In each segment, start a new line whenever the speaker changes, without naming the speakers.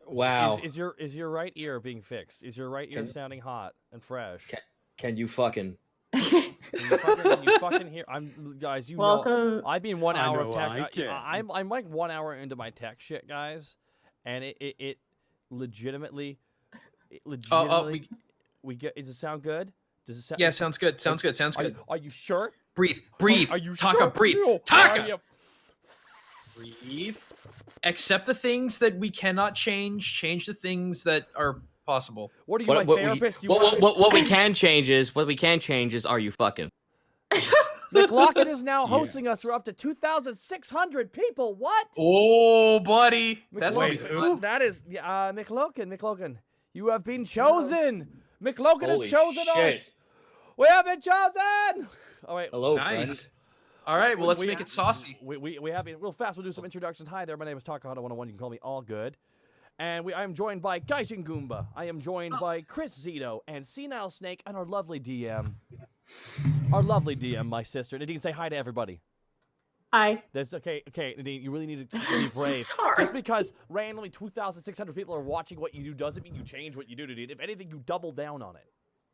Wow.
Is your right ear being fixed? Is your right ear sounding hot and fresh?
Can you fucking?
Can you fucking hear? Guys.
Welcome.
Know, I've been 1 hour of tech.
I'm
like 1 hour into my tech shit, guys, and it legitimately. We get. Does it sound good? Does it sound?
Yeah, sounds good. Sounds good.
Are you sure?
Breathe.
Are you
Taka,
sure?
breathe.
No.
Taka. Breathe. Accept the things that we cannot change. Change the things that are possible.
What are you, my therapist?
What we can change is are you fucking?
McLaughlin is now hosting us for up to 2,600 people. What?
Oh, buddy. That's
gonna be fun. That is McLaughlin. You have been chosen. McLaughlin has chosen us. We have been chosen. All right.
Hello,
nice.
friend.
All right. Well, let's make it saucy.
We have real fast. We'll do some introductions. Hi there. My name is Takahata 101. You can call me All Good. And I am joined by Gaijin Goomba. I am joined by Chris Zito and Senile Snake and our lovely DM. Our lovely DM, my sister. Nadine, say hi to everybody.
Hi.
Okay, Nadine, you really need to be brave.
Sorry.
Just because randomly 2,600 people are watching what you do doesn't mean you change what you do, Nadine. If anything, you double down on it.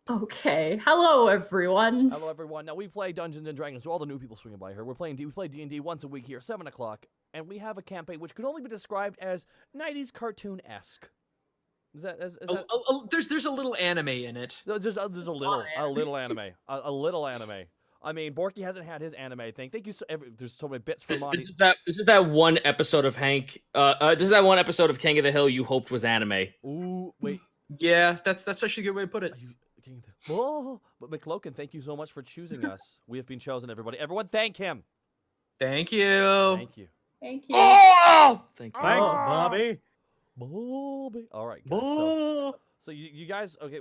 Okay. Hello, everyone.
Hello, everyone. Now, we play Dungeons & Dragons, so all the new people swinging by here. We play D&D once a week here, 7 o'clock, and we have a campaign which could only be described as 90s cartoon-esque. Is that
there's a little anime in it.
There's a little anime. A little anime. I mean, Borky hasn't had his anime thing. Thank you. There's so many bits for Monty.
This is that one episode of Hank. This is that one episode of King of the Hill you hoped was anime.
Ooh, wait.
Yeah, that's actually a good way to put it.
But McLaughlin, thank you so much for choosing us. We have been chosen, everybody. Everyone, thank him.
Thank you.
Thank you.
Thank you.
Oh! Thank you.
Thanks, Bobby.
All right, guys. So you guys, okay,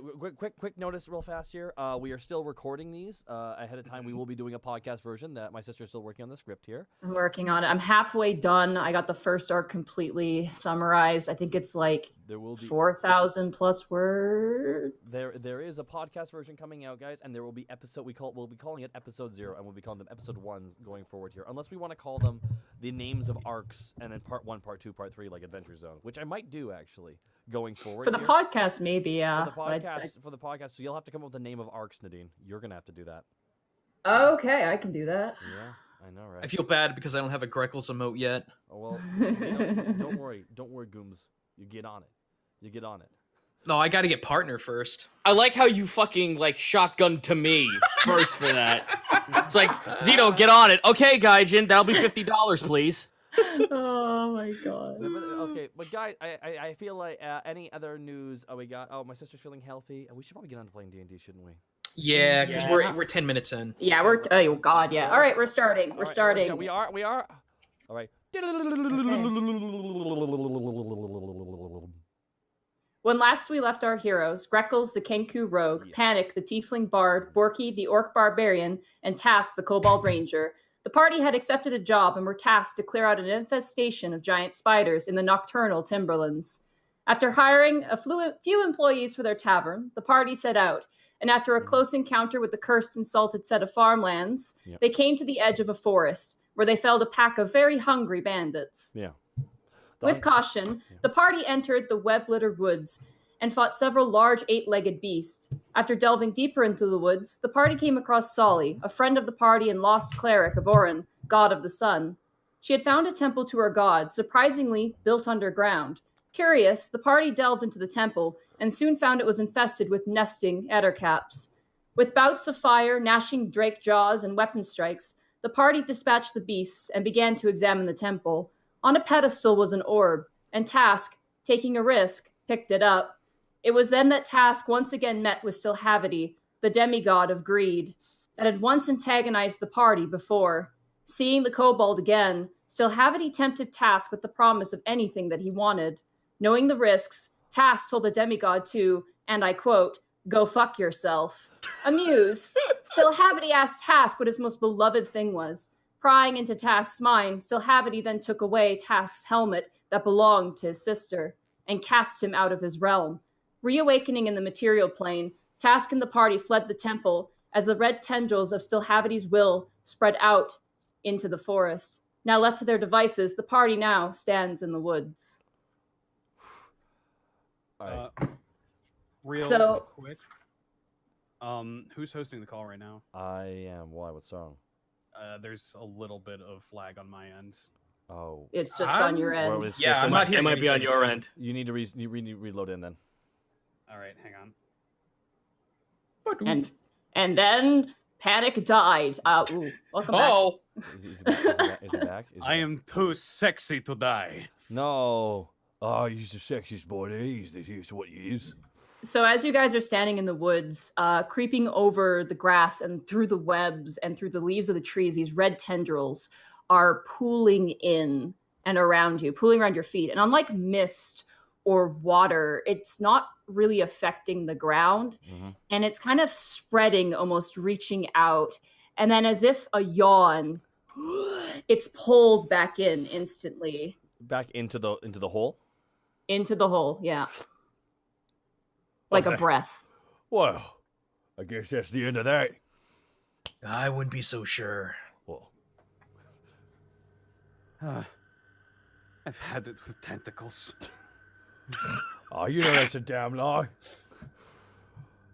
quick notice real fast here. We are still recording these ahead of time. We will be doing a podcast version that my sister's still working on the script here.
I'm working on it. I'm halfway done. I got the first arc completely summarized. I think it's like 4,000 plus words.
There is a podcast version coming out, guys, and there will be we'll be calling it episode 0, and we'll be calling them episode 1s going forward here. Unless we want to call them the names of arcs and then part 1, part 2, part 3, like Adventure Zone, which I might do actually. Going forward
for the podcast, maybe, yeah.
For the podcast, so you'll have to come up with the name of arcs, Nadine. You're gonna have to do that.
Okay, I can do that.
Yeah, I know, right?
I feel bad because I don't have a Greckles emote yet.
Oh well, don't worry, Gooms. You get on it.
No, I got to get partner first.
I like how you fucking shotgun to me first for that. It's like, Zito, get on it. Okay, Gaijin, that'll be $50, please.
Oh my god.
Okay, but guys, I feel like any other news? We got. My sister's feeling healthy. We should probably get on to playing D&D, shouldn't we?
Yeah, because we're 10 minutes in.
Yeah, oh god, yeah. All right, we're starting. We're starting.
Yeah, we are. All right.
When last we left our heroes, Greckles the Kenku rogue, Panic the Tiefling bard, Borky the Orc barbarian, and Task the Kobold Ranger, the party had accepted a job and were tasked to clear out an infestation of giant spiders in the nocturnal timberlands. After hiring a few employees for their tavern, the party set out, and after a close encounter with the cursed and salted set of farmlands, they came to the edge of a forest, where they felled a pack of very hungry bandits. With caution, the party entered the web-littered woods and fought several large 8-legged beasts. After delving deeper into the woods, the party came across Sully, a friend of the party and lost cleric of Orin, god of the sun. She had found a temple to her god, surprisingly built underground. Curious, the party delved into the temple and soon found it was infested with nesting ettercaps. With bouts of fire, gnashing drake jaws, and weapon strikes, the party dispatched the beasts and began to examine the temple. On a pedestal was an orb, and Task, taking a risk, picked it up. It was then that Task once again met with Stilhavity, the demigod of greed, that had once antagonized the party before. Seeing the kobold again, Stilhavity tempted Task with the promise of anything that he wanted. Knowing the risks, Task told the demigod to, and I quote, "Go fuck yourself." Amused, Stilhavity asked Task what his most beloved thing was. Prying into Task's mind, Stilhavity then took away Task's helmet that belonged to his sister, and cast him out of his realm. Reawakening in the material plane, Task and the party fled the temple as the red tendrils of Stilhavity's will spread out into the forest. Now left to their devices, the party now stands in the woods.
All
Real
So-
quick. Who's hosting the call right now?
I am. Why? What's wrong?
There's a little bit of flag on my end.
Oh.
It's just on your
I'm-
end.
Well, it's
Yeah,
just
I'm
in-
not
It
hearing
might be on
anything.
your end.
You need to reload in then.
All right, hang on.
And then Panic died. Welcome back.
Oh,
Is he back? Is he back? Is he
I
back?
am too sexy to die.
No. Oh, he's the sexiest boy there is. He's what he is.
So as you guys are standing in the woods, creeping over the grass and through the webs and through the leaves of the trees, these red tendrils are pooling in and around you, pooling around your feet. And unlike mist or water, it's not really affecting the ground.
Mm-hmm.
And it's kind of spreading, almost reaching out. And then as if a yawn, it's pulled back in instantly.
Back into the hole.
Into the hole, yeah. Like a
Okay.
breath.
Well, I guess that's the end of that.
I wouldn't be so sure.
Well,
I've had it with tentacles.
oh, you know that's a damn lie.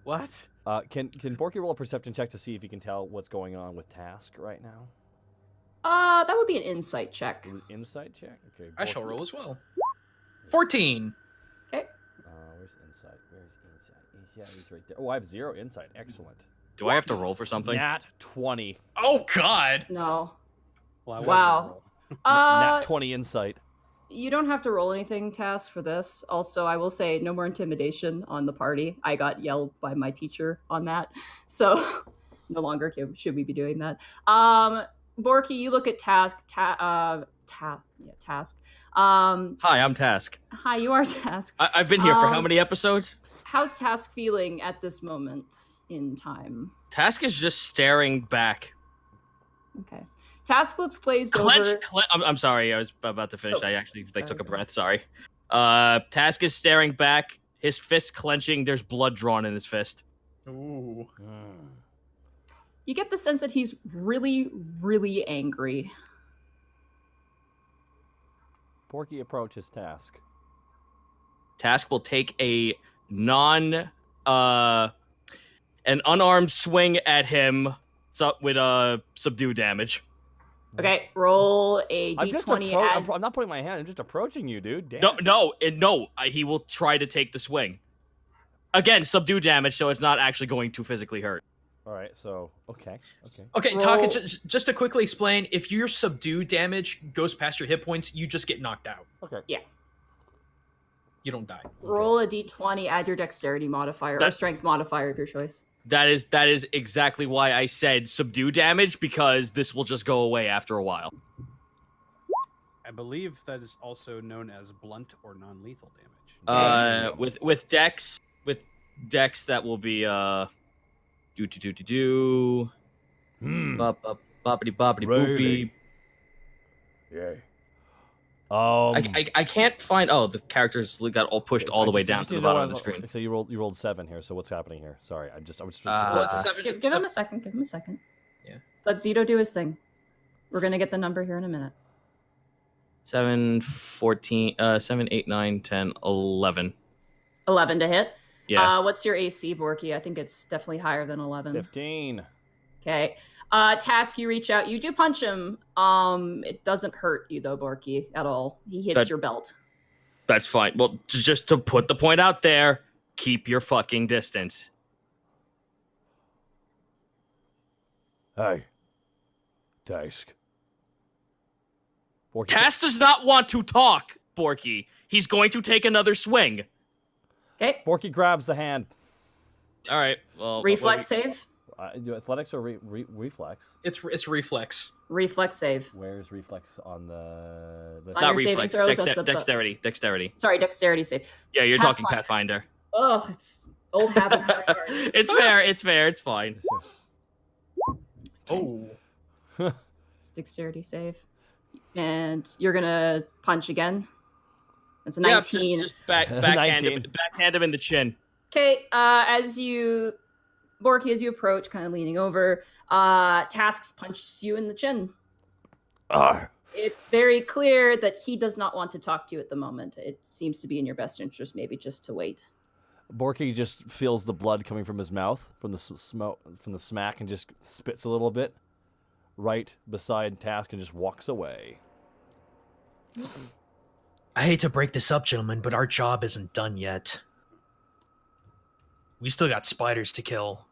What?
Can Borky roll a perception check to see if he can tell what's going on with Task right now?
That would be an insight check.
Insight check. Okay.
I shall
Borky-
roll as well. 14.
Okay.
Where's insight? He's right there. Oh, I have 0 insight. Excellent.
Do I have to roll for something?
Nat 20.
Oh God.
No.
Well, I was
Wow.
Nat 20 insight.
You don't have to roll anything, Task, for this. Also, I will say no more intimidation on the party. I got yelled by my teacher on that. So no longer should we be doing that. Borky, you look at Task. Task.
Hi, I'm Task.
Hi, you are Task.
I've been here for how many episodes?
How's Task feeling at this moment in time?
Task is just staring back.
Okay. Task looks glazed over.
I'm sorry, I was about to finish.
Oh,
I actually
sorry.
took a breath. Sorry. Task is staring back, his fist clenching. There's blood drawn in his fist.
Ooh.
You get the sense that he's really, really angry.
Borky approaches Task.
Task will take an unarmed swing at him with subdue damage.
Okay, roll a
I'm just
d20.
I'm not putting my hand. I'm just approaching you, dude. Damn.
No. He will try to take the swing. Again, subdue damage, so it's not actually going to physically hurt.
All right. So okay.
Okay,
Roll-
Taka, just to quickly explain, if your subdue damage goes past your hit points, you just get knocked out.
Okay.
You don't die.
Roll a d20, add your dexterity modifier or
That's-
strength modifier of your choice.
That is exactly why I said subdue damage, because this will just go away after a while.
I believe that is also known as blunt or non-lethal damage.
With dex that will be boppity boppity
Really?
boopy.
Yeah.
I can't find. Oh, the characters got all pushed all the way down to the bottom of the screen.
So you rolled 7 here. So what's happening here? Sorry, I was just.
Give him a second. Give him a second.
Yeah.
Let Zito do his thing. We're gonna get the number here in a minute.
7, 14, 7, 8, 9, 10, 11.
11 to hit.
Yeah.
What's your AC, Borky? I think it's definitely higher than 11.
15.
Okay. Task, you reach out. You do punch him. It doesn't hurt you though, Borky, at all. He hits your belt.
That's fine. Well, just to put the point out there, keep your fucking distance.
Hey. Task. Borky.
Task does not want to talk, Borky. He's going to take another swing.
Okay.
Borky grabs the hand.
All right. Well,
Reflex save.
Do athletics or reflex?
It's reflex.
Reflex save.
Where's reflex on the?
It's on
not
your saving
reflex.
throws, that's a-
Dexterity.
Sorry, dexterity save.
Yeah, you're talking Pathfinder.
Oh, it's old habits.
It's fair. It's fine.
Oh.
It's dexterity save. And you're gonna punch again. It's a
Yeah,
19.
just backhand
19.
him in the chin.
Okay, Borky, as you approach, kind of leaning over, Tasks punches you in the chin. It's very clear that he does not want to talk to you at the moment. It seems to be in your best interest, maybe, just to wait.
Borky just feels the blood coming from his mouth from the smoke from the smack and just spits a little bit right beside Task and just walks away.
I hate to break this up, gentlemen, but our job isn't done yet. We still got spiders to kill.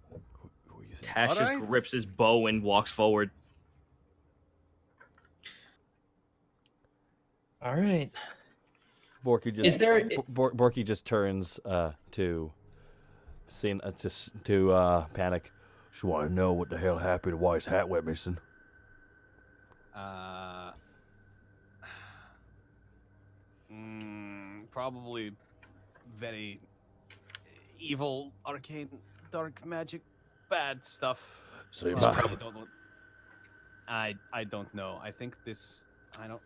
Who are you saying?
Tash just grips his bow and walks forward.
All right.
Borky just Borky just turns to Panic. Just want to know what the hell happened to why his hat went missing.
Probably very evil, arcane, dark magic, bad stuff.
So
I don't know. I don't know. I think this. I don't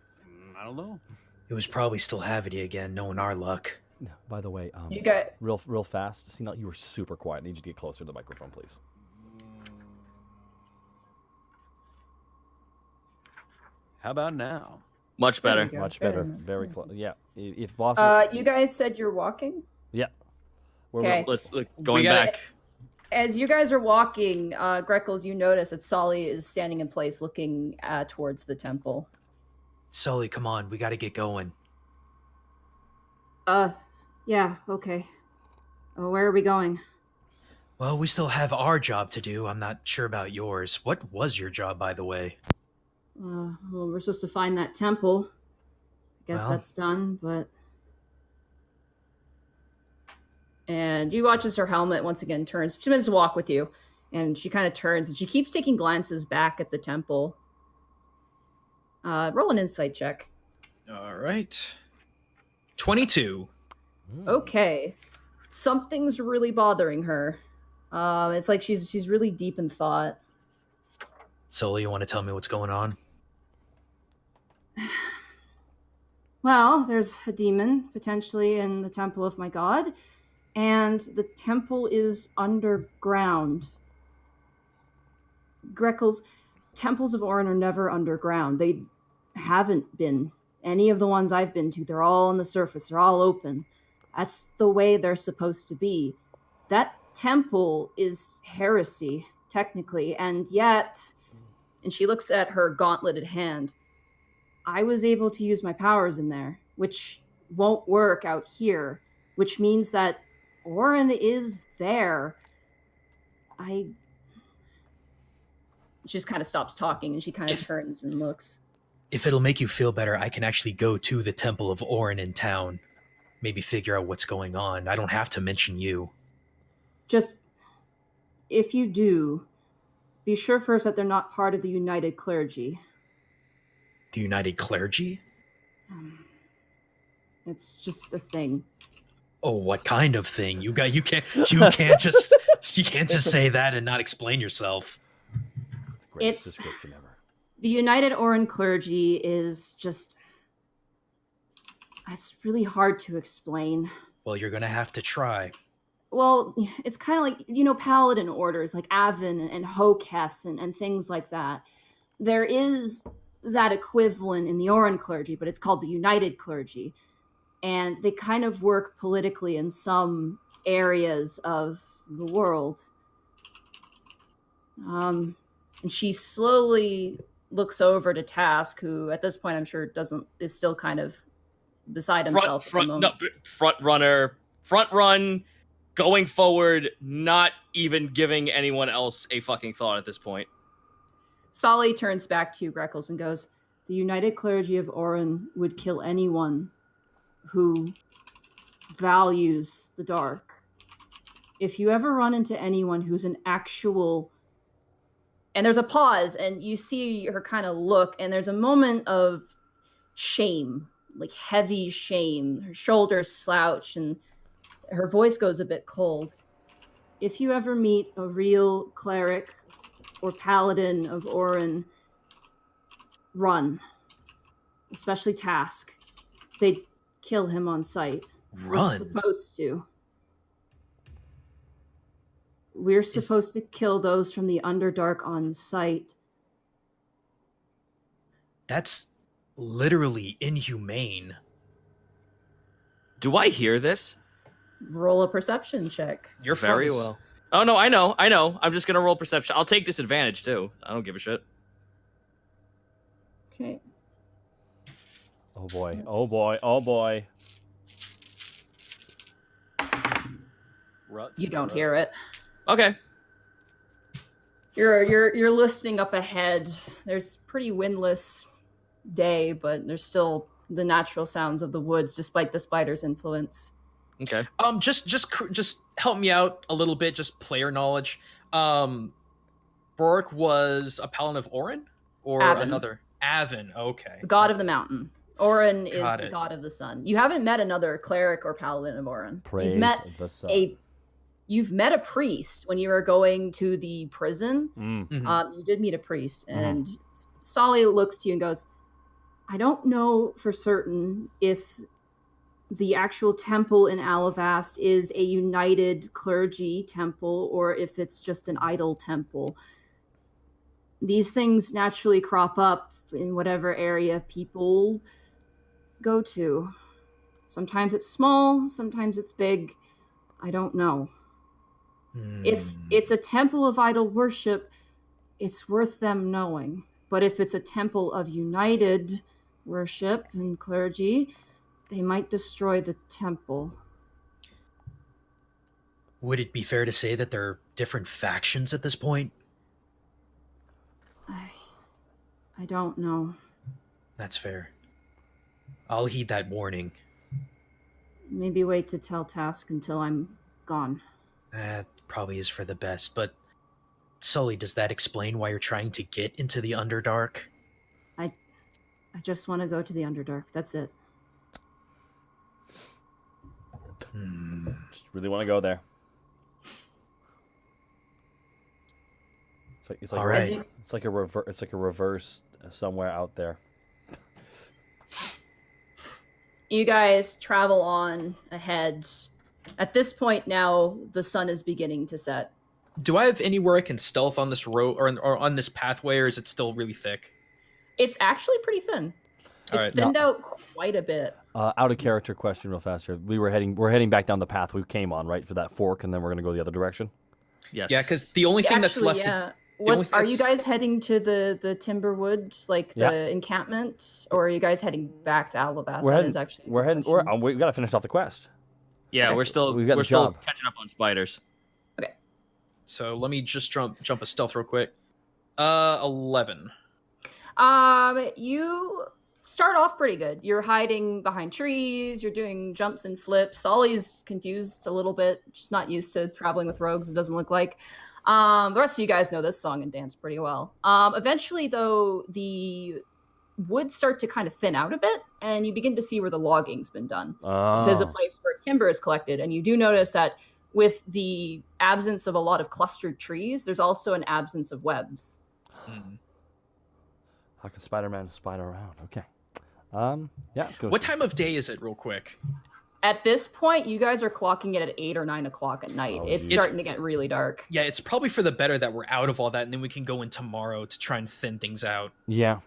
know.
It was probably still Havity again, knowing our luck.
By the way,
You got
real fast. See, now you were super quiet. I need you to get closer to the microphone, please.
How about now?
Much better.
There we go.
Much
Fair
better.
enough.
Very close. Yeah. If boss.
you guys said you're walking?
Yeah.
Okay.
Let's going back.
As you guys are walking, Greckles, you notice that Sully is standing in place looking towards the temple.
Sully, come on, we gotta get going.
Yeah, okay. Where are we going?
Well, we still have our job to do. I'm not sure about yours. What was your job, by the way?
Well, we're supposed to find that temple. I guess
Well.
that's done, but... And you watch as her helmet once again turns. She begins to walk with you, and she kind of turns, and she keeps taking glances back at the temple. Roll an insight check.
All right. 22.
Okay. Something's really bothering her. It's like she's really deep in thought.
Sully, you want to tell me what's going on?
Well, there's a demon, potentially, in the temple of my god, and the temple is underground. Greckles, temples of Orin are never underground. They haven't been. Any of the ones I've been to, they're all on the surface. They're all open. That's the way they're supposed to be. That temple is heresy, technically, and yet... And she looks at her gauntleted hand. I was able to use my powers in there, which won't work out here, which means that Orin is there. She just kind of stops talking, and she kind of turns and looks.
If it'll make you feel better, I can actually go to the Temple of Orin in town. Maybe figure out what's going on. I don't have to mention you.
Just, if you do, be sure first that they're not part of the United Clergy.
The United Clergy?
It's just a thing.
Oh, what kind of thing? You can't just say that and not explain yourself.
Greatest description ever.
The United Orin Clergy is just... It's really hard to explain.
Well, you're gonna have to try.
Well, it's kind of like, paladin orders, like Avon and Hoketh and things like that. There is that equivalent in the Orin Clergy, but it's called the United Clergy. And they kind of work politically in some areas of the world. And she slowly looks over to Task, who at this point I'm sure is still kind of beside himself.
Front run, going forward, not even giving anyone else a fucking thought at this point.
Sully turns back to you, Greckles, and goes, the United Clergy of Orin would kill anyone who values the dark. If you ever run into anyone who's an actual... And there's a pause, and you see her kind of look, and there's a moment of shame, like heavy shame. Her shoulders slouch, and her voice goes a bit cold. If you ever meet a real cleric or paladin of Orin, run. Especially Task. They'd kill him on sight.
Run?
We're supposed to. We're supposed to kill those from the Underdark on sight.
That's literally inhumane.
Do I hear this?
Roll a perception check.
You're
Very
fronts.
well. Oh, no, I know. I'm just going to roll perception. I'll take disadvantage, too. I don't give a shit.
Okay.
Oh boy. Oh boy. Oh boy.
Rut.
You don't hear it.
Okay.
You're listening up ahead. There's pretty windless day, but there's still the natural sounds of the woods despite the spider's influence.
Okay.
Just help me out a little bit, just player knowledge. Bork was a paladin of Orin? Or
Avon.
another? Avon, okay.
The god of the mountain. Orin is
Got
the
it.
god of the sun. You haven't met another cleric or paladin of Orin.
Praise the sun.
You've met a priest when you were going to the prison.
Mhm.
You did meet a priest, and Sully looks to you and goes, I don't know for certain if the actual temple in Alivast is a united clergy temple or if it's just an idol temple. These things naturally crop up in whatever area people go to. Sometimes it's small, sometimes it's big. I don't know. If it's a temple of idol worship, it's worth them knowing. But if it's a temple of united worship and clergy, they might destroy the temple.
Would it be fair to say that there are different factions at this point?
I don't know.
That's fair. I'll heed that warning.
Maybe wait to tell Task until I'm gone.
That probably is for the best, but Sully, does that explain why you're trying to get into the Underdark?
I just want to go to the Underdark. That's it.
Just really want to go there. It's like
All right.
It's like a reverse somewhere out there.
You guys travel on ahead. At this point now, the sun is beginning to set.
Do I have anywhere I can stealth on this road or on this pathway, or is it still really thick?
It's actually pretty thin.
All
It's
right.
thinned out quite a bit.
Out of character question, real fast here. We're heading back down the path we came on, right, for that fork, and then we're gonna go the other direction.
Yes.
Yeah, because the only thing that's left.
Yeah.
only
What
thing
are you
that's-
guys heading to the Timberwood, like the encampment, or are you guys heading back to Alabasta?
We gotta finish off the quest.
Yeah,
Okay.
we're still
We've got the
still
job.
catching up on spiders.
So let me just jump a stealth real quick. 11.
You start off pretty good. You're hiding behind trees. You're doing jumps and flips. Ollie's confused a little bit. Just not used to traveling with rogues. It doesn't look like. The rest of you guys know this song and dance pretty well. Eventually, though, the woods start to kind of thin out a bit, and you begin to see where the logging's been done. This is a place where timber is collected, and you do notice that with the absence of a lot of clustered trees, there's also an absence of webs.
How can Spider-Man spider around? Okay. Yeah. Go.
What time of day is it, real quick?
At this point, you guys are clocking it at 8 or 9 o'clock at night.
Oh,
It's
geez.
starting to get really dark.
Yeah, it's probably for the better that we're out of all that, and then we can go in tomorrow to try and thin things out.
Yeah.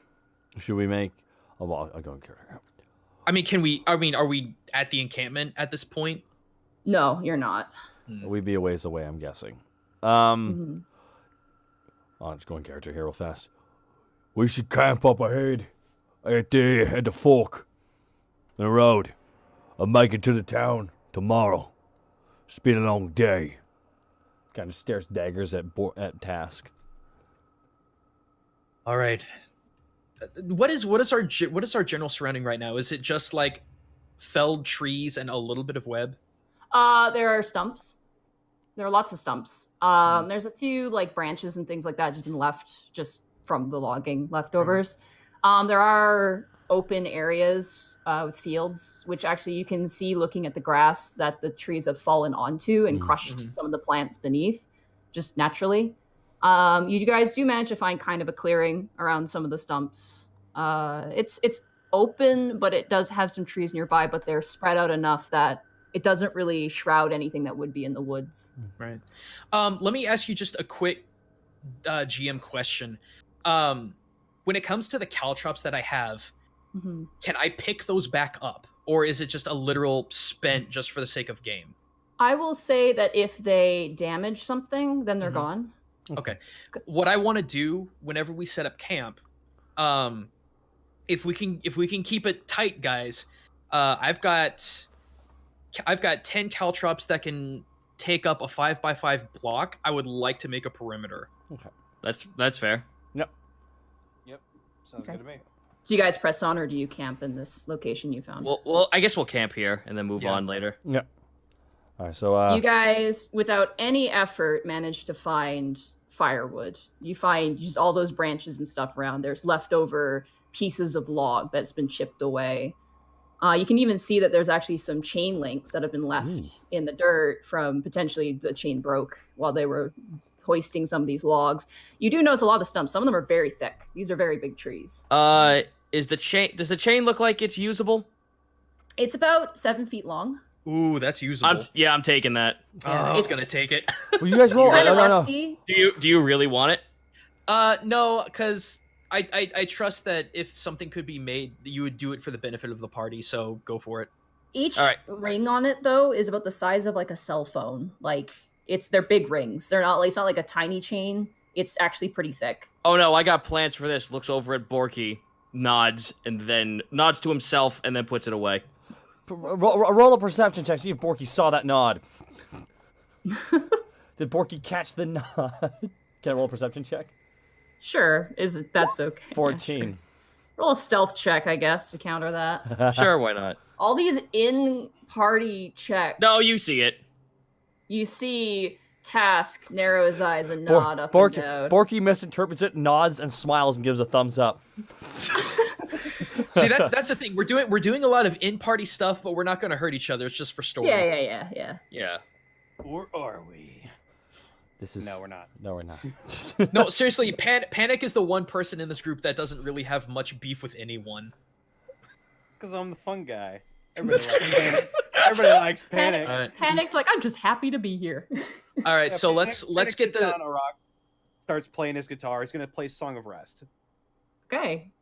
Should we make? Oh, well, I'll go and carry her.
I mean, can we? I mean, are we at the encampment at this point?
No, you're not.
We'd be a ways away, I'm guessing.
Mhm.
I'll just go in character here real fast. We should camp up ahead at the fork in the road. I'll make it to the town tomorrow. It's been a long day. Kind of stares daggers at Task.
All right. What is our general surrounding right now? Is it just like felled trees and a little bit of web?
There are stumps. There are lots of stumps. There's a few like branches and things like that just been left just from the logging leftovers. There are open areas with fields, which actually you can see looking at the grass that the trees have fallen onto and crushed some of the plants beneath, just naturally. You guys do manage to find kind of a clearing around some of the stumps. It's open, but it does have some trees nearby, but they're spread out enough that it doesn't really shroud anything that would be in the woods.
Right. Let me ask you just a quick GM question. When when it comes to the caltrops that I have,
Mhm.
can I pick those back up, or is it just a literal spent just for the sake of game?
I will say that if they damage something, then they're
Mhm.
gone.
Okay. What I want to do whenever we set up camp, if we can keep it tight, guys, I've got 10 caltrops that can take up a 5x5 block. I would like to make a perimeter.
Okay.
That's fair.
Yep.
Yep. Sounds
Okay.
good to me.
Do you guys press on, or do you camp in this location you found?
Well, I guess we'll camp here and then move
Yeah.
on later.
Yep. All right. So
You guys, without any effort, managed to find firewood. You find just all those branches and stuff around. There's leftover pieces of log that's been chipped away. You can even see that there's actually some chain links that have been left in the dirt from potentially the chain broke while they were hoisting some of these logs. You do notice a lot of the stumps. Some of them are very thick. These are very big trees.
Does the chain look like it's usable?
It's about 7 feet long.
Ooh, that's usable.
I'm taking that.
I
it's
was gonna take it.
will you guys roll?
It's kind of
No.
rusty.
Do you really want it?
No, because I trust that if something could be made, you would do it for the benefit of the party. So go for it.
Each
All right.
ring on it, though, is about the size of like a cell phone. Like they're big rings. They're not. It's not like a tiny chain. It's actually pretty thick.
Oh no, I got plans for this. Looks over at Borky, nods, and then nods to himself, and then puts it away.
Roll a perception check. See if Borky saw that nod. Did Borky catch the nod? Can I roll a perception check?
Sure, that's okay. Yeah,
14.
sure. Roll a stealth check, I guess, to counter that.
Sure, why not?
All these in-party checks.
No, you see it.
You see Task narrow his eyes and nod up and down.
Borky misinterprets it, nods, and smiles and gives a thumbs up.
See, that's the thing. We're doing a lot of in-party stuff, but we're not going to hurt each other. It's just for story.
Yeah.
Yeah.
Or are we?
This is
No, we're not.
No, we're not.
No, seriously, Panic is the one person in this group that doesn't really have much beef with anyone.
It's because I'm the fun guy. Everybody likes Panic. Everybody likes Panic.
Alright.
Panic's like, I'm just happy to be here.
All right,
Yeah,
so
Panic
let's get
sits
the.
down on a rock, starts playing his guitar. He's gonna play Song of Rest.
Okay.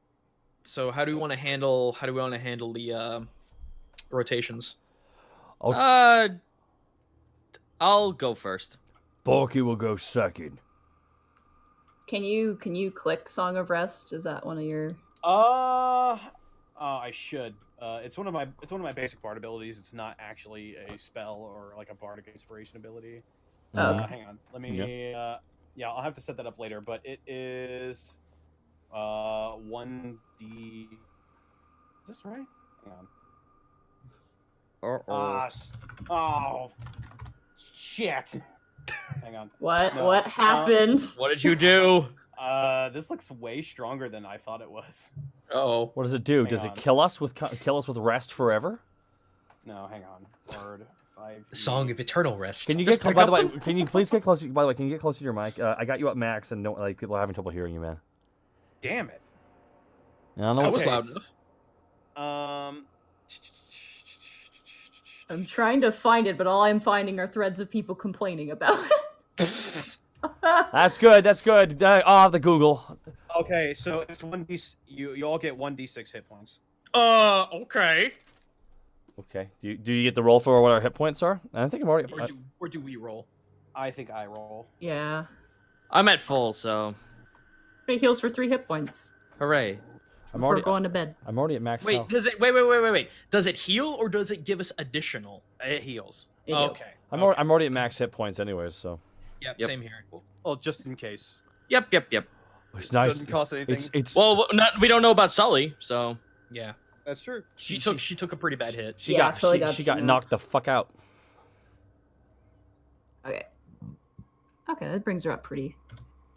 So how do we want to handle the rotations?
I'll go first.
Borky will go second.
Can you click Song of Rest? Is that one of your?
I should. It's one of my basic bard abilities. It's not actually a spell or like a bardic inspiration ability.
Oh, okay.
Hang on. Let me. Yeah, I'll have to set that up later. But it is 1d. Is this right? Hang on. Oh, shit. Hang on.
What?
No,
What happened?
What did you do?
This looks way stronger than I thought it was.
Oh,
What does it do?
Hang
Does
on.
it kill us with rest forever?
No, hang on. Bard 5.
Song of Eternal Rest.
Can you
Just
get
pick
by
up
the way? Can you please get closer? By the way, can you get closer to your mic? I got you up max, and people are having trouble hearing you, man.
Damn it.
I don't know
That
what's
was
Okay.
loud enough.
I'm trying to find it, but all I'm finding are threads of people complaining about it.
That's good. That's good. The Google.
Okay, so it's 1d. You all get 1d6 hit points.
Okay.
Okay. Do you get the roll for what our hit points are? I think I'm already.
Or do we roll?
I think I roll.
Yeah.
I'm at full, so
But it heals for 3 hit points
hooray.
I'm
before
already.
going to bed.
I'm already at max
Wait,
health.
does it? Wait. Does it heal or does it give us additional?
It heals.
It heals.
Okay.
I'm already at max hit points, anyways. So
Yep,
Yep.
same here.
Well, just in case.
Yep.
it's nice.
Doesn't cost anything.
It's.
Well, we don't know about Sully, so
Yeah.
That's true.
She took a pretty bad hit.
She
Yeah,
got
Sully
she,
got
she got
beaten up.
knocked the fuck out.
Okay. Okay, that brings her up pretty.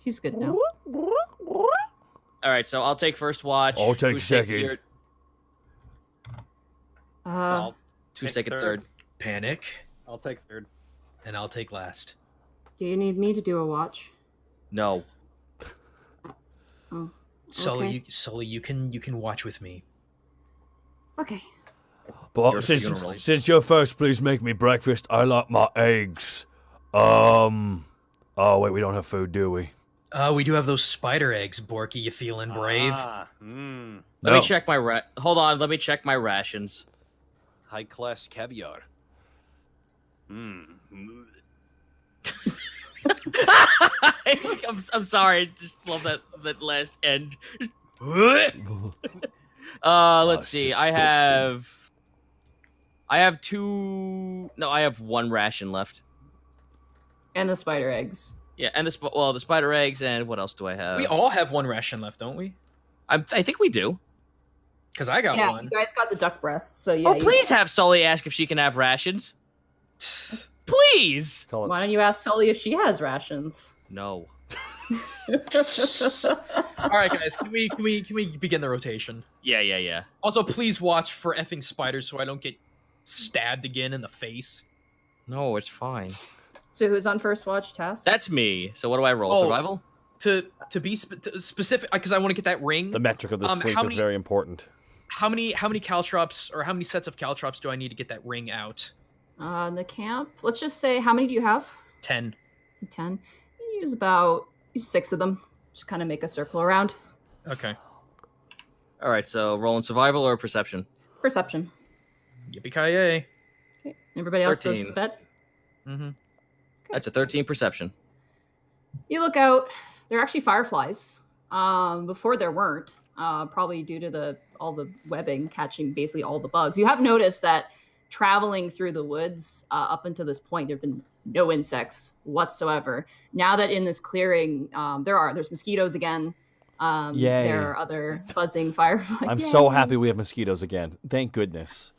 She's good now.
all right. So I'll take first watch.
I'll take
Who's
second.
taking
I'll
Who's
take
taking third?
Panic,
I'll take third.
and I'll take last.
Do you need me to do a watch?
No.
Oh.
Sully,
Okay.
you can watch with me.
Okay.
But
You're
since
funeral.
since you're first, please make me breakfast. I like my eggs. Oh wait, we don't have food, do we?
We do have those spider eggs, Borky. You feeling brave?
Let me check my Hold on, let me check my rations.
High class caviar.
I'm sorry, I just love that last end. Let's see. I have two. No, I have one ration left.
And the spider eggs.
Yeah, and the spider eggs, and what else do I have?
We all have one ration left, don't we?
I think we do.
Because I got
Yeah,
one.
you guys got the duck breasts, so yeah.
Oh, please have Sully ask if she can have rations. Please.
Call it.
Why don't you ask Sully if she has rations?
No.
All right, guys, can we begin the rotation?
Yeah.
Also, please watch for effing spiders so I don't get stabbed again in the face.
No, it's fine.
So who's on first watch, Task?
That's me. So what do I roll?
Oh.
Survival?
To be specific, because I want to get that ring.
The metric of the sleep is very important.
How many caltrops or how many sets of caltrops do I need to get that ring out?
In the camp, let's just say, how many do you have?
10.
10. You use about 6 of them. Just kind of make a circle around.
Okay.
All right, so rolling survival or perception?
Perception.
Yippee-ki-yay.
Okay. Everybody else goes
13.
to bed.
Mm-hmm.
That's a 13 perception.
You look out. There are actually fireflies. Before there weren't. Probably due to all the webbing catching basically all the bugs. You have noticed that traveling through the woods up until this point, there have been no insects whatsoever. Now that in this clearing, there's mosquitoes again.
Yay.
There are other buzzing fireflies.
I'm so happy we have mosquitoes again. Thank goodness.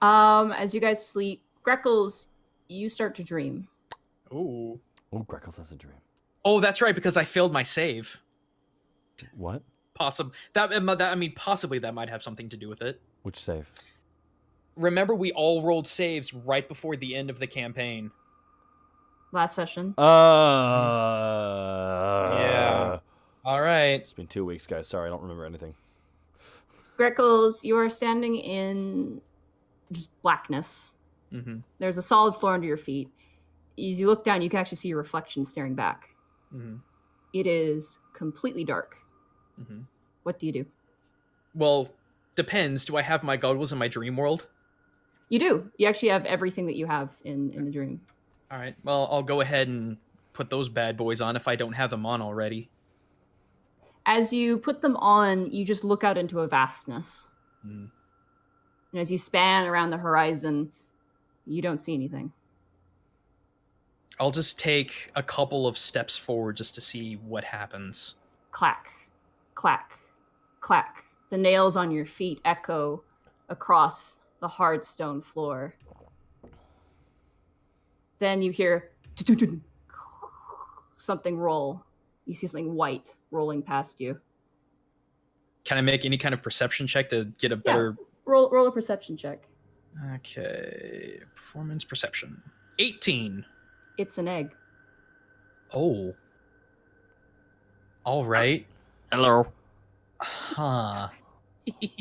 As you guys sleep, Greckles, you start to dream.
Ooh.
Oh, Greckles has a dream.
Oh, that's right, because I failed my save.
What?
Possibly that might have something to do with it.
Which save?
Remember, we all rolled saves right before the end of the campaign.
Last session.
Yeah. All right.
It's been 2 weeks, guys. Sorry, I don't remember anything.
Greckles, you are standing in just blackness.
Mm-hmm.
There's a solid floor under your feet. As you look down, you can actually see your reflection staring back.
Mm-hmm.
It is completely dark.
Mm-hmm.
What do you do?
Well, depends. Do I have my goggles in my dream world?
You do. You actually have everything that you have in the dream.
All right. Well, I'll go ahead and put those bad boys on if I don't have them on already.
As you put them on, you just look out into a vastness.
Mm.
And as you span around the horizon, you don't see anything.
I'll just take a couple of steps forward just to see what happens.
Clack, clack, clack. The nails on your feet echo across the hard stone floor. Then you hear something roll. You see something white rolling past you.
Can I make any kind of perception check to get a better...
Roll a perception check.
Okay. Performance perception. 18.
It's an egg.
Oh. All right.
Hello.
Huh.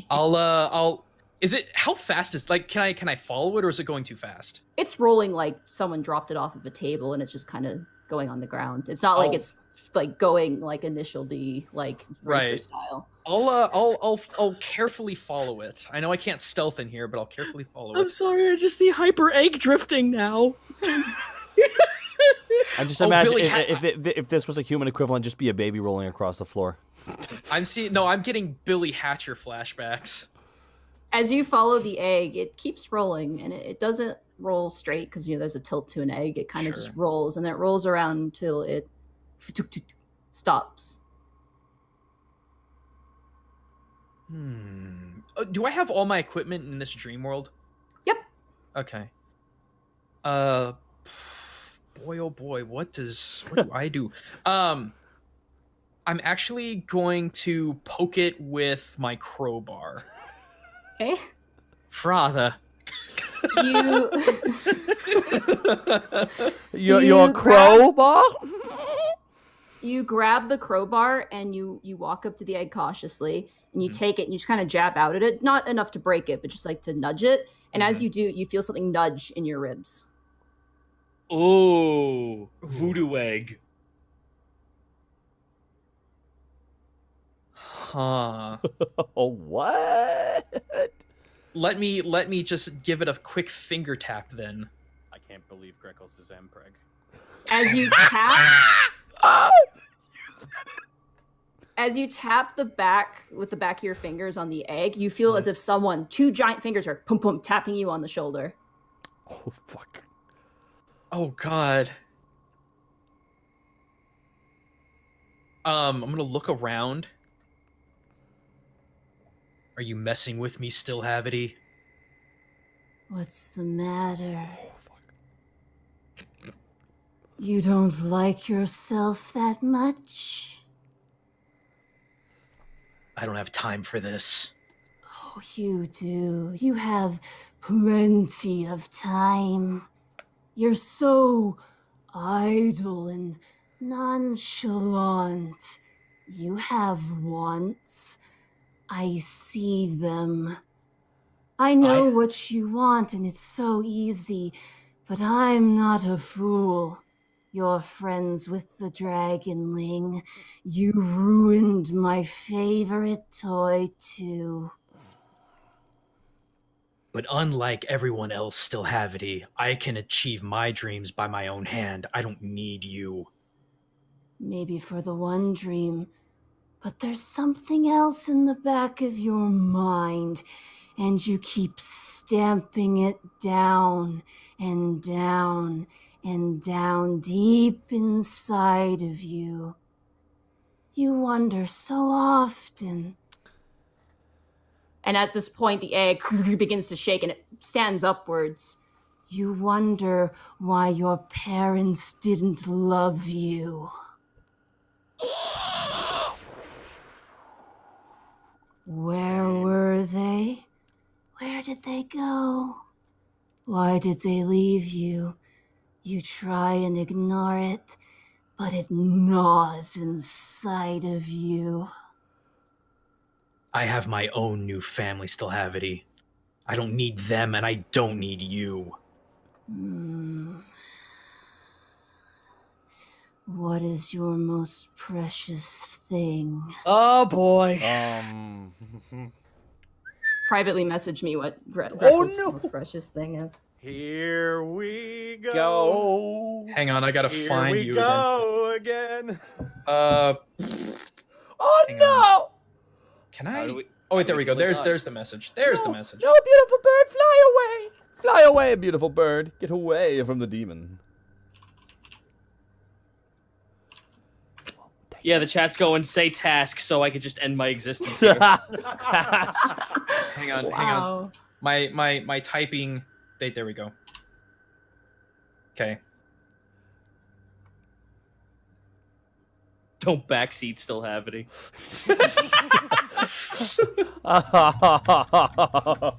I'll is it, how fast is, like, can I follow it, or is it going too fast?
It's rolling like someone dropped it off of a table and it's just kind of going on the ground. It's not like it's like going like Initial D, like racer
Right.
style.
I'll carefully follow it. I know I can't stealth in here, but I'll carefully follow
I'm
it.
sorry, I just see hyper egg drifting now.
I just
Oh,
imagine
Billy,
if this was a human equivalent, just be a baby rolling across the floor.
I'm getting Billy Hatcher flashbacks.
As you follow the egg, it keeps rolling, and it doesn't roll straight because there's a tilt to an egg. It kind of just rolls, and then it rolls around until it stops.
Do I have all my equipment in this dream world?
Yep.
Okay. Boy, oh boy, what do I do? I'm actually going to poke it with my crowbar.
Okay.
Frother.
Your crowbar?
You grab the crowbar and you walk up to the egg cautiously, and you take it and you just kind of jab out at it. Not enough to break it, but just like to nudge it. And as you do, you feel something nudge in your ribs.
Ooh, voodoo egg.
Huh.
Oh, what?
Let me just give it a quick finger tap then.
I can't believe Greckles is Mpreg.
As you tap, as you tap the back with the back of your fingers on the egg, you feel as if two giant fingers are pum pum tapping you on the shoulder.
Oh, fuck.
Oh God. I'm gonna look around. Are you messing with me still, Havity?
What's the matter? You don't like yourself that much?
I don't have time for this.
Oh, you do. You have plenty of time. You're so idle and nonchalant. You have wants. I see them. I know what you want, and it's so easy, but I'm not a fool. You're friends with the Dragonling. You ruined my favorite toy, too.
But unlike everyone else, still Havity, I can achieve my dreams by my own hand. I don't need you.
Maybe for the one dream, but there's something else in the back of your mind, and you keep stamping it down and down and down deep inside of you. You wonder so often.
And at this point, the egg begins to shake and it stands upwards.
You wonder why your parents didn't love you. Where were they? Where did they go? Why did they leave you? You try and ignore it, but it gnaws inside of you.
I have my own new family, still Havity. I don't need them, and I don't need you.
What is your most precious thing?
Oh boy.
Privately message me what Greckles' most precious thing is.
Here we go.
Go.
Hang on, I gotta
Here
find
we
you
go again.
Oh,
Hang
no!
on. Can
How
I?
do we-
Oh wait,
how
there
do
we
we
go.
kill a
There's
dog?
the message. There's the message.
No, beautiful bird, fly away! Fly away, beautiful bird. Get away from the demon.
Yeah, the chat's going, say task, so I could just end my existence here.
Hang on, hang on.
Wow.
My typing. There we go. Okay.
Don't backseat still have it.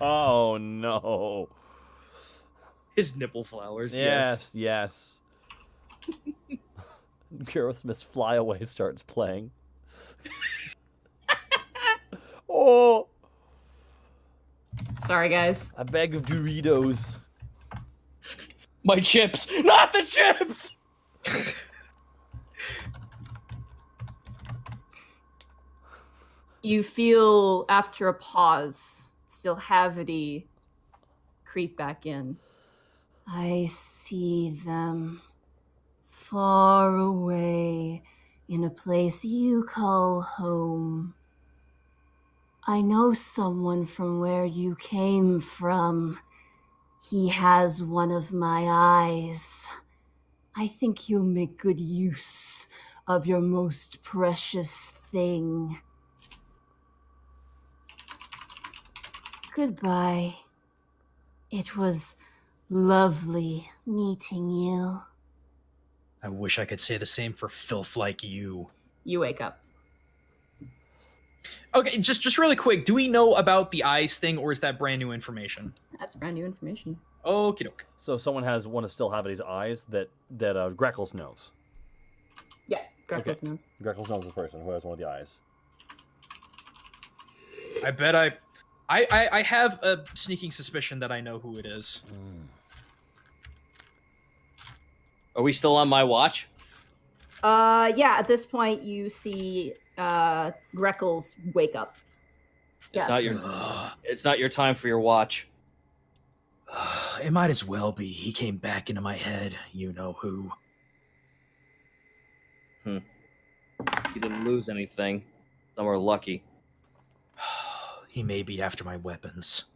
Oh no.
His nipple flowers,
Yes, yes. Aerosmith's Fly Away starts playing. Oh,
Sorry, guys.
a bag of Doritos.
My chips! Not the chips!
You feel, after a pause, still Havity creep back in.
I see them far away in a place you call home. I know someone from where you came from. He has one of my eyes. I think he'll make good use of your most precious thing. Goodbye. It was lovely meeting you.
I wish I could say the same for filth like you.
You wake up.
Okay, just really quick. Do we know about the eyes thing, or is that brand new information?
That's brand new information.
Okie doke.
So someone has one of Still Havity's eyes that Greckles knows.
Yeah, Greckles knows.
Greckles knows the person who has one of the eyes.
I bet I have a sneaking suspicion that I know who it is.
Are we still on my watch?
Yeah, at this point, you see Greckles wake up.
It's
Yes.
It's not your time for your watch.
It might as well be. He came back into my head. You know who.
You didn't lose anything. Some are lucky.
He may be after my weapons.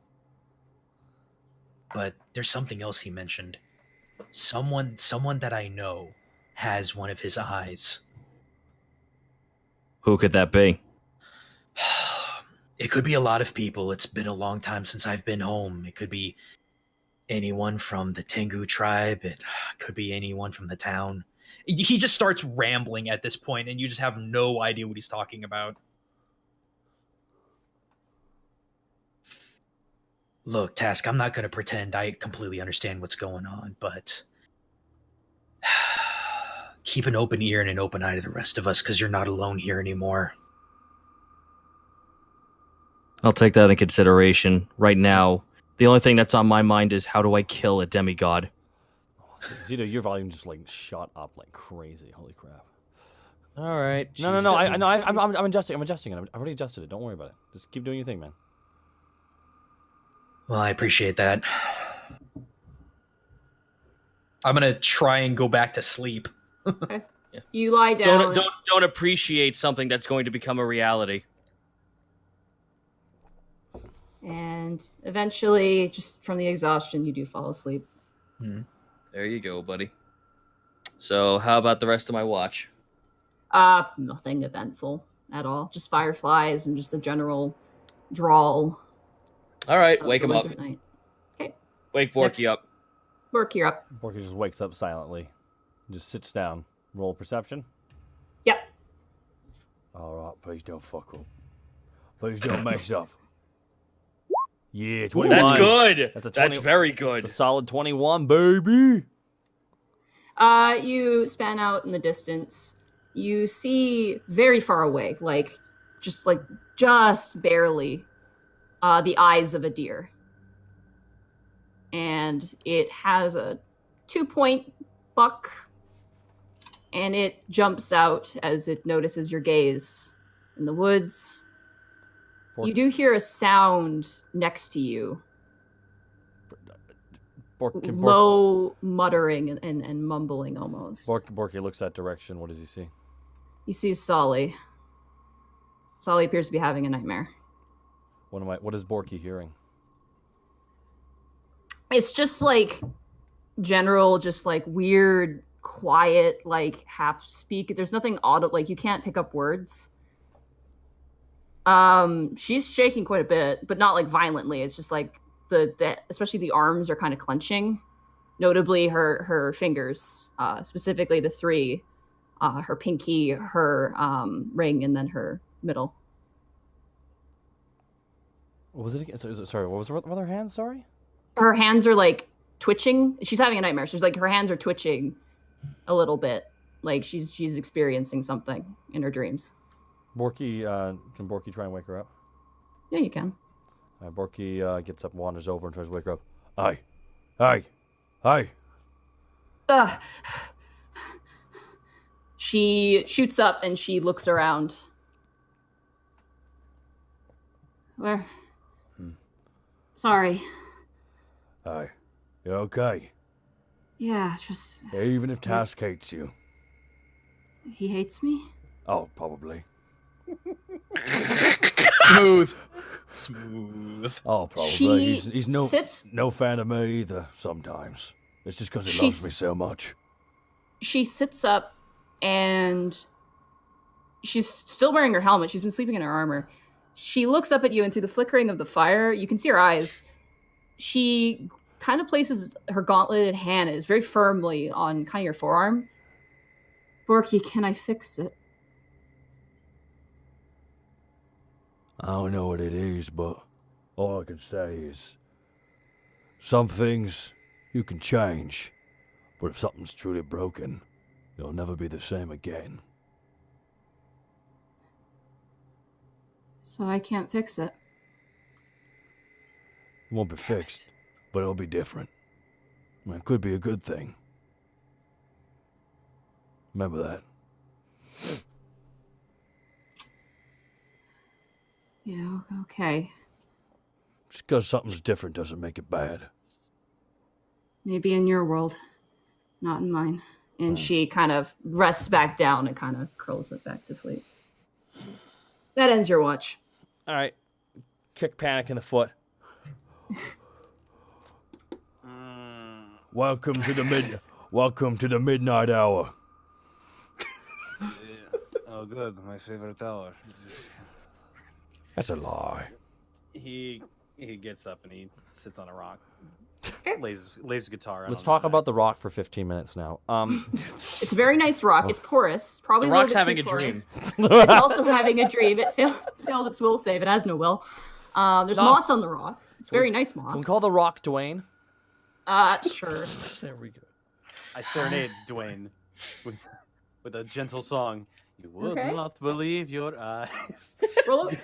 But there's something else he mentioned. Someone that I know has one of his eyes.
Who could that be?
It could be a lot of people. It's been a long time since I've been home. It could be anyone from the Tengu tribe. It could be anyone from the town. He just starts rambling at this point, and you just have no idea what he's talking about. Look, Task, I'm not going to pretend I completely understand what's going on, but keep an open ear and an open eye to the rest of us, because you're not alone here anymore.
I'll take that in consideration. Right now, the only thing that's on my mind is how do I kill a demigod?
Zito, your volume just like shot up like crazy. Holy crap!
All right.
No. I'm adjusting. I'm adjusting it. I've already adjusted it. Don't worry about it. Just keep doing your thing, man.
Well, I appreciate that. I'm going to try and go back to sleep.
Okay. Yeah. You lie down.
Don't appreciate something that's going to become a reality.
And eventually, just from the exhaustion, you do fall asleep.
There you go, buddy. So, how about the rest of my watch?
Nothing eventful at all. Just fireflies and just the general drawl.
All right, wake him up.
At night. Okay.
Wake Borky up.
Borky, you're up.
Borky just wakes up silently, just sits down. Roll perception.
Yep.
All right, please don't fuck up. Please don't mess up. Yeah, 21.
That's good.
That's
very good.
It's a solid 21, baby.
You span out in the distance. You see very far away, just barely, the eyes of a deer. And it has a 2-point buck, and it jumps out as it notices your gaze in the woods. You do hear a sound next to you. Low muttering and mumbling almost.
Borky looks that direction. What does he see?
He sees Sully. Sully appears to be having a nightmare.
What is Borky hearing?
It's just general, just weird, quiet, half speak. There's nothing audible, you can't pick up words. She's shaking quite a bit, but not violently. It's just the especially the arms are kind of clenching. Notably her fingers, specifically the 3, her pinky, her ring, and then her middle.
What was it again? Sorry, what was her other hand? Sorry?
Her hands are twitching. She's having a nightmare. So her hands are twitching a little bit. She's experiencing something in her dreams.
Borky, can Borky try and wake her up?
Yeah, you can.
Borky gets up, wanders over, and tries to wake her up. Hey.
She shoots up and she looks around. Where? Sorry.
Hey, you okay?
Yeah, just...
Even if Task hates you.
He hates me?
Oh, probably.
Smooth.
Oh, probably. He's no fan of me either, sometimes. It's just because he loves me so much.
She sits up, and she's still wearing her helmet. She's been sleeping in her armor. She looks up at you, and through the flickering of the fire, you can see her eyes. She kind of places her gauntleted hand is very firmly on kind of your forearm. Borky, can I fix it?
I don't know what it is, but all I can say is some things you can change, but if something's truly broken, you'll never be the same again.
So I can't fix it.
It won't be fixed, but it'll be different. It could be a good thing. Remember that.
Yeah, okay.
Just because something's different doesn't make it bad.
Maybe in your world, not in mine. And she kind of rests back down and kind of curls it back to sleep. That ends your watch.
All right. Kick Panic in the foot. Welcome to the midnight hour.
Oh, good. My favorite hour.
That's a lie.
He gets up and he sits on a rock.
Okay.
Lays his guitar.
Let's talk about the rock for 15 minutes now.
It's a very nice rock. It's porous. Probably
The
a little
rock's
bit
having
too
a
porous.
dream.
It's also having a dream. It failed its will save. It has no will. There's moss on the rock. It's very nice moss.
Can we call the rock Dwayne?
Sure.
There we go.
I serenade Dwayne with a gentle song. You would
Okay.
not believe your eyes.
Roll a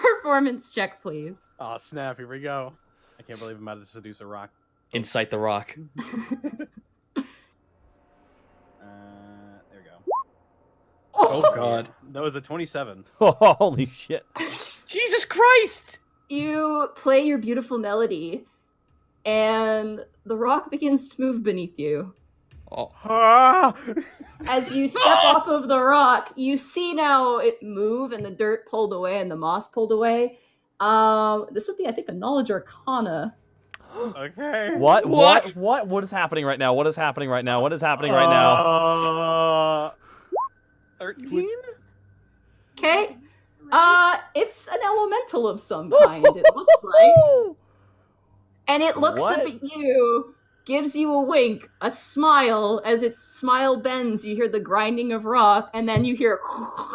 performance check, please.
Oh snap! Here we go. I can't believe I'm about to seduce a rock.
Incite the rock.
There we go.
Oh God.
That was a 27.
Holy shit.
Jesus Christ!
You play your beautiful melody, and the rock begins to move beneath you.
Oh.
Ah!
As you step off of the rock, you see now it move and the dirt pulled away and the moss pulled away. This would be, I think, a knowledge arcana.
Okay.
What is happening right now? What is happening right now? What is happening right now?
13?
Okay. It's an elemental of some kind, it looks like. And it looks up at you, gives you a wink, a smile. As its smile bends, you hear the grinding of rock, and then you hear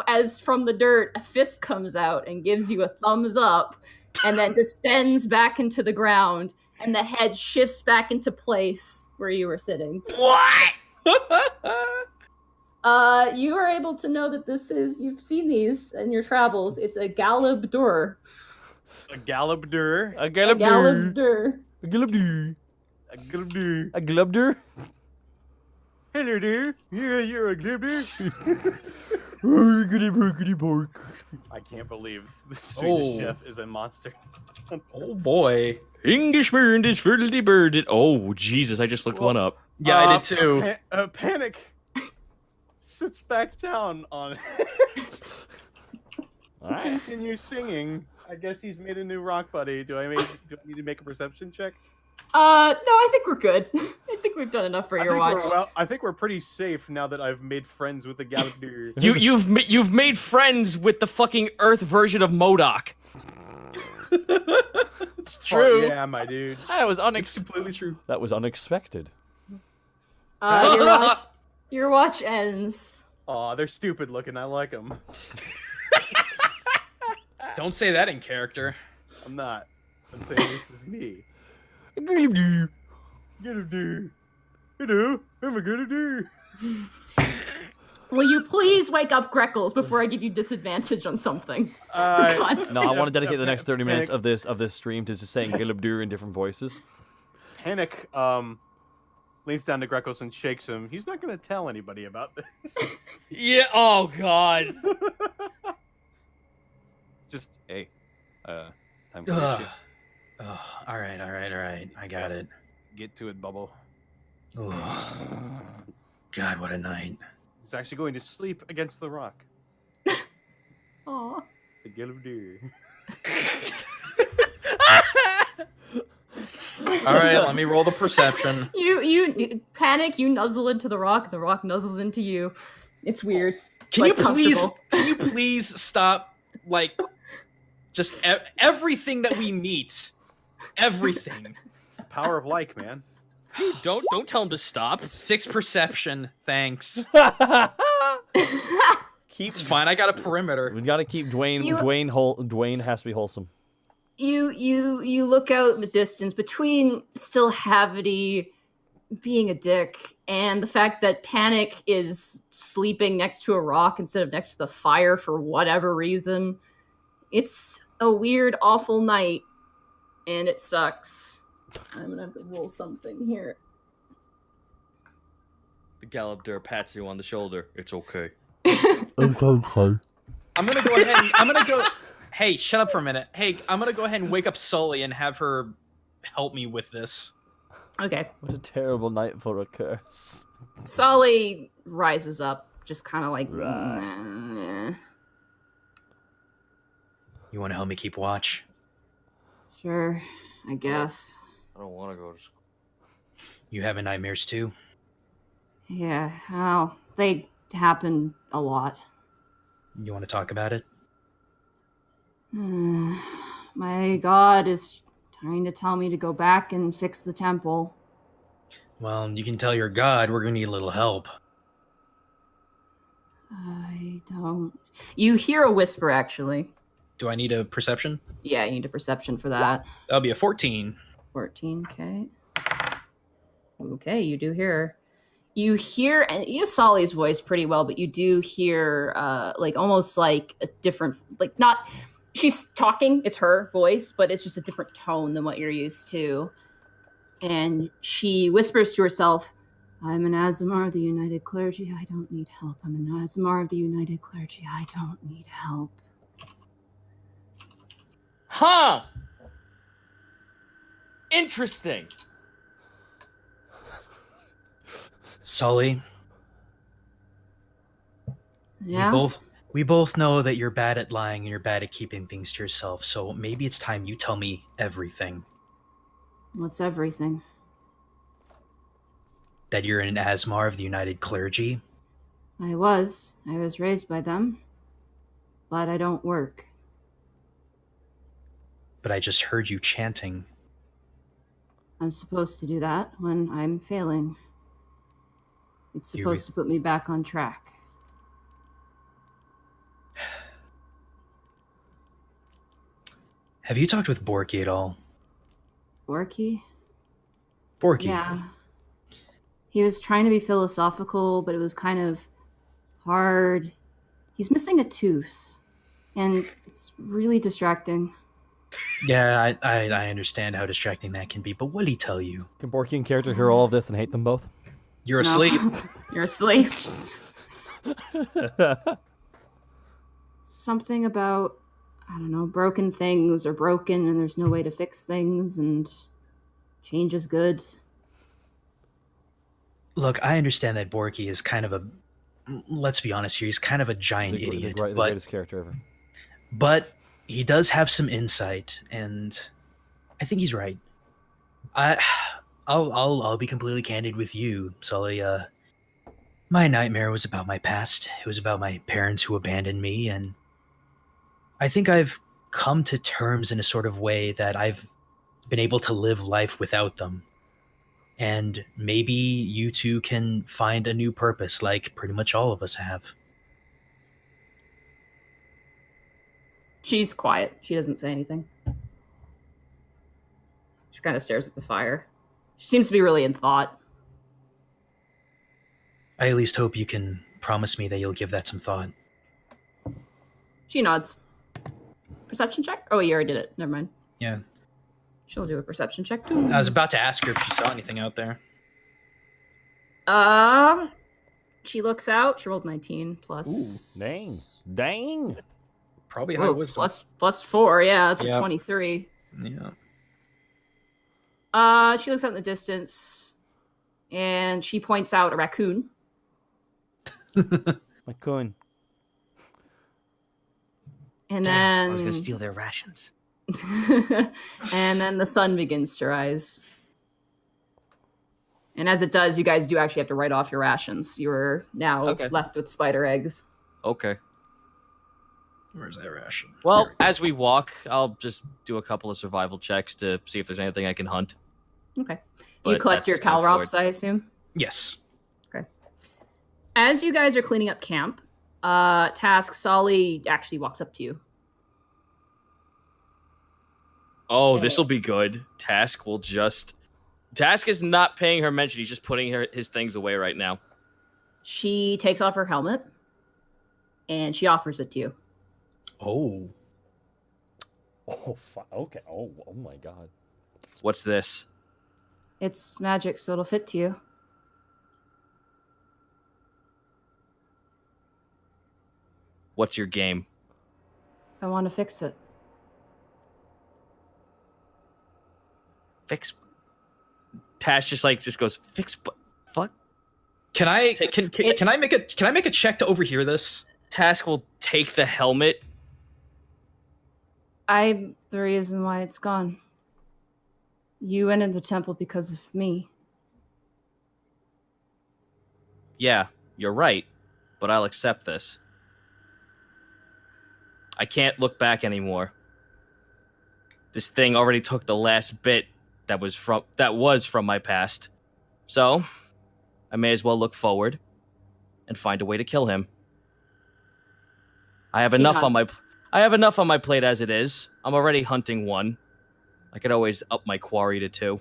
as from the dirt, a fist comes out and gives you a thumbs up, and then descends back into the ground, and the head shifts back into place where you were sitting.
What?
You are able to know that this is, you've seen these in your travels, it's a galabdur.
A galabdur.
A
A
galabdur.
galabdur.
A galabdur.
A galabdur.
A galabdur.
Hello there. Yeah, you're a galabdur. I can't believe the Swedish chef is a monster.
Oh boy.
Englishman is fiddly bird. Oh, Jesus, I just looked one up.
Yeah, I did too.
Panic sits back down on
All right.
Continue singing. I guess he's made a new rock buddy. Do I need to make a perception check?
No, I think we're good. I think we've done enough for your watch.
I think we're pretty safe now that I've made friends with the Galabdur.
You've made friends with the fucking Earth version of MODOK.
It's true.
Oh, yeah, my dude.
That was
It's completely true.
That was unexpected.
Your watch ends.
Aw, they're stupid looking. I like them.
Don't say that in character.
I'm not. I'm saying this is me.
Galabdur.
Galabdur. Hello, I'm a Galabdur.
Will you please wake up Greckles before I give you disadvantage on something? For God's
No,
sake.
I want to dedicate the next 30 minutes of this stream to just saying Galabdur in different voices.
Panic leans down to Greckles and shakes him. He's not going to tell anybody about this.
Yeah. Oh God.
Just, hey, time for your shit.
Oh, all right. I got it.
Get to it, Bubble.
Oh, God, what a night.
He's actually going to sleep against the rock.
Aw.
The Galabdur.
All right, let me roll the perception.
You panic, you nuzzle into the rock nuzzles into you. It's weird.
Can
Like,
you please stop, like, just everything that we meet, everything.
It's the power of like, man.
Dude, don't tell him to stop.
6 perception, thanks.
Keep.
It's fine. I got a perimeter.
We got to keep Dwayne.
You-
Dwayne has to be wholesome.
You look out in the distance between still Havity being a dick and the fact that Panic is sleeping next to a rock instead of next to the fire for whatever reason. It's a weird, awful night, and it sucks. I'm gonna have to roll something here.
Galabdur pats you on the shoulder. It's okay.
It's okay.
I'm gonna go ahead. I'm gonna go. Hey, shut up for a minute. Hey, I'm gonna go ahead and wake up Sully and have her help me with this.
Okay.
What a terrible night for a curse.
Sully rises up, just kind of like.
Right.
Nah.
You want to help me keep watch?
Sure, I guess.
I don't want to go to school.
You having nightmares too?
Yeah, well, they happen a lot.
You want to talk about it?
My god is trying to tell me to go back and fix the temple.
Well, you can tell your god we're gonna need a little help.
I don't. You hear a whisper, actually.
Do I need a perception?
Yeah, you need a perception for that.
That'll be a 14.
14, okay. Okay, you do hear. You hear, and you know Sully's voice pretty well, but you do hear, like, almost like a different, like, not, she's talking, it's her voice, but it's just a different tone than what you're used to. And she whispers to herself, I'm an Azamar of the United Clergy, I don't need help. I'm an Azamar of the United Clergy, I don't need help.
Huh. Interesting.
Sully,
Yeah?
we both know that you're bad at lying and you're bad at keeping things to yourself, so maybe it's time you tell me everything.
What's everything?
That you're an Asmar of the United Clergy?
I was raised by them, but I don't work.
But I just heard you chanting.
I'm supposed to do that when I'm failing. It's supposed to put me back on track.
Have you talked with Borky at all?
Borky?
Borky.
Yeah. He was trying to be philosophical, but it was kind of hard. He's missing a tooth, and it's really distracting.
Yeah, I understand how distracting that can be, but what did he tell you?
Can Borky in character hear all of this and hate them both?
You're
No.
asleep.
You're asleep. Something about, I don't know, broken things are broken and there's no way to fix things and change is good.
Look, I understand that Borky is kind of a, let's be honest here, he's kind of a giant idiot.
The greatest character ever.
But he does have some insight, and I think he's right. I'll be completely candid with you, Sully. My nightmare was about my past. It was about my parents who abandoned me, and I think I've come to terms in a sort of way that I've been able to live life without them. And maybe you two can find a new purpose, like pretty much all of us have.
She's quiet. She doesn't say anything. She kind of stares at the fire. She seems to be really in thought.
I at least hope you can promise me that you'll give that some thought.
She nods. Perception check? Oh, you already did it. Never mind.
Yeah.
She'll do a perception check too.
I was about to ask her if she saw anything out there.
She looks out. She rolled 19 plus.
Ooh, dang.
Probably high
Whoa,
wisdom.
plus 4. Yeah, that's
Yeah.
a 23.
Yeah.
She looks out in the distance, and she points out a raccoon.
Raccoon.
And
Damn, I was
then,
gonna steal their rations.
and then the sun begins to rise. And as it does, you guys do actually have to write off your rations. You're now
Okay.
left with spider eggs.
Okay.
Where's that ration?
Well,
Here.
as we walk, I'll just do a couple of survival checks to see if there's anything I can hunt.
Okay.
But
You collect your
that's gonna
Calrops,
avoid-
I assume?
Yes.
As you guys are cleaning up camp, Task Sully actually walks up to you.
Oh, this will be good. Task is not paying her mention. He's just putting his things away right now.
She takes off her helmet, and she offers it to you.
Oh.
Oh, okay. Oh my god.
What's this?
It's magic, so it'll fit to you.
What's your game?
I want to fix it.
Fix. Tash just goes fix. Fuck.
Can I make a check to overhear this?
Task will take the helmet.
I'm the reason why it's gone. You entered the temple because of me.
Yeah, you're right, but I'll accept this. I can't look back anymore. This thing already took the last bit that was from my past. So, I may as well look forward and find a way to kill him. I have enough on my plate as it is. I'm already hunting one. I could always up my quarry to 2.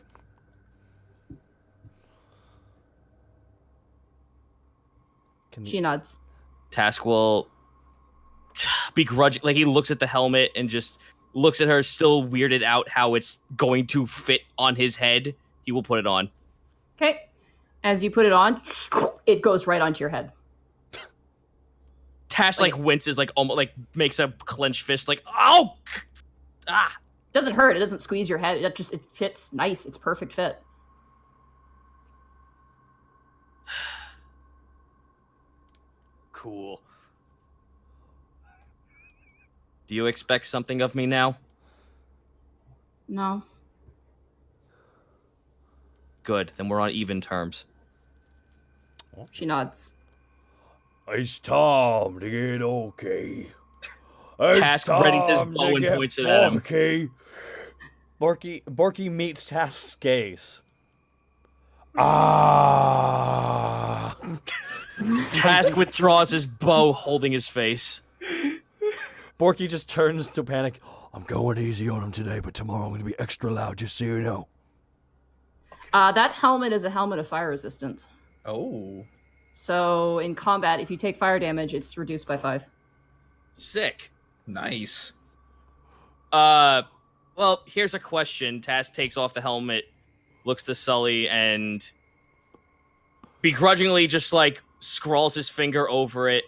She nods.
Task will begrudging, like he looks at the helmet and just looks at her, still weirded out how it's going to fit on his head. He will put it on.
Okay. As you put it on, it goes right onto your head.
Tash winces, almost makes a clenched fist, oh, ah.
It doesn't hurt. It doesn't squeeze your head. It fits nice. It's perfect fit.
Cool.
Do you expect something of me now?
No.
Good, then we're on even terms.
She nods.
It's time to get okay.
Task readies his bow and points it at him.
Okay. Borky meets Task's gaze. Ah.
Task withdraws his bow, holding his face.
Borky just turns to Panic. I'm going easy on him today, but tomorrow I'm going to be extra loud, just so you know.
That helmet is a helmet of fire resistance.
Oh.
So in combat, if you take fire damage, it's reduced by 5.
Sick.
Nice.
Well, here's a question. Task takes off the helmet, looks to Sully, and begrudgingly just scrawls his finger over it,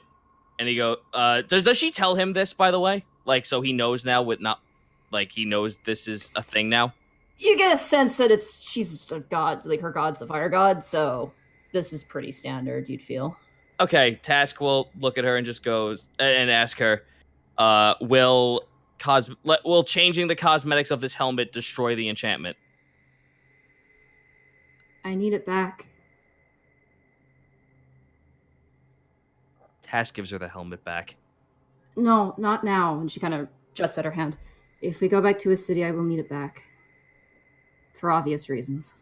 and he goes, does she tell him this, by the way? So he knows now he knows this is a thing now?
You get a sense that she's a god, her god's a fire god, so this is pretty standard, you'd feel.
Okay, Task will look at her and just goes, and ask her, will changing the cosmetics of this helmet destroy the enchantment?
I need it back.
Task gives her the helmet back.
No, not now. And she kind of juts at her hand. If we go back to a city, I will need it back. For obvious reasons.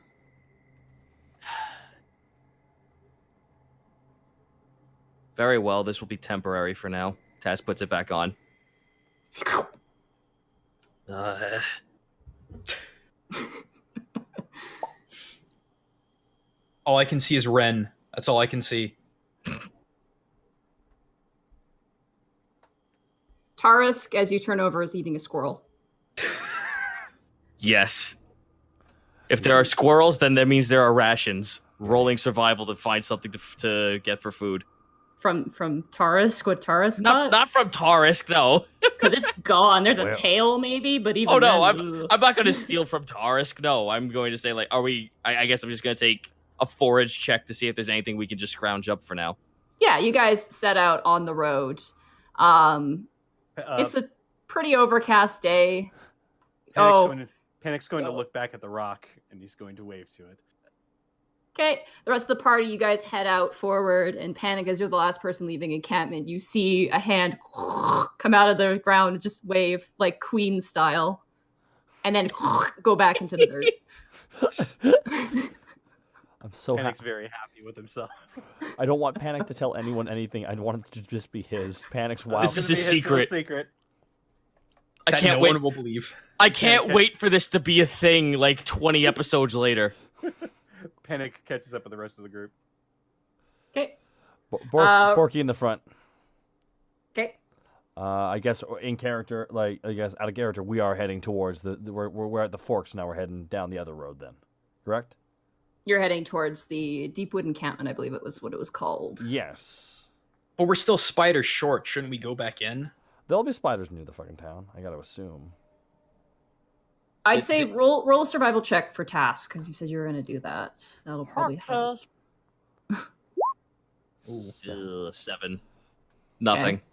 Very well, this will be temporary for now. Task puts it back on.
All I can see is Ren. That's all I can see.
Tarisk, as you turn over, is eating a squirrel.
Yes. If there are squirrels, then that means there are rations. Rolling survival to find something to get for food.
From Tarisk? What Tarisk got?
Not from Tarisk, no.
Because it's gone. There's a tail, maybe, but even
Oh, no,
then,
I'm not going to steal from Tarisk. No, I'm going to say, are we... I guess I'm just going to take a forage check to see if there's anything we can just scrounge up for now.
Yeah, you guys set out on the road. It's a pretty overcast day.
Panic's going to look back at the rock, and he's going to wave to it.
Okay, the rest of the party, you guys head out forward, and Panic, as you're the last person leaving encampment, you see a hand come out of the ground and just wave, like Queen style, and then go back into the dirt.
I'm so
Panic's very happy with himself.
I don't want Panic to tell anyone anything. I want it to just be his. Panic's wild.
This is his secret. I
That
can't
no
wait.
one will believe.
I can't wait for this to be a thing 20 episodes later.
Panic catches up with the rest of the group.
Okay.
Borky in the front.
Okay.
I guess in character, I guess out of character, we are heading towards we're at the forks now. We're heading down the other road then, correct?
You're heading towards the Deepwood encampment, I believe it was what it was called.
Yes.
But we're still spider short. Shouldn't we go back in?
There'll be spiders near the fucking town. I gotta assume.
I'd say roll a survival check for Task, because you said you were going to do that. That'll probably help.
Ooh, 7. Nothing.
Okay.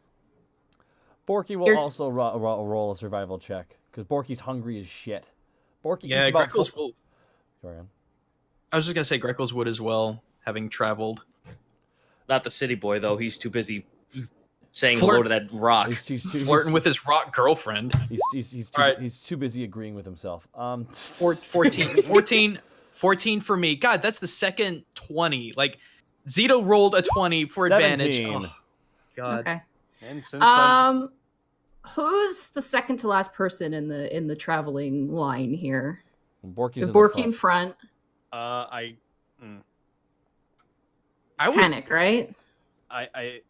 Borky will also roll a survival check, because Borky's hungry as shit. Borky eats about
Greckles will.
Carry on.
I was just gonna say Greckles would as well, having traveled.
Not the city boy, though. He's too busy saying hello to that rock.
Flirting with his rock girlfriend.
He's too busy agreeing with himself.
14 for me. God, that's the second 20. Like, Zito rolled a 20 for
17.
advantage. Oh, God.
Okay.
And since
Who's the second to last person in the traveling line here?
Borky's
Is
in
Borky
the
in front?
I
It's Panic, right?
I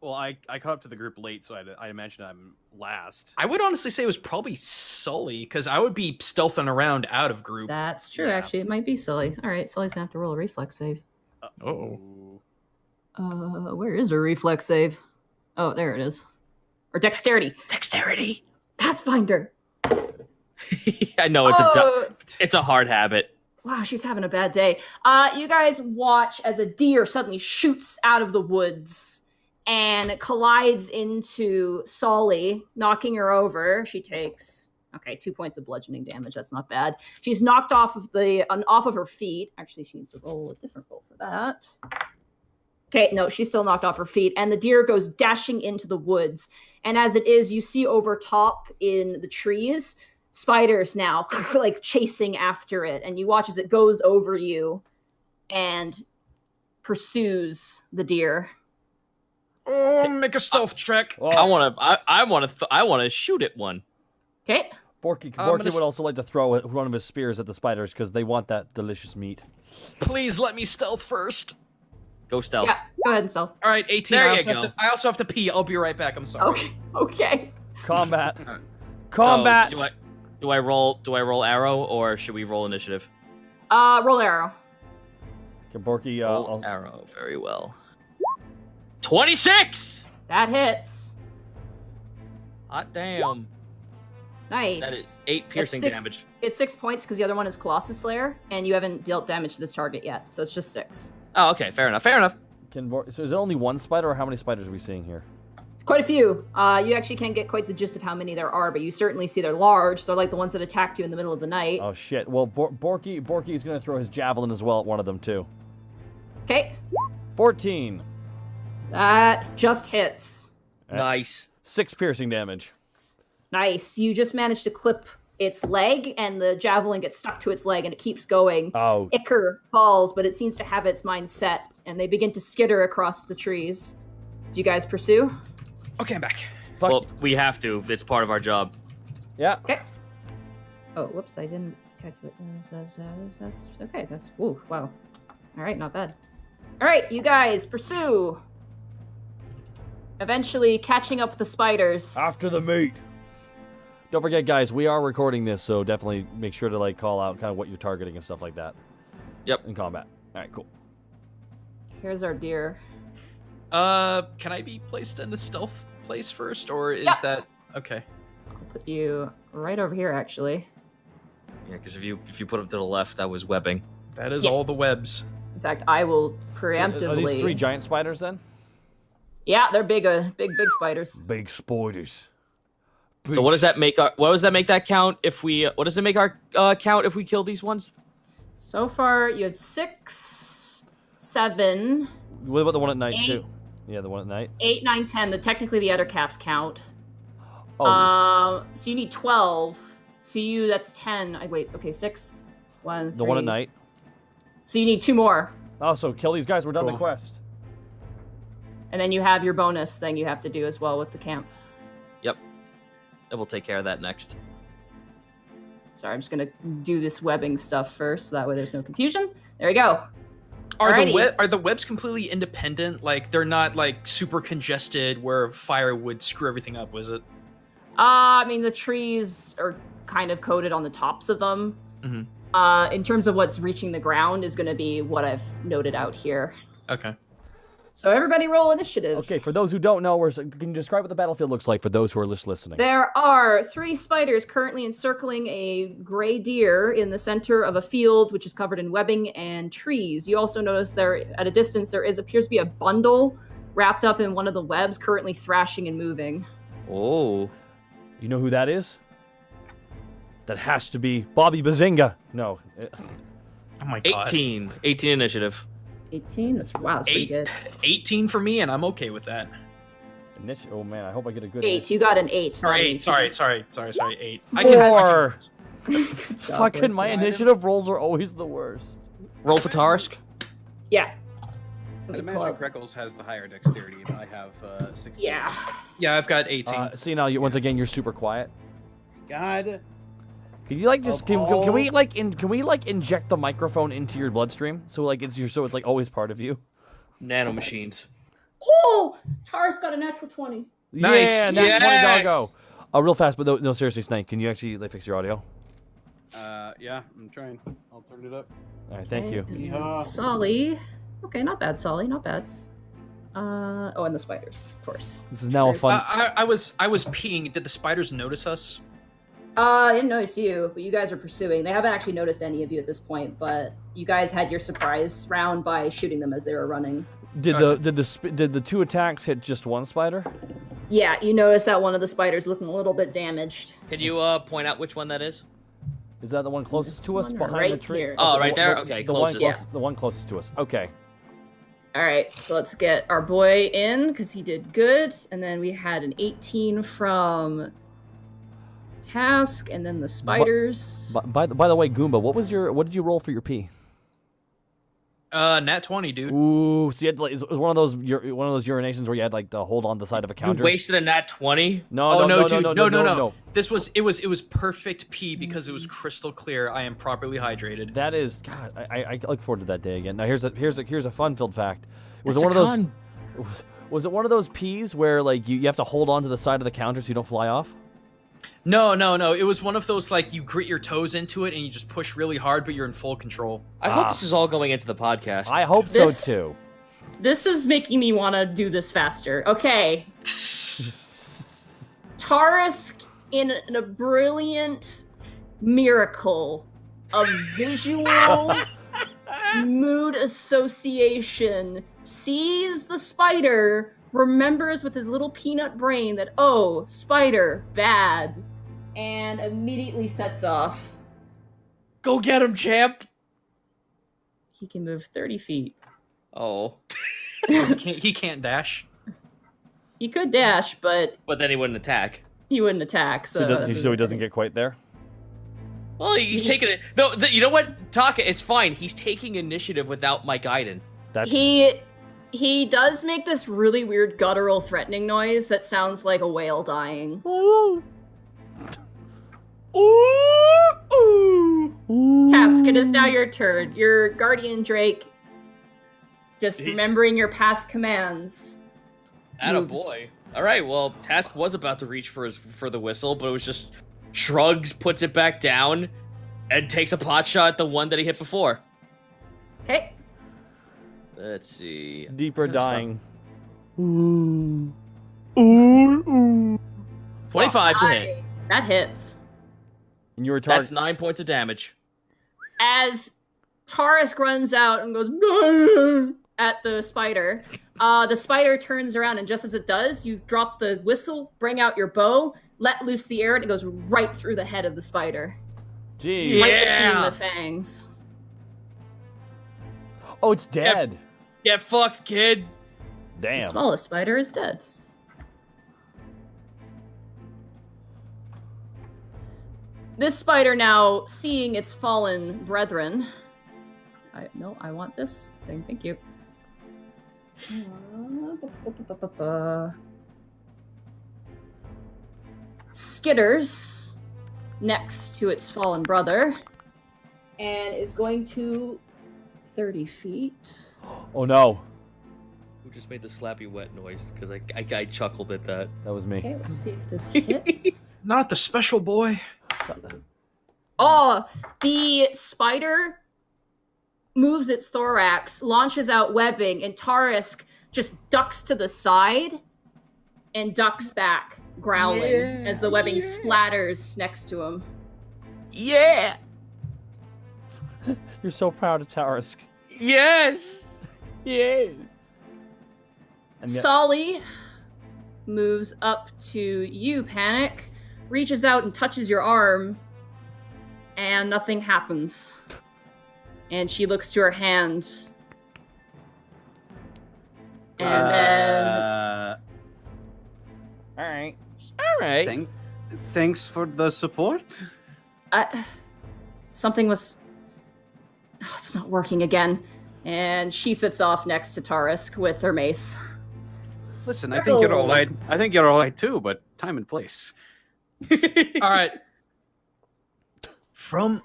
caught up to the group late, so I imagine I'm last.
I would honestly say it was probably Sully, because I would be stealthing around out of group.
That's true,
Yeah.
actually. It might be Sully. All right, Sully's going to have to roll a reflex save. Where is her reflex save? Oh, there it is. Or dexterity.
Dexterity.
Pathfinder.
I know it's a hard habit.
Wow, she's having a bad day. You guys watch as a deer suddenly shoots out of the woods and collides into Sully, knocking her over. She takes 2 points of bludgeoning damage. That's not bad. She's knocked off of her feet. Actually, she needs to roll a different roll for that. Okay, no, she's still knocked off her feet, and the deer goes dashing into the woods. And as it is, you see over top in the trees, spiders now like chasing after it, and you watch as it goes over you and pursues the deer.
Oh, make a stealth check.
Well,
I want to shoot at one.
Okay.
Borky would also like to throw one of his spears at the spiders because they want that delicious meat.
Please let me stealth first.
Go stealth.
Yeah, go ahead and stealth.
All right, 18.
There
I
you go.
I also have to pee. I'll be right back. I'm sorry.
Okay.
Combat.
Right.
Combat.
So, do I roll arrow, or should we roll initiative?
Roll arrow.
Okay, Borky,
Roll arrow. Very well. 26.
That hits.
Hot damn.
Nice.
That is 8 piercing damage.
It's 6 points because the other one is Colossus Slayer, and you haven't dealt damage to this target yet, so it's just 6.
Oh, okay. Fair enough.
So is it only one spider, or how many spiders are we seeing here?
It's quite a few. You actually can't get quite the gist of how many there are, but you certainly see they're large. They're like the ones that attacked you in the middle of the night.
Oh shit! Well, Borky is going to throw his javelin as well at one of them too.
Okay.
14.
That just hits.
Nice.
6 piercing damage.
Nice. You just managed to clip its leg, and the javelin gets stuck to its leg, and it keeps going.
Oh.
Icker falls, but it seems to have its mind set, and they begin to skitter across the trees. Do you guys pursue?
Okay, I'm back.
Fuck.
Well, we have to. It's part of our job.
Yeah.
Okay. Oh, whoops, I didn't calculate. That's okay. That's ooh, wow. All right, not bad. All right, you guys pursue. Eventually catching up with the spiders.
After the meat. Don't forget, guys, we are recording this, so definitely make sure to call out kind of what you're targeting and stuff like that.
Yep.
In combat. All right, cool.
Here's our deer.
Can I be placed in the stealth place first, or is that okay?
I'll put you right over here, actually.
Yeah, because if you put them to the left, that was webbing.
That is all the webs.
In fact, I will preemptively.
So are these 3 giant spiders then?
Yeah, they're big spiders.
Big spiders.
So what does that make that count if we? What does it make our count if we kill these ones?
So far, you had 6, 7.
What about the one at night
8.
too? Yeah, the one at night.
8, 9, 10. Technically the other caps count.
Oh.
So you need 12. So that's 10. Wait, okay, 6, 1, 3.
The one at night.
So you need 2 more.
Oh, so kill these guys. We're done the quest.
And then you have your bonus thing you have to do as well with the camp.
Yep. And we'll take care of that next.
Sorry, I'm just going to do this webbing stuff first, so that way there's no confusion. There we go.
Are
Alrighty.
the webs completely independent? Like, they're not, super congested where fire would screw everything up, was it?
I mean, the trees are kind of coated on the tops of them.
Mm-hmm.
In terms of what's reaching the ground is going to be what I've noted out here.
Okay.
So everybody roll initiative.
Okay, for those who don't know, can you describe what the battlefield looks like for those who are just listening?
There are 3 spiders currently encircling a gray deer in the center of a field, which is covered in webbing and trees. You also notice there, at a distance, there appears to be a bundle wrapped up in one of the webs, currently thrashing and moving.
Oh.
You know who that is? That has to be Bobby Bazinga. No.
Oh my god.
18. 18 initiative.
18? That's pretty good.
18 for me, and I'm okay with that.
Oh man, I hope I get a good
8. You got an 8.
Sorry, 8. Sorry, 8. I
4.
Job,
Fucking my initiative rolls are always the worst.
Roll for Tarisk.
Yeah.
I'd imagine Greckles has the higher dexterity, but I have 16.
Yeah.
Yeah, I've got 18.
See now, once again, you're super quiet.
God.
Can you can we inject the microphone into your bloodstream so it's like always part of you?
Nanomachines.
Oh! Taurus got a natural 20.
Nice.
Yeah, nat 20 doggo. Real fast, but no, seriously, Snake, can you actually fix your audio?
Yeah, I'm trying. I'll turn it up.
All right, thank you.
And Sully. Okay, not bad, Sully, not bad. And the spiders, of course.
This is now a fun.
I was peeing. Did the spiders notice us?
I didn't notice you, but you guys are pursuing. They haven't actually noticed any of you at this point, but you guys had your surprise round by shooting them as they were running.
Did the 2 attacks hit just one spider?
Yeah, you notice that one of the spiders looking a little bit damaged.
Can you point out which one that is?
Is that the one closest to us
one
behind
right
the tree?
here.
Oh, right there? Okay, closest.
The one closest to us. Okay.
All right, so let's get our boy in because he did good, and then we had an 18 from Task, and then the spiders.
By the way, Goomba, what did you roll for your P?
Nat 20, dude.
Ooh, so you had it was one of those urinations where you had to hold on the side of a counter.
You wasted a nat 20?
No. It was perfect pee because it was crystal clear. I am properly hydrated.
That is, God, I look forward to that day again. Now here's a fun-filled fact. Was it one of those pees where you have to hold on to the side of the counter so you don't fly off?
No. It was one of those you grit your toes into it and you just push really hard, but you're in full control.
I hope this is all going into the podcast.
I hope so too.
This is making me want to do this faster. Okay. Tarisk, in a brilliant miracle of visual mood association, sees the spider, remembers with his little peanut brain that, oh, spider, bad, and immediately sets off.
Go get him, champ!
He can move 30 feet.
Oh.
He can't dash.
He could dash, but
then he wouldn't attack.
he wouldn't attack. So
he doesn't get quite there?
Well, he's taking it. No, you know what, Taka? It's fine. He's taking initiative without my guidance.
He does make this really weird guttural threatening noise that sounds like a whale dying. Task, it is now your turn. Your guardian Drake, just remembering your past commands.
Attaboy. All right, well, Task was about to reach for the whistle, but it was just shrugs, puts it back down, and takes a pot shot at the one that he hit before.
Okay.
Let's see.
Deeper dying.
25 to hit.
That hits.
And you were
That's 9 points of damage.
As Tarisk runs out and goes "Bah!" at the spider, the spider turns around, and just as it does, you drop the whistle, bring out your bow, let loose the arrow, and it goes right through the head of the spider.
Jeez.
Right between the fangs.
Oh, it's dead.
Get fucked, kid.
Damn.
The smallest spider is dead. This spider now, seeing its fallen brethren... I want this thing, thank you. Skitters next to its fallen brother, and is going to 30 feet.
Oh no.
Who just made the slappy wet noise? Because I chuckled at that.
That was me.
Okay, let's see if this hits.
Not the special boy.
Oh, the spider moves its thorax, launches out webbing, and Tarisk just ducks to the side and ducks back, growling as the webbing splatters next to him.
Yeah.
You're so proud of Tarisk.
Yes.
Yes. And yet-
Sully moves up to you, Panic, reaches out and touches your arm, and nothing happens. And she looks to her hand. And then...
Alright.
Thanks for the support.
Something was... Oh, it's not working again. And she sits off next to Tarisk with her mace.
Listen, I think you're all right. I think you're all right too, but time and place.
All right. From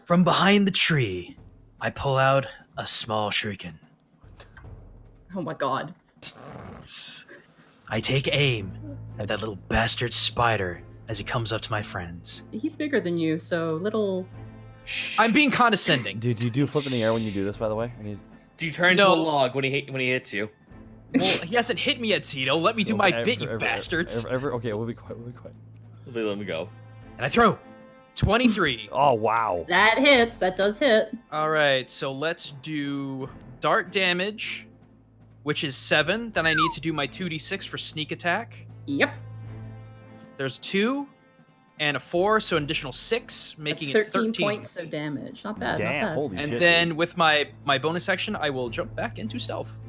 behind the tree, I pull out a small shuriken.
Oh my god.
I take aim at that little bastard spider as he comes up to my friends.
He's bigger than you, so little...
I'm being condescending.
Do you do flip in the air when you do this, by the way?
Do you turn into a log when he hits you?
Well, he hasn't hit me yet, Cito. Let me do my bit, you bastards.
Okay, we'll be quiet.
Let me go.
And I throw 23.
Oh, wow.
That hits. That does hit.
All right, so let's do dart damage, which is 7. Then I need to do my 2d6 for sneak attack.
Yep.
There's 2 and a 4, so an additional 6, making
That's
it 13
points of damage. Not bad.
Damn,
not bad.
holy shit.
And then with my bonus action, I will jump back into stealth.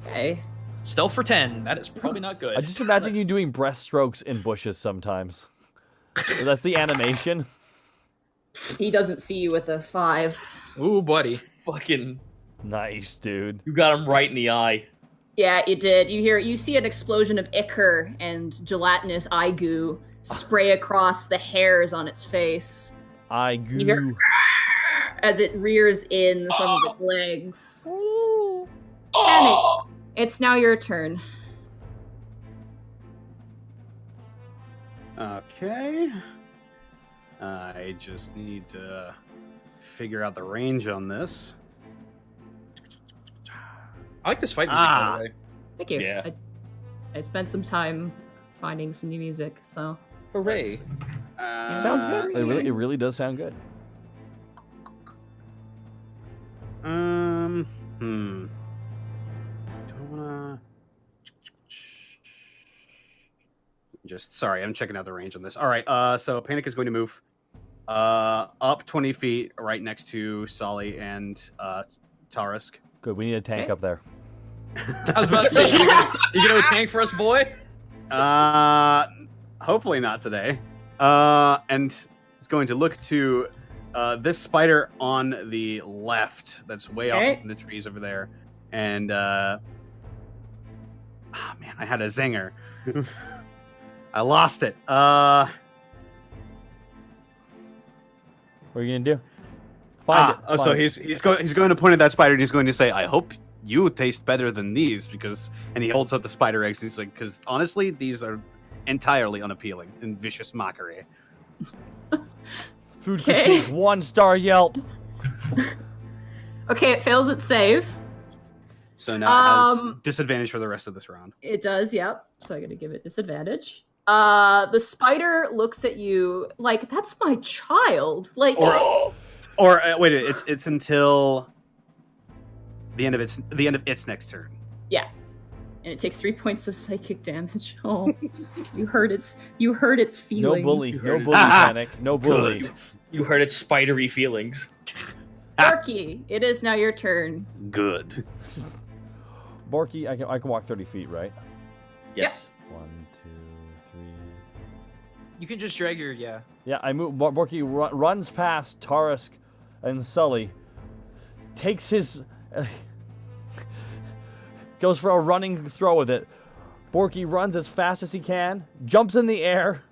Okay.
Stealth for 10. That is probably not good.
I just imagine you doing breaststrokes in bushes sometimes. So that's the animation.
He doesn't see you with a 5.
Ooh, buddy.
Fucking.
Nice, dude.
You got him right in the eye.
Yeah, you did. You see an explosion of ichor and gelatinous eye goo spray across the hairs on its face.
I
You hear
goo.
as it rears in some of its legs. Panic. It's now your turn.
Okay. I just need to figure out the range on this.
I like this fight music, by the way.
Thank you.
Yeah.
I spent some time finding some new music, so
Hooray.
Sounds good. It really does sound good.
Don't wanna. Just sorry, I'm checking out the range on this. All right. So Panic is going to move up 20 feet, right next to Sully and Tarisk.
Good. We need a tank up there.
I was about to say, you gonna tank for us, boy?
Hopefully not today. And it's going to look to this spider on the left that's way off in the trees over there. And man, I had a zinger. I lost it.
What are you gonna do? Find it.
So he's going to point at that spider and he's going to say, "I hope you taste better than these," and he holds up the spider eggs. He's like, "Because honestly, these are entirely unappealing and vicious mockery."
Food critique, 1-star Yelp.
okay, it fails its save.
So now it has disadvantage for the rest of this round.
It does, yep. So I'm gonna give it disadvantage. The spider looks at you like, that's my child. Like,
or wait, it's until the end of its next turn.
Yeah, and it takes 3 points of psychic damage. Oh, you hurt its feelings.
No bully, Panic. No bully.
Good. You heard its spidery feelings.
Borky, it is now your turn.
Good.
Borky, I can walk 30 feet, right?
Yes.
1, 2, 3.
You can just drag your,
Yeah, I move. Borky runs past Tarisk and Sully, takes his... goes for a running throw with it. Borky runs as fast as he can, jumps in the air,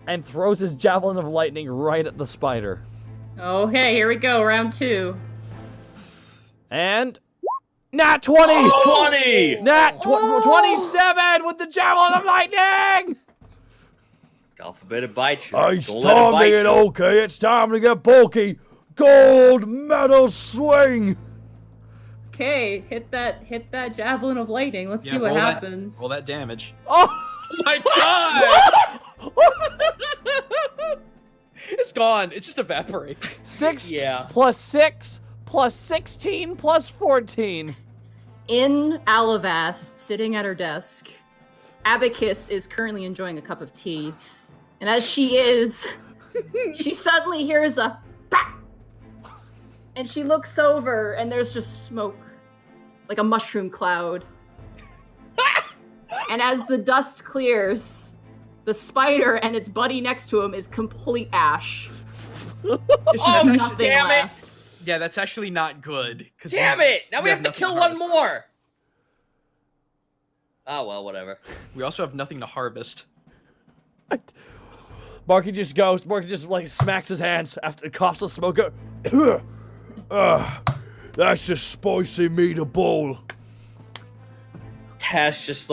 and throws his javelin of lightning right at the spider.
Okay, here we go, round 2.
And... Nat 20!
20!
Nat 27 with the javelin of lightning!
God forbid it bites you.
It's
Don't let it
time
bite
to get
you.
okay. It's time to get bulky. Gold medal swing.
Okay, hit that javelin of lightning. Let's see what
roll
happens.
Roll that damage.
Oh!
Oh my god! It's gone. It just evaporates.
6
Yeah.
plus 6 plus 16 plus 14.
In Alivast, sitting at her desk, Abacus is currently enjoying a cup of tea. And as she is, she suddenly hears a "Bah!" And she looks over, and there's just smoke, like a mushroom cloud. And as the dust clears, the spider and its buddy next to him is complete ash. There's just nothing
damn it.
left.
Yeah, that's actually not good.
Damn it! Now we have to
nothing
kill
harvest.
one more. Oh well, whatever.
We also have nothing to harvest.
Borky just like smacks his hands after coughs the smoke. That's just spicy meatball.
Task just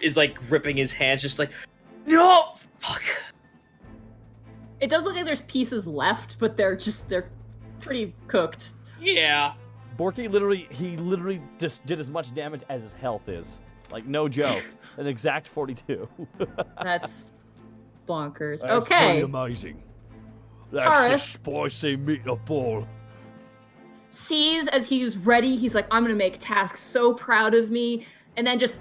is gripping his hands, just like, no, fuck.
It does look like there's pieces left, but they're pretty cooked.
Yeah.
Borky literally just did as much damage as his health is. Like, no joke. An exact 42.
That's bonkers.
That's
Okay.
pretty amazing. That's
Taurus.
just spicy meatball.
Sees as he's ready, he's like, I'm gonna make Task so proud of me, and then just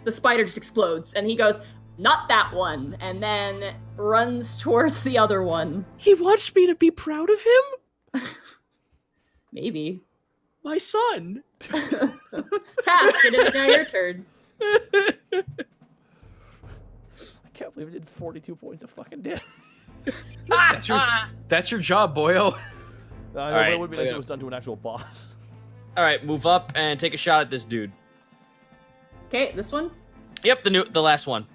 the spider just explodes, and he goes, not that one, and then runs towards the other one.
He wants me to be proud of him?
Maybe.
My son.
Task, it is now your turn.
I can't believe it did 42 points of fucking damage.
That's your job, boyo.
But
right,
it would be nice if
okay.
it was done to an actual boss.
All right, move up and take a shot at this dude.
Okay, this one?
Yep, the last one.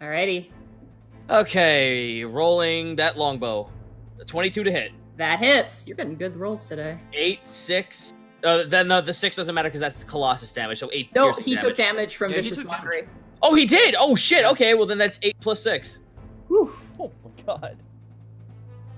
Alrighty.
Okay, rolling that longbow. 22 to hit.
That hits. You're getting good rolls today.
8, 6. Then the 6 doesn't matter because that's Colossus damage. So 8.
No,
piercing
he
damage.
took damage from
Yeah, he
Vicious
took
Mockery.
Oh, he did. Oh shit. Okay, well then that's 8 plus 6.
Whew.
Oh my god.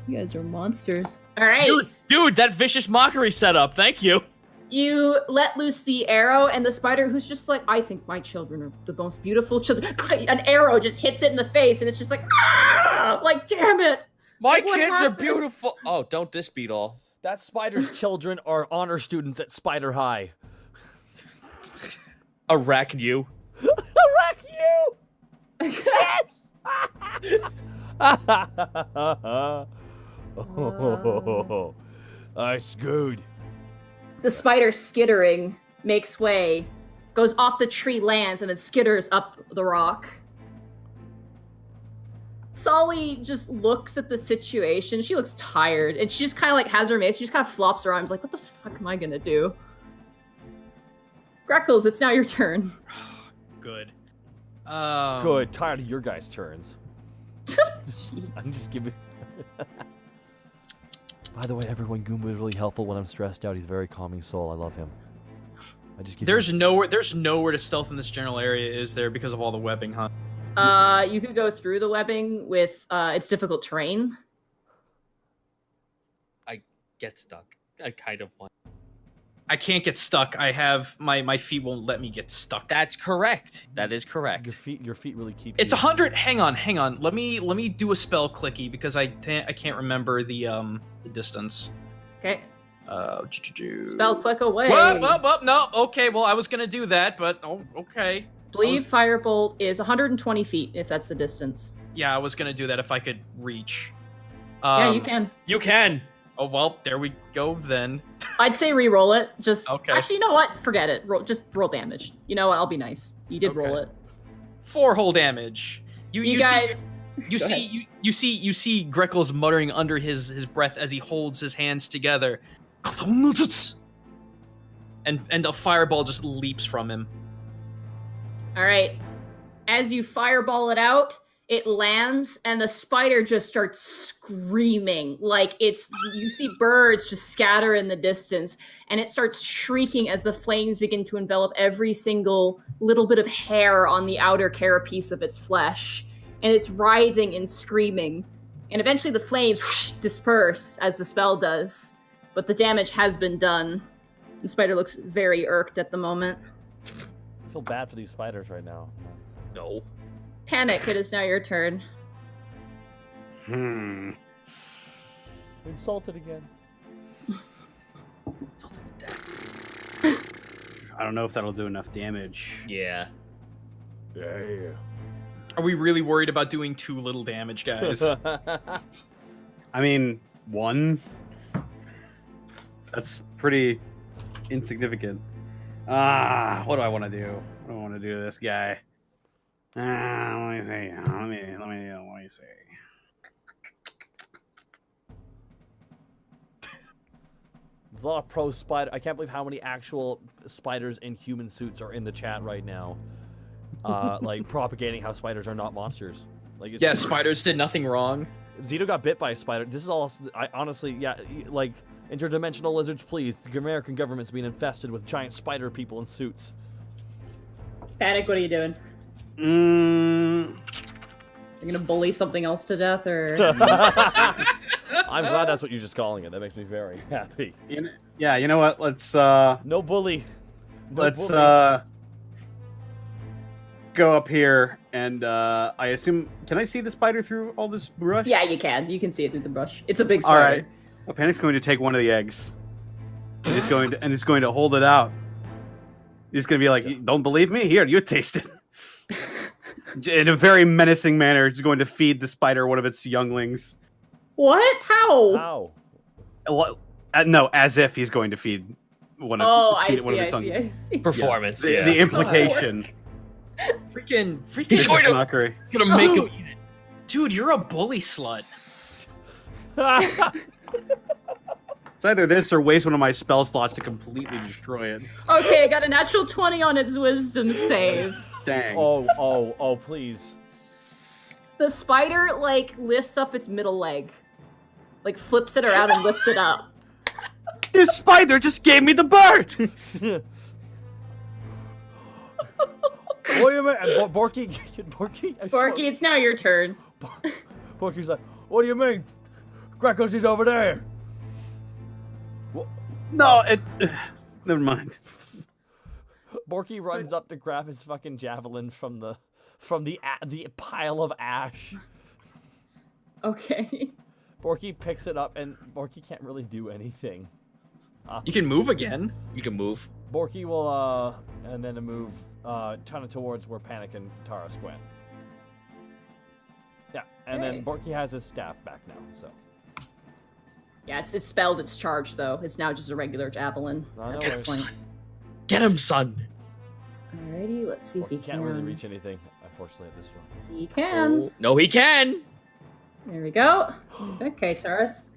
You guys are monsters. Alright.
Dude, that vicious mockery setup. Thank you.
You let loose the arrow, and the spider, who's just like, I think my children are the most beautiful children. An arrow just hits it in the face, and it's just like, ah! Like, damn it.
My
Like, what
kids are
happened?
beautiful. Oh, don't this beat all.
That spider's children are honor students at Spider High.
Arachn you.
Wreck you! Yes! Oh, that's good.
The spider skittering makes way, goes off the tree, lands, and then skitters up the rock. Sully just looks at the situation. She looks tired, and she just kind of like has her mace. She just kind of flops her arms like, what the fuck am I gonna do? Greckles, it's now your turn.
Good.
Good. Tired of your guys' turns.
Jeez.
I'm just giving. By the way, everyone, Goomba is really helpful when I'm stressed out. He's a very calming soul. I love him. I just give
There's nowhere to stealth in this general area, is there, because of all the webbing, huh?
You could go through the webbing with it's difficult terrain.
I get stuck. I kind of want.
I can't get stuck. I have my feet won't let me get stuck.
That's correct. That is correct.
your feet really keep.
It's
you-
100. Hang on. Let me do a spell clicky because I can't remember the distance.
Okay.
Spell
Spell click away.
No. Okay, well I was gonna do that, but okay.
Believe Firebolt is 120 feet if that's the distance.
Yeah, I was gonna do that if I could reach.
Yeah, you can.
You can.
Oh well, there we go then.
I'd say re-roll it. Just
Okay.
Actually, you know what? Forget it. Just roll damage. You know what? I'll be nice. You did roll
Okay.
it.
4 whole damage.
You guys.
You
Go
see Greckles muttering under his breath as he holds his hands together. And a fireball just leaps from him.
All right. As you fireball it out, it lands, and the spider just starts screaming. Like you see birds just scatter in the distance, and it starts shrieking as the flames begin to envelop every single little bit of hair on the outer carapace of its flesh. And it's writhing and screaming. And eventually the flames disperse as the spell does. But the damage has been done. The spider looks very irked at the moment.
I feel bad for these spiders right now.
No.
Panic, it is now your turn.
Insulted again.
I don't know if that'll do enough damage.
Yeah.
Yeah.
Are we really worried about doing too little damage, guys?
I mean, 1. That's pretty insignificant. What do I want to do? What do I want to do to this guy? Let me see. Let me see.
There's a lot of pro spider. I can't believe how many actual spiders in human suits are in the chat right now. Like propagating how spiders are not monsters. Like it's,
Yeah, spiders did nothing wrong.
Zito got bit by a spider. This is all. I honestly, yeah, like interdimensional lizards, please. The American government's being infested with giant spider people in suits.
Panic, what are you doing?
Mm,
You're gonna bully something else to death, or
I'm glad that's what you're just calling it. That makes me very happy.
yeah, you know what? Let's
No bully. No bully.
Go up here and I assume, can I see the spider through all this brush?
yeah, you can. You can see it through the brush. It's a big
All
spider.
right. Well, Panic's going to take one of the eggs. He's going to hold it out. He's going to be like, "Don't believe me? Here, you taste it." In a very menacing manner, he's going to feed the spider one of its younglings.
What? How?
Ow.
Well, no, as if he's going to feed one of,
Oh, I
feed it one of its
see.
younglings.
I see.
Performance.
The,
Yeah.
the implication.
Freaking
He's going to-
mockery.
gonna make him eat it.
dude, you're a bully slut.
It's either this or waste one of my spell slots to completely destroy it.
Okay, I got a natural 20 on its wisdom save.
Dang.
Oh, please.
The spider, like, lifts up its middle leg. Like, flips it around and lifts it up.
This spider just gave me the bird!
What do you mean? Borky?
Borky, it's now your turn.
Borky's like, what do you mean? Greckles is over there.
No, never mind.
Borky runs up to grab his fucking javelin from the pile of ash.
Okay.
Borky picks it up, and Borky can't really do anything.
You can move again.
You can move.
Borky will, and then move, kind of towards where Panic and Taras went. Yeah, and then
Hey.
Borky has his staff back now, so.
Yeah, it's spelled, it's charged, though. It's now just a regular javelin
No
at
worries.
this point.
Get him, son.
Alrighty, let's see if he
Borky can't really reach anything, unfortunately, at this one.
He can.
Oh, no, he can.
There we go. Okay, Taras.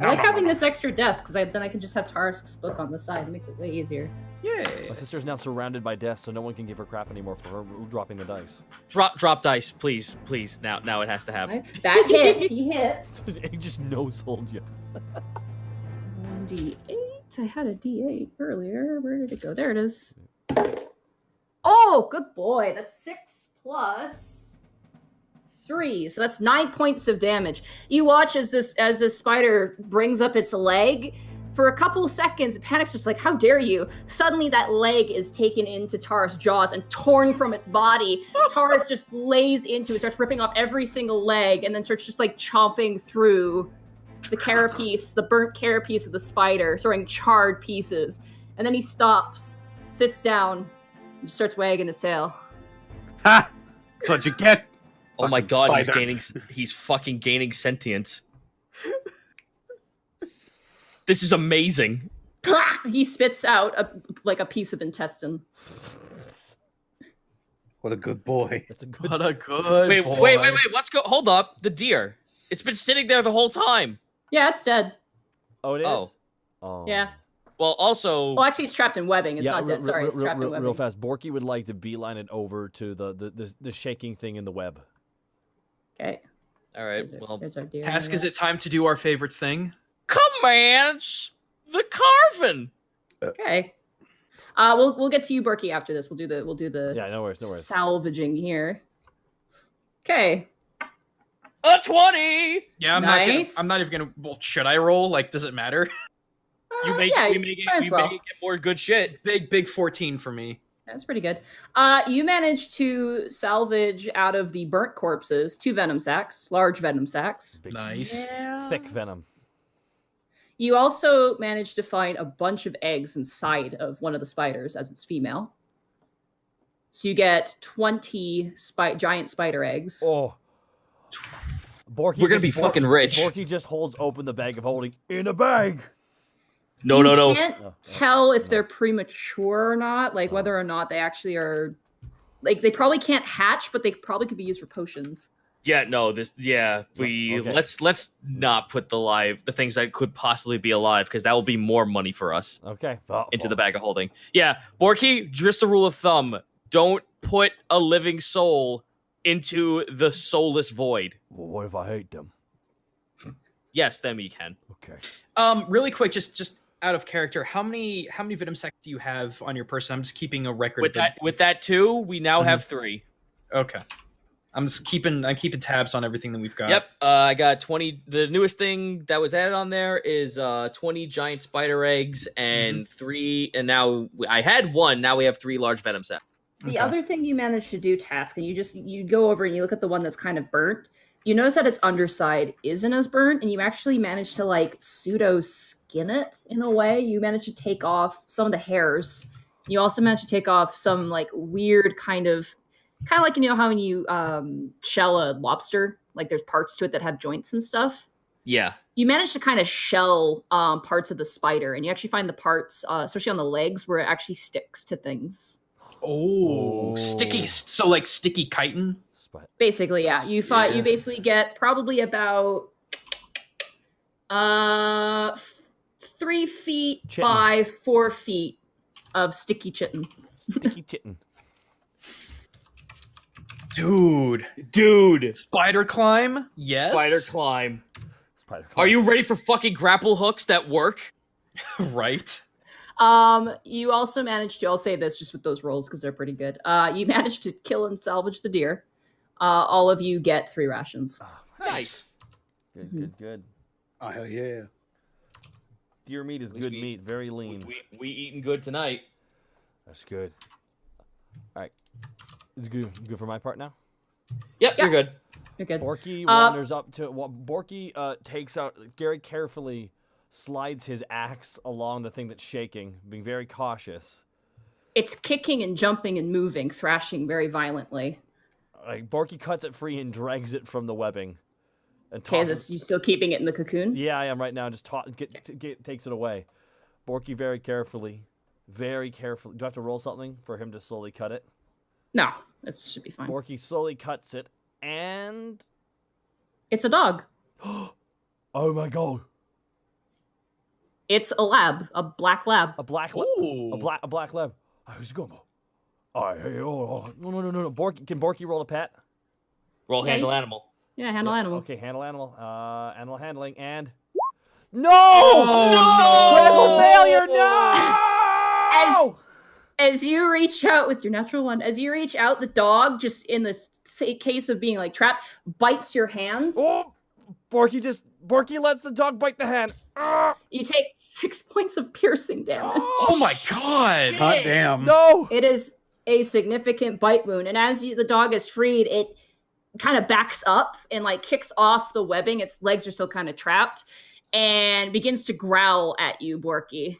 I like having this extra desk, because then I can just have Tarask's book on the side. It makes it way easier.
Yay.
My sister's now surrounded by desks, so no one can give her crap anymore for her dropping the dice.
Drop dice, please. Now it has to happen.
Right, that hits. He hits.
He just no-sold you.
1d8. I had a d8 earlier. Where did it go? There it is. Oh, good boy. That's 6 plus 3. So that's 9 points of damage. You watch as this spider brings up its leg. For a couple seconds, Panic's just like, how dare you? Suddenly that leg is taken into Taras' jaws and torn from its body. Taras just lays into it, starts ripping off every single leg, and then starts just like chomping through the carapace, the burnt carapace of the spider, throwing charred pieces. And then he stops, sits down, and starts wagging his tail.
Ha! That's what you get.
Oh my
Fucking
god,
spider.
he's fucking gaining sentience. This is amazing.
He spits out a piece of intestine.
What a good boy.
That's a good.
What a good
Wait,
boy.
wait. Let's go. Hold up. The deer. It's been sitting there the whole time.
Yeah, it's dead.
Oh, it is.
Oh.
Oh.
Yeah.
Well, also,
Well, actually, it's trapped in webbing. It's not dead. Sorry, it's trapped in webbing.
Real fast. Borky would like to beeline it over to the shaking thing in the web.
Okay.
all right.
There's our-
Well,
there's our deer.
Task, is it time to do our favorite thing?
commands the carving.
Okay. We'll get to you, Borky, after this. We'll do the
Yeah, no worries.
salvaging here. Okay.
A 20.
Yeah,
Nice.
I'm not even gonna. Well, should I roll? Like, does it matter?
Yeah,
we may
might as well.
get more good shit.
Big 14 for me.
That's pretty good. You managed to salvage out of the burnt corpses 2 venom sacs, large venom sacs.
Big,
Nice.
thick venom.
You also managed to find a bunch of eggs inside of one of the spiders, as it's female. So you get 20 giant spider eggs.
Oh. Borky
We're gonna be fucking rich.
Borky just holds open the bag of holding in a bag.
No.
You can't tell if they're premature or not, like whether or not they actually are. Like they probably can't hatch, but they probably could be used for potions.
Yeah, no, let's not put the things that could possibly be alive, because that will be more money for us.
Okay.
Into the bag of holding. Yeah, Borky, just a rule of thumb: don't put a living soul into the soulless void.
Well, what if I hate them?
Yes, then we can.
Okay.
Really quick, just out of character, how many venom sacs do you have on your person? I'm just keeping a record
With that too, we now have 3.
Okay. I'm keeping tabs on everything that we've got.
Yep, I got 20. The newest thing that was added on there is 20 giant spider eggs and 3. And now I had 1. Now we have 3 large venom sacs.
The other thing you managed to do, Task, and you go over and you look at the one that's kind of burnt. You notice that its underside isn't as burnt, and you actually managed to like pseudo skin it in a way. You managed to take off some of the hairs. You also managed to take off some like weird kind of like, you know how when you shell a lobster, like there's parts to it that have joints and stuff.
Yeah.
You managed to kind of shell parts of the spider, and you actually find the parts, especially on the legs, where it actually sticks to things.
Oh, sticky. So like sticky chitin.
Basically, yeah. You basically get probably about 3 feet by 4 feet of sticky chitin.
Sticky chitin.
Dude. Spider climb? Yes.
Spider climb. Are you ready for fucking grapple hooks that work?
Right.
You also managed to, I'll say this just with those rolls because they're pretty good. You managed to kill and salvage the deer. All of you get 3 rations.
Nice.
Good.
Oh, hell yeah.
Deer meat is good meat, very lean.
We eating good tonight.
That's good. All right. It's good for my part now?
Yep, you're good.
You're good.
Borky wanders up to... Borky takes out... Gary carefully slides his axe along the thing that's shaking, being very cautious.
It's kicking and jumping and moving, thrashing very violently.
Borky cuts it free and drags it from do
Okay, is you still keeping it in the cocoon?
Yeah, I am right now. Just takes it away. Borky very carefully. Do I have to roll something for him to slowly cut it?
No, that should be fine.
Borky slowly cuts it, and...
It's a dog.
Oh my god.
It's a lab, a black lab.
A black lab. A black lab. How's it going? No. Borky, can Borky roll a pet?
Roll handle animal.
Yeah, handle animal.
Okay, handle animal. Animal handling, and... No! Critical failure, no!
As you reach out with your natural one, the dog, just in this case of being like trapped, bites your hand.
Oh! Borky lets the dog bite the hand.
You take 6 points of piercing damage.
Oh my god!
God damn.
No!
It is a significant bite wound, and as the dog is freed, it kind of backs up and like kicks off the webbing. Its legs are still kind of trapped, and begins to growl at you, Borky.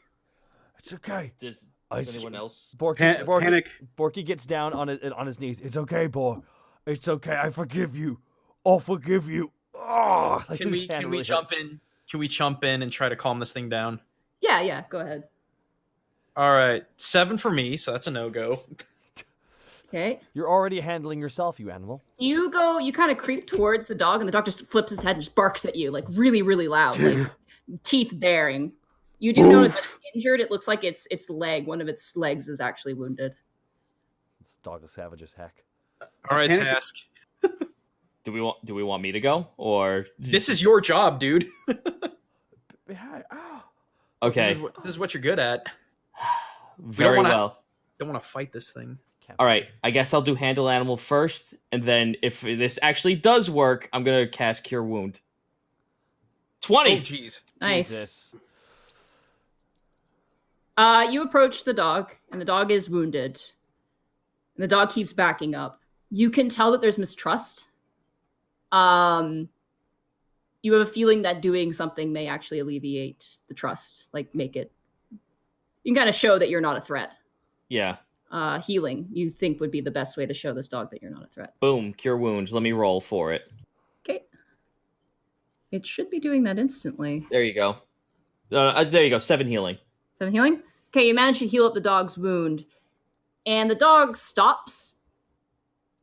It's okay.
Does anyone else?
Panic.
Borky gets down on his knees. It's okay, boy. It's okay. I forgive you. I'll forgive you. Oh,
Can we jump in? Can we jump in and try to calm this thing down?
Yeah, go ahead.
All right, 7 for me, so that's a no-go.
Okay.
You're already handling yourself, you animal.
You kind of creep towards the dog, and the dog just flips his head and just barks at you, like really, really loud, like teeth baring. You do notice that it's injured. It looks like its leg, one of its legs is actually wounded.
This dog is savage as heck.
All right, Task.
Do we want me to go, or
this is your job, dude?
Okay.
This is what you're good at.
Very well.
Don't want to fight this thing.
All right, I guess I'll do handle animal first, and then if this actually does work, I'm gonna cast Cure Wound. 20.
Oh, jeez.
Nice.
Jesus.
You approach the dog, and the dog is wounded. And the dog keeps backing up. You can tell that there's mistrust. You have a feeling that doing something may actually alleviate the trust, like make it. You can kind of show that you're not a threat.
Yeah.
Healing, you think would be the best way to show this dog that you're not a threat.
Boom. Cure wounds. Let me roll for it.
Okay. It should be doing that instantly.
There you go. There you go. 7 healing.
7 healing? Okay, you manage to heal up the dog's wound. And the dog stops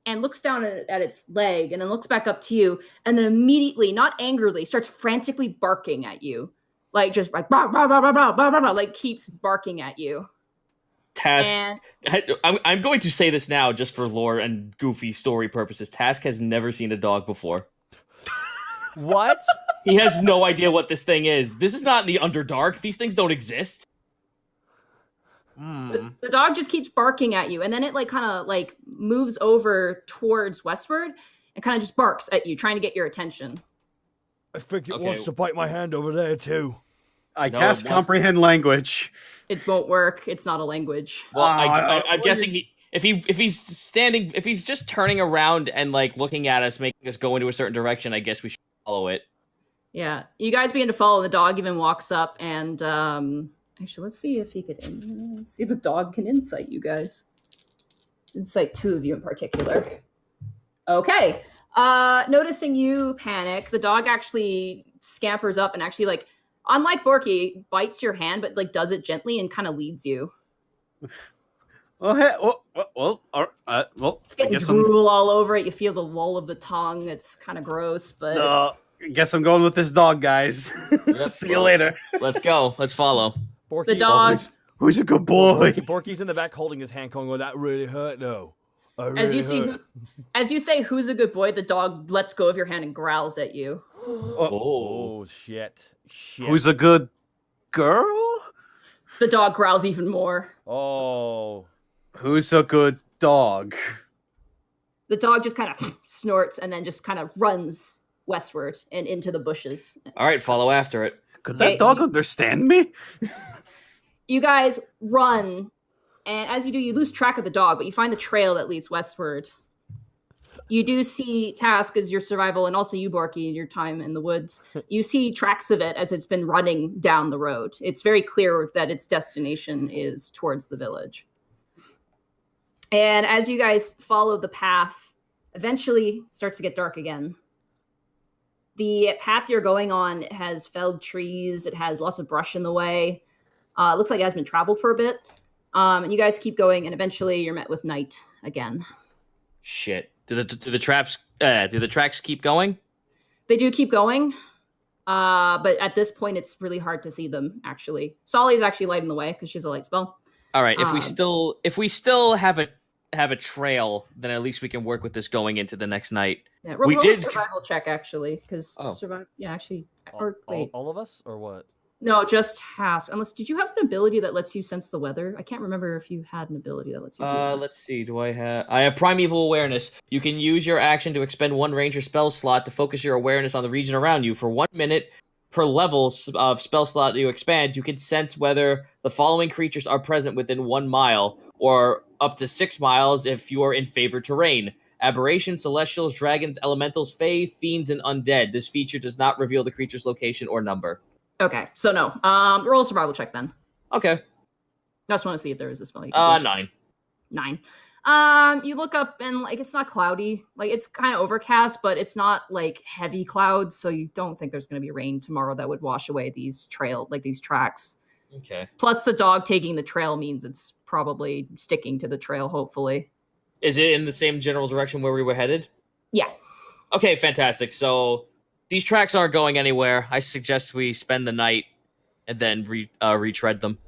and looks down at its leg and then looks back up to you and then immediately, not angrily, starts frantically barking at you. Like just like, bah, bah, bah, bah, bah, bah, bah, bah, like keeps barking at you.
Task.
And
I'm going to say this now just for lore and goofy story purposes. Task has never seen a dog before.
What?
He has no idea what this thing is. This is not in the Underdark. These things don't exist.
the dog just keeps barking at you, and then it like kind of like moves over towards westward and kind of just barks at you, trying to get your attention.
I think it
Okay.
wants to bite my hand over there too.
I
No,
cast
it won't.
comprehend language.
It won't work. It's not a language.
Well, I'm
what
guessing if he's just turning around and like looking at us, making us go into a certain direction, I guess we should follow it.
Yeah, you guys begin to follow. The dog even walks up, and actually, let's see if he could. Let's see if the dog can insight you guys. Insight 2 of you in particular. Okay. Noticing you panic, the dog actually scampers up and actually like, unlike Borky, bites your hand, but like does it gently and kind of leads you.
Well, hey, well,
It's
I
getting
guess
drool all over it. You feel the lull of the tongue. It's kind of gross, but
I guess I'm going with this dog, guys. See you later.
Let's go. Let's follow.
Borky,
the dog,
Who's a good boy?
Borky's in the back holding his hand, going, "That really hurt, though."
as you see, as you say, "Who's a good boy?" The dog lets go of your hand and growls at you.
Oh shit!
Who's a good girl?
The dog growls even more.
Oh.
Who's a good dog?
The dog just kind of snorts and then just kind of runs westward and into the bushes.
All right, follow after it.
Could
Okay,
that dog understand me?
You guys run, and as you do, you lose track of the dog, but you find the trail that leads westward. You do see Task as your survival, and also you, Borky, your time in the woods. You see tracks of it as it's been running down the road. It's very clear that its destination is towards the village. And as you guys follow the path, eventually it starts to get dark again. The path you're going on has felled trees. It has lots of brush in the way. It looks like it has been traveled for a bit. And you guys keep going, and eventually you're met with night again.
Shit. Do the tracks keep going?
They do keep going, but at this point, it's really hard to see them. Actually, Sully is actually lighting the way because she's a light spell.
All right. If we still have a trail, then at least we can work with this going into the next night.
Yeah,
We
roll
did-
a survival check actually, because
Oh.
survive. Yeah, actually, or wait,
All of us, or what?
no, just Task. Unless, did you have an ability that lets you sense the weather? I can't remember if you had an ability that lets you. Do that.
Let's see. I have primeval awareness. You can use your action to expend 1 ranger spell slot to focus your awareness on the region around you for 1 minute per level of spell slot you expand. You can sense whether the following creatures are present within 1 mile or up to 6 miles if you are in favored terrain: aberrations, celestials, dragons, elementals, fae, fiends, and undead. This feature does not reveal the creature's location or number.
Okay, so no. Roll a survival check then.
Okay.
I just want to see if there is a spell you can do.
9.
9. You look up and like it's not cloudy. Like it's kind of overcast, but it's not like heavy clouds, so you don't think there's going to be rain tomorrow that would wash away these tracks.
Okay.
Plus, the dog taking the trail means it's probably sticking to the trail. Hopefully,
Is it in the same general direction where we were headed?
yeah.
Okay, fantastic. So these tracks aren't going anywhere. I suggest we spend the night and then retread them.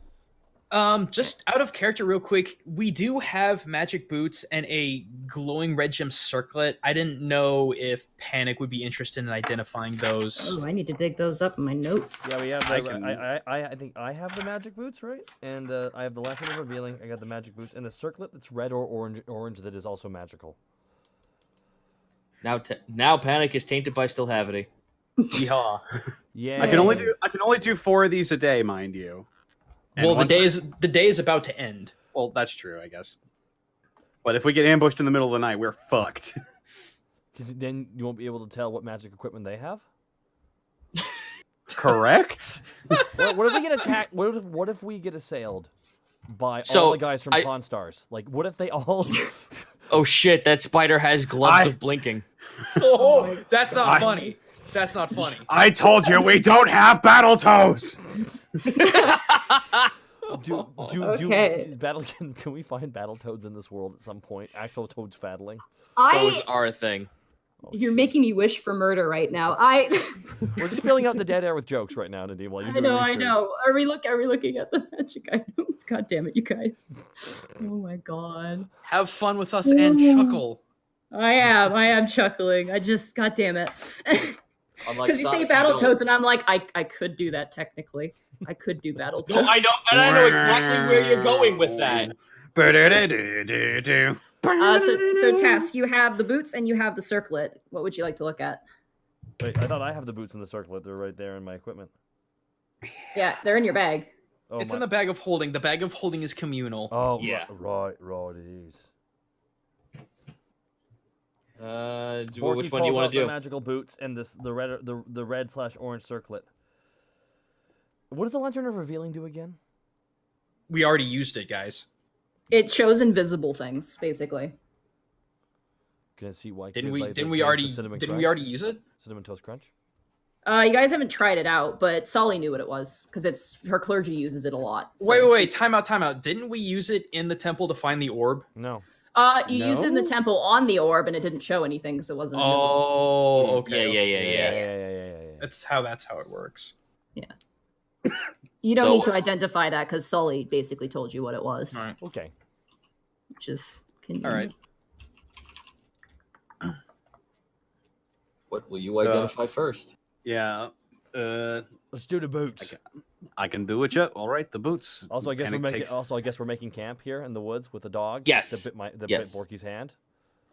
Just out of character real quick, we do have magic boots and a glowing red gem circlet. I didn't know if Panic would be interested in identifying those.
Oh, I need to dig those up in my notes.
Yeah, we have.
I
The,
can-
I think I have the magic boots, right? And I have the lantern of revealing. I got the magic boots and the circlet that's red or orange that is also magical.
Now Panic is tainted by Stillhavity.
Yeehaw.
Yeah.
I can only do 4 of these a day, mind you. And
Well, the
once
day is about to end.
Well, that's true, I guess. But if we get ambushed in the middle of the night, we're fucked.
'Cause then you won't be able to tell what magic equipment they have.
Correct?
What if we get attacked? What if we get assailed by
So,
all the guys from
I-
Pawn Stars? Like, what if they all?
Oh shit! That spider has gloves
I-
of blinking.
Oh, that's not funny. That's not funny.
I told you we don't have battle toes.
Okay.
Can we find battle toads in this world at some point? Actual toads battling.
Those are a thing.
You're making me wish for murder right now.
We're just filling out the dead air with jokes right now, Nadim. While you're
I
doing
know,
research.
I know. Are we looking at the magic items? God damn it, you guys. Oh my god.
Have fun with us and chuckle.
I am chuckling. God damn it.
Unlike
Because you say
Sonic,
battle
don't.
toads, and I'm like, I could do that technically. I could do battle
No,
toads.
I know exactly where you're going with that.
So Task, you have the boots and you have the circlet. What would you like to look at?
Wait, I thought I have the boots in the circlet. They're right there in my equipment.
Yeah, they're in your bag.
Oh,
It's in the bag of holding. The bag of holding is communal.
Oh,
Yeah.
right, it is.
Which one do you
Borky pulls
want
out
to
the
do?
magical boots and the red/orange circlet. What does the Lantern of Revealing do again?
We already used it, guys.
It shows invisible things, basically.
Can I see why?
Didn't
kids
we?
like
Didn't
the
we
taste of
already?
Cinnamon
Didn't we
Crunch?
already use it?
Cinnamon Toast Crunch?
You guys haven't tried it out, but Sully knew what it was because it's her clergy uses it a lot. so
Wait!
she-
Time out! Didn't we use it in the temple to find the orb?
No.
You used it in the
No?
temple on the orb, and it didn't show anything because it wasn't invisible.
Oh, okay.
Yeah.
That's how it works.
You don't
So-
need to identify that because Sully basically told you what it was,
All right.
Okay.
which is
All
convenient.
right.
What will you identify first?
Yeah.
Let's do the boots.
I can do it. Yeah. All right. The boots.
Also, I guess
And
we're
it
making.
takes-
Also, I guess we're making camp here in the woods with the dog.
Yes.
That
Yes.
bit Borky's hand.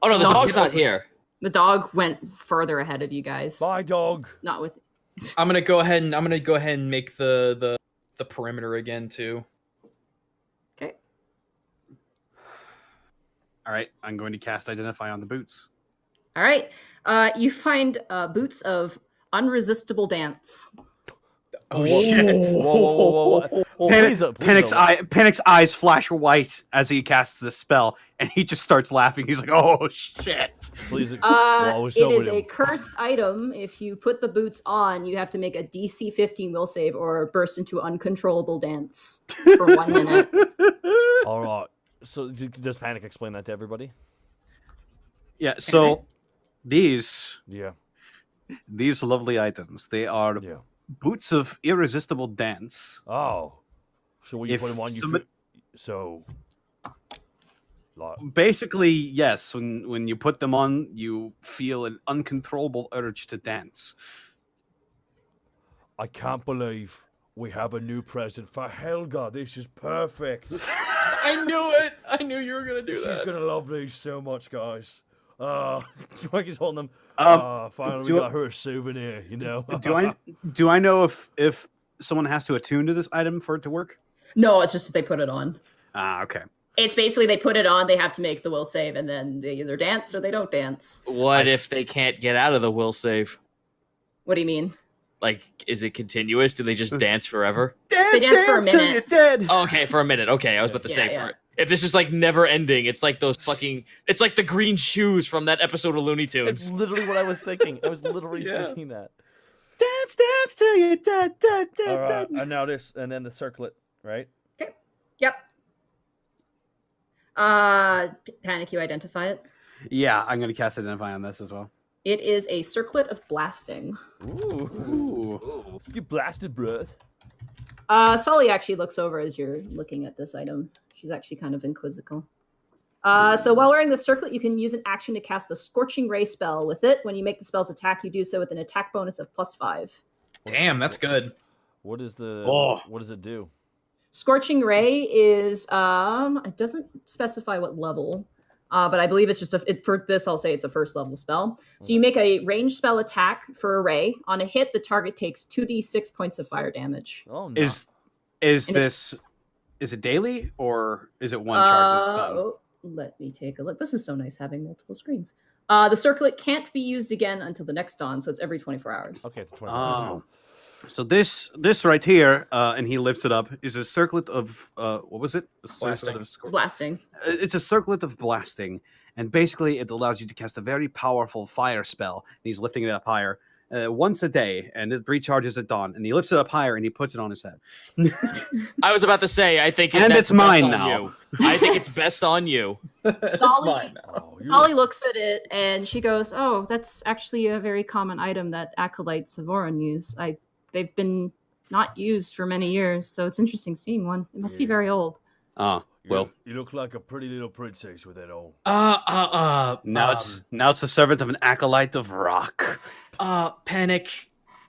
Oh no, the
No,
dog's
people-
not here.
The dog went further ahead of you guys.
Bye, dog.
Not with.
I'm gonna go ahead and make the perimeter again too.
Okay.
All right. I'm going to cast Identify on the boots.
All right. You find boots of unresistible dance.
Oh shit!
Whoa. Please, please don't.
Panic's eyes flash white as he casts the spell, and he just starts laughing. He's like, "Oh shit!"
Please.
It
so
is
many-
a cursed item. If you put the boots on, you have to make a DC 15 will save or burst into uncontrollable dance for 1 minute.
All right. So does Panic explain that to everybody?
Yeah. So these
Yeah.
lovely items, they are
Yeah.
boots of irresistible dance.
Oh. So when you
If
put them on,
somebody- Basically, yes. When you put them on, you feel an uncontrollable urge to dance.
I can't believe we have a new present for Helga. This is perfect.
I knew it. I knew you were gonna do
She's
that.
gonna love these so much, guys. He's holding them. Finally,
do
we
I-
got her a souvenir. You know.
Do I know if someone has to attune to this item for it to work?
No, it's just that they put it on.
Ah, okay.
It's basically they put it on, they have to make the will save, and then they either dance or they don't dance.
What if they can't get out of the will save?
What do you mean?
Like, is it continuous? Do they just dance forever?
They dance for a
till
minute.
you're dead.
Oh, okay, for a minute. Okay, I was about to
Yeah,
say
yeah.
for it. If this is like never ending, it's like those fucking. It's like the green shoes from that episode of Looney
It's
Tunes.
literally what I was thinking. I was literally
Yeah.
thinking that.
Dance till you're dead.
All right, and now this, and then the circlet, right?
Yep. Panic, you identify it.
Yeah, I'm gonna cast Identify on this as well.
It is a circlet of blasting.
Ooh.
Ooh.
Let's get blasted, bruh.
Sully actually looks over as you're looking at this item. She's actually kind of inquisical. So while wearing the circlet, you can use an action to cast the Scorching Ray spell with it. When you make the spell's attack, you do so with an attack bonus of +5.
Damn, that's good.
What is the?
Oh.
What does it do?
Scorching Ray is it doesn't specify what level, but I believe it's just for this. I'll say it's a first level spell. So you make a ranged spell attack for a ray. On a hit, the target takes 2d6 points of fire damage.
Oh no.
Is
And
this is it daily or is it one charge and it's done?
Oh, let me take a look. This is so nice having multiple screens. The circlet can't be used again until the next dawn, so it's every 24 hours.
Okay, it's 24 hours.
Oh. So this right here, and he lifts it up, is a circlet of what was it? A
Blasting.
Blasting.
It's a circlet of blasting, and basically it allows you to cast a very powerful fire spell. And he's lifting it up higher once a day, and it recharges at dawn. And he lifts it up higher, and he puts it on his head.
I was about to say, I think
And
that's
it's mine
best on
now.
you. I think it's best on you.
Solly,
Oh, you-
Solly looks at it and she goes, "Oh, that's actually a very common item that acolytes of Oran use. They've been not used for many years, so it's interesting seeing one. It must be
Yeah.
very old."
Well,
you look like a pretty little princess with that old.
now it's a servant of an acolyte of rock.
Panic.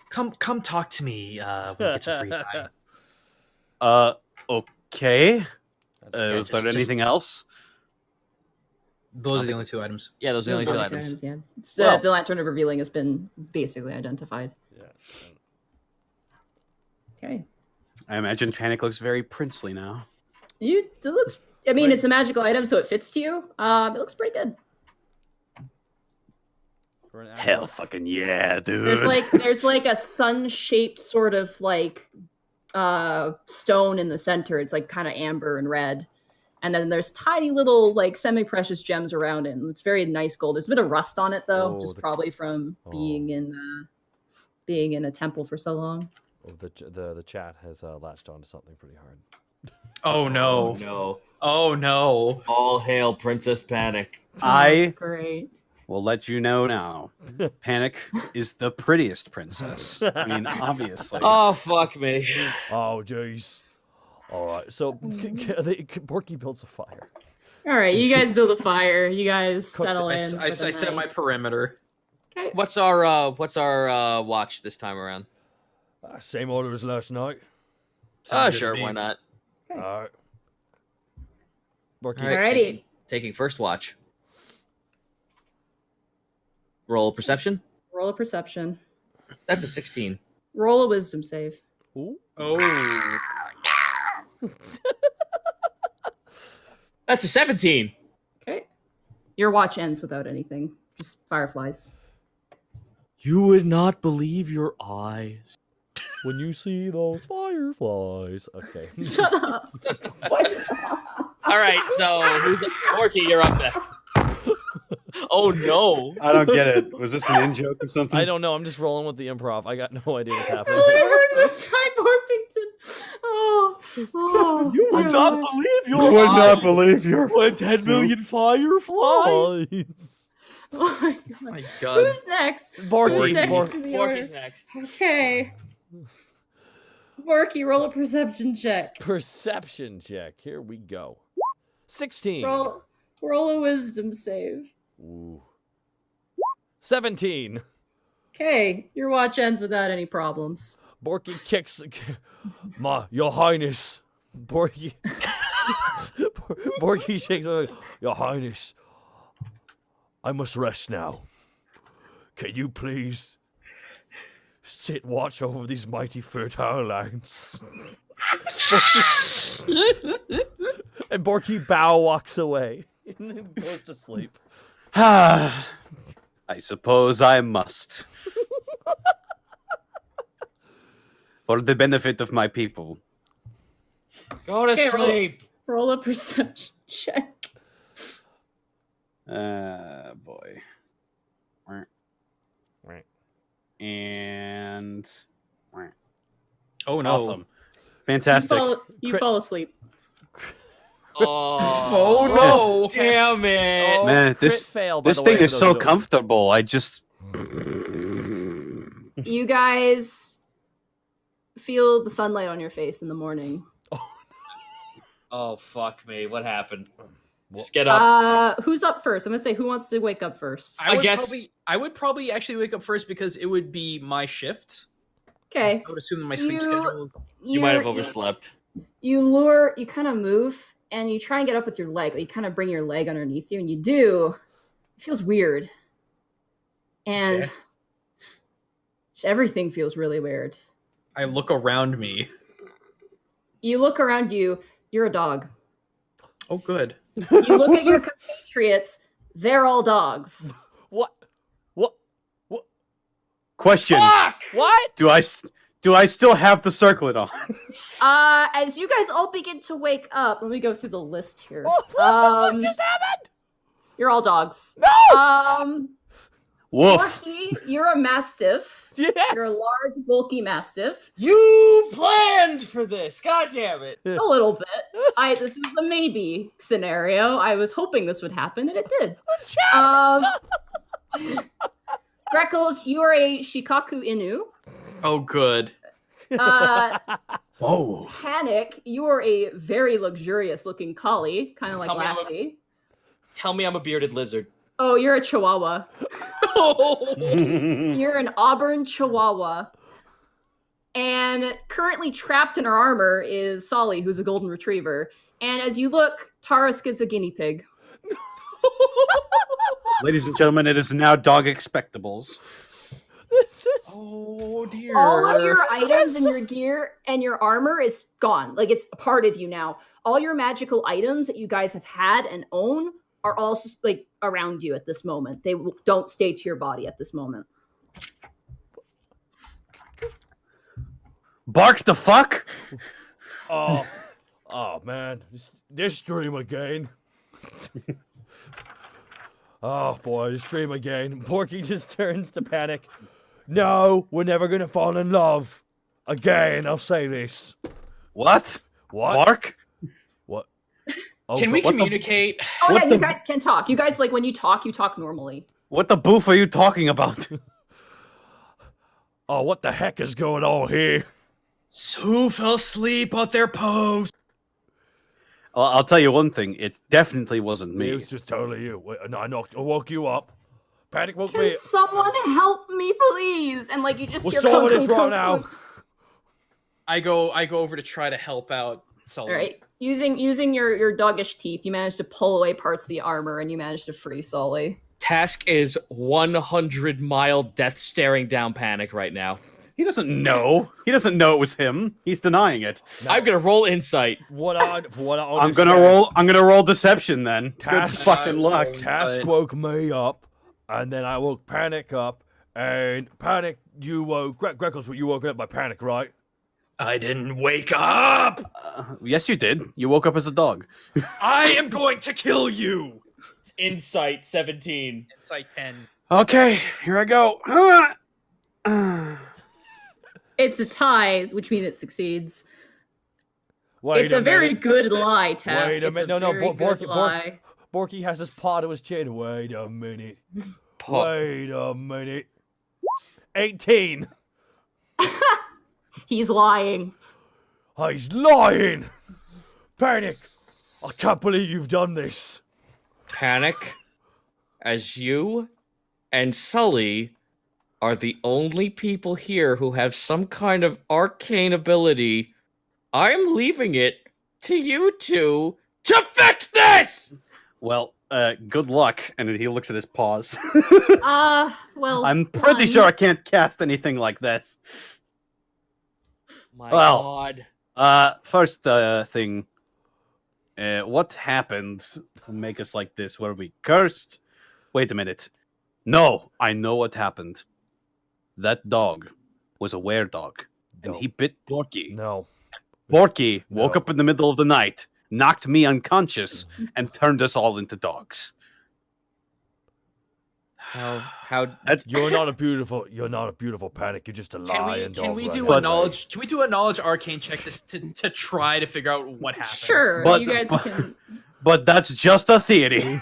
Come talk to me when we get some free time.
Okay.
That's
Is there
just-
anything else?
Those are the only two items.
Yeah, those are the only
Those
two
are
items.
yeah. It's,
Well-
the Lantern of Revealing has been basically identified.
Yeah.
Okay.
I imagine Panic looks very princely now.
It looks. I mean,
Wait.
it's a magical item, so it fits to you. It looks pretty good.
For an
Hell
acolyte.
fucking yeah, dude.
There's like a sun-shaped sort of like stone in the center. It's like kind of amber and red, and then there's tiny little like semi-precious gems around it. And it's very nice gold. There's a bit of rust on it though,
Oh,
just
the-
probably from being in a temple for so long.
Oh, the chat has latched on to something pretty hard.
Oh no.
No.
Oh no.
All hail Princess Panic.
I
Great.
will let you know now. Panic is the prettiest princess. I mean, obviously.
Oh, fuck me.
Oh, jeez. All right, so Borky builds a fire.
All right, you guys build a fire. You guys
Cook
settle
I,
in.
I,
for the
I set my
night.
perimeter.
Okay.
What's our watch this time around?
Same order as last night.
Oh,
Sounds good
sure,
to me.
why not?
All right. Borky,
All right.
Alrighty.
Taking first watch. Roll perception.
Roll a perception.
That's a 16.
Roll a wisdom save.
Ooh.
Oh.
That's a 17.
Okay. Your watch ends without anything. Just fireflies.
You would not believe your eyes.
When you see those fireflies. Okay.
Shut up.
All right, so who's Borky? You're up next. Oh no!
I don't get it. Was this an in joke or something?
I don't know. I'm just rolling with the improv. I got no idea what's happening.
All I heard was Ty Morpington. Oh.
You would not believe
You
your
would not
eyes.
believe your.
What, 10 million fireflies?
Oh my god.
My God.
Who's next?
Borky.
Who's next
Borky.
in the order?
Borky's next.
Okay. Borky, roll a perception check.
Perception check. Here we go. 16.
Roll a wisdom save.
Ooh. 17.
Okay, your watch ends without any problems.
Borky kicks. Your Highness. Borky. Borky shakes. Your Highness. I must rest now. Can you please sit watch over these mighty fertile lands? And Borky bow walks away and goes to sleep.
I suppose I must. For the benefit of my people.
Go to
Okay,
sleep.
Roll a perception check.
Boy. And
Oh no.
awesome. Fantastic.
You
Crit-
fall asleep.
Oh no.
Damn it!
Oh,
Man,
crit
this
fail, by
this
the
thing
way,
is
for
so
those who don't-
comfortable. I just
You guys feel the sunlight on your face in the morning.
Oh fuck me! What happened? Just get up.
Who's up first? I'm gonna say who wants to wake up first.
I guess-
I would probably actually wake up first because it would be my shift.
Okay.
I would assume that my sleep
You-
schedule.
You might have overslept.
You kind of move and you try and get up with your leg. Like you kind of bring your leg underneath you, and you do. It feels weird. And
Okay.
just everything feels really weird.
I look around me.
You look around you, You're a dog.
Oh, good.
You look at your compatriots, they're all dogs.
What?
Question:
Fuck!
What?
Do I still have the circlet on?
As you guys all begin to wake up, let me go through the list here.
What the fuck just happened?
You're all dogs.
No!
Woof.
Borky, you're a mastiff.
Yes!
You're a large, bulky mastiff.
You planned for this. God damn it.
A little bit. This was a maybe scenario. I was hoping this would happen, and it did. Greckles, you are a Shikaku Inu.
Oh, good.
Whoa.
Panic, you are a very luxurious-looking collie, kind of like
Tell me I'm a-
Lassie.
Tell me I'm a bearded lizard.
Oh, you're a Chihuahua. You're an auburn Chihuahua. And currently trapped in her armor is Sully, who's a golden retriever. And as you look, Tarisk is a guinea pig.
Ladies and gentlemen, it is now Dog Expectables.
This is...
Oh, dear.
All of your items and your gear and your armor is gone. Like, it's a part of you now. All your magical items that you guys have had and own are all, like, around you at this moment. They don't stay to your body at this moment.
Bark the fuck?
Oh, man. This stream again. Oh, boy, this stream again. Borky just turns to Panic. No, we're never going to fall in love. Again, I'll say this.
What?
What?
Bark?
What? Oh,
Can we
what the-
communicate?
Oh,
What
yeah,
the-
you guys can talk. You guys, like, when you talk normally.
What the boof are you talking about?
Oh, what the heck is going on here?
Who fell asleep on their post?
I'll tell you one thing. It definitely wasn't
It
me.
was just totally you. I woke you up. Panic woke
Can
me.
someone help me, please? And, like, you just
We're
hear
solving
clunk,
this
clunk,
right
clunk,
now.
clunk.
I go over to try to help out Sully.
All right. Using your doggish teeth, you managed to pull away parts of the armor, and you managed to free Sully.
Task is 100-mile death staring down Panic right now.
He doesn't know. He doesn't know it was him. He's denying it.
No.
I'm gonna roll insight.
I'm gonna roll deception then. Good
Task-
fucking luck.
Task woke me up, and then I woke Panic up, and Panic, you woke Greckles. You woke up by Panic, right?
I didn't wake up.
Yes, you did. You woke up as a dog.
I am going to kill you.
Insight 17.
Insight 10.
Okay, here I go.
It's a tie, which means it succeeds.
Wait
It's a very
minute.
good lie, Task.
Wait a
It's
minute. No,
very good
Borky,
lie.
Borky has his paw to his chin. Wait a minute.
Paw.
Wait a minute. 18.
He's lying.
He's lying. Panic. I can't believe you've done this.
Panic, as you and Sully are the only people here who have some kind of arcane ability, I'm leaving it to you two to fix this!
Well, good luck. And then he looks at his paws.
Well,
I'm pretty sure I can't cast anything like this.
My
Well.
God.
First thing. What happened to make us like this? Were we cursed? Wait a minute. No, I know what happened. That dog was a were-dog, and he bit Borky.
No.
Borky woke
No.
up in the middle of the night, knocked me unconscious, and turned us all into dogs.
How
You're not a beautiful Panic. You're just a lying dog.
Can we
right
do
now.
a knowledge? Can we do a knowledge arcane check to try to figure out what happened?
Sure,
But-
you guys can.
But that's just a theory.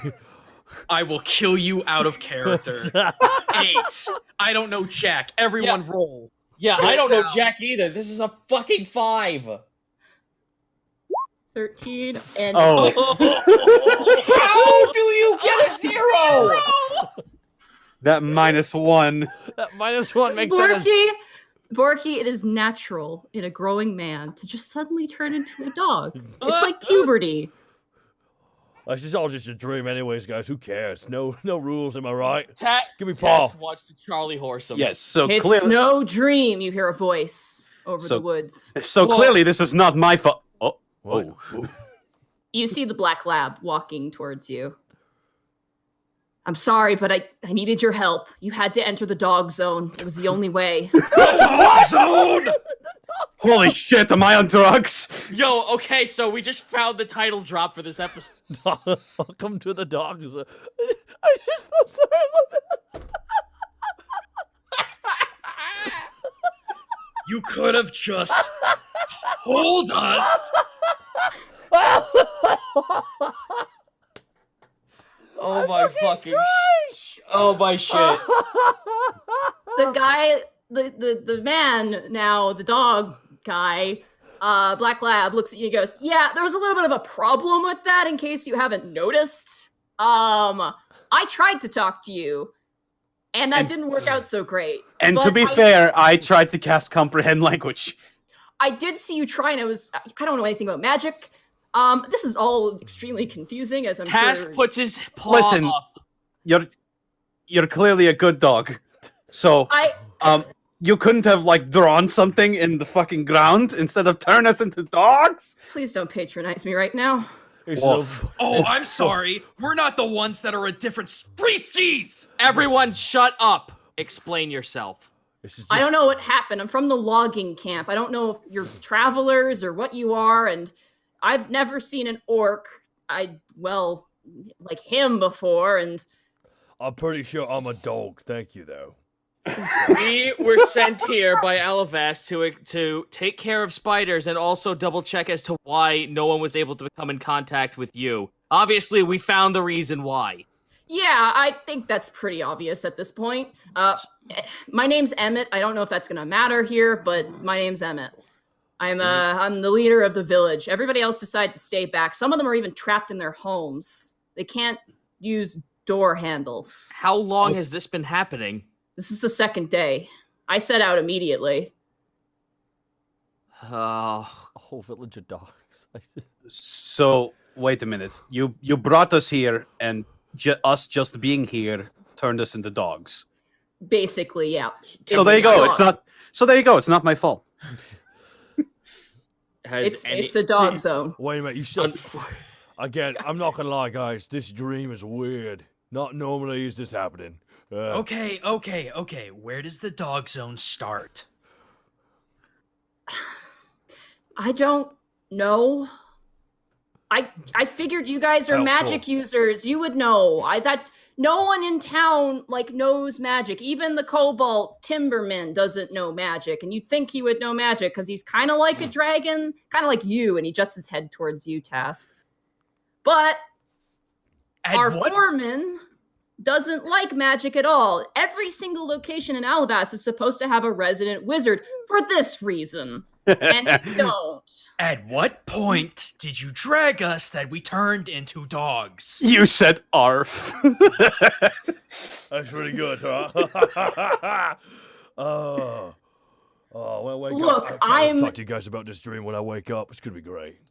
I will kill you out of character. 8. I don't know Jack. Everyone roll.
Yeah, I don't know Jack either. This is a fucking 5.
13 and
Oh.
How do you get a 0?
That -1.
That -1 makes sense.
Borky, it is natural in a growing man to just suddenly turn into a dog. It's like puberty.
This is all just a dream, anyways, guys. Who cares? No rules. Am I right? Give me
Task
Paul.
wants to Charlie horse him.
Yes, so
It's
clearly,
no dream. You hear a voice over
So-
the woods.
so
Well-
clearly this is not my fault. Oh,
What?
Oh.
You see the black lab walking towards you. I'm sorry, but I needed your help. You had to enter the dog zone. It was the only way.
Dog zone! Holy shit, am I on drugs?
Yo, okay, so we just found the title drop for this episode.
Welcome to the dog zone. I just feel sorry.
You could have just told us.
Oh my fucking oh my shit.
The guy, the man now, the dog guy, Black Lab looks at you and goes, yeah, there was a little bit of a problem with that in case you haven't noticed. I tried to talk to you, and that didn't work out so great.
And
But
to be fair, I tried to cast comprehend language.
I did see you try, and I don't know anything about magic. This is all extremely confusing, as I'm
Task
sure.
puts his paw
Listen,
up.
you're clearly a good dog. So you couldn't have like drawn something in the fucking ground instead of turn us into dogs?
Please don't patronize me right now.
Woof.
Oh, I'm sorry. We're not the ones that are a different species.
Everyone shut up. Explain yourself.
This is
I don't know what happened. I'm from the logging camp. I don't know if you're travelers or what you are, and I've never seen an orc. Like him before, and
I'm pretty sure I'm a dog. Thank you, though.
We were sent here by Alivast to take care of spiders and also double check as to why no one was able to come in contact with you. Obviously, we found the reason why.
yeah, I think that's pretty obvious at this point. My name's Emmett. I don't know if that's gonna matter here, but my name's Emmett. I'm the leader of the village. Everybody else decided to stay back. Some of them are even trapped in their homes. They can't use door handles.
How long has this been happening?
This is the second day. I set out immediately.
Oh,
A whole village of dogs.
So wait a minute. You brought us here, and us just being here turned us into dogs.
Basically, yeah.
So there you go. It's not. So there you go. It's not my fault.
It's a dog zone.
Wait a minute, you still... Again, I'm not gonna lie, guys. This dream is weird. Not normally is this happening.
Okay. Where does the dog zone start?
I don't know. I figured you guys are magic users. You would know. I thought no one in town knows magic. Even the Kobold Timberman doesn't know magic, and you'd think he would know magic because he's kind of like a dragon, kind of like you, and he juts his head towards you, Task. But our foreman doesn't like magic at all. Every single location in Alivast is supposed to have a resident wizard for this reason. And we don't.
At what point did you drag us that we turned into dogs?
You said arf.
That's pretty good, huh? Well, wake
Look,
up. I can't talk to you guys about this dream when I wake up. It's gonna be great.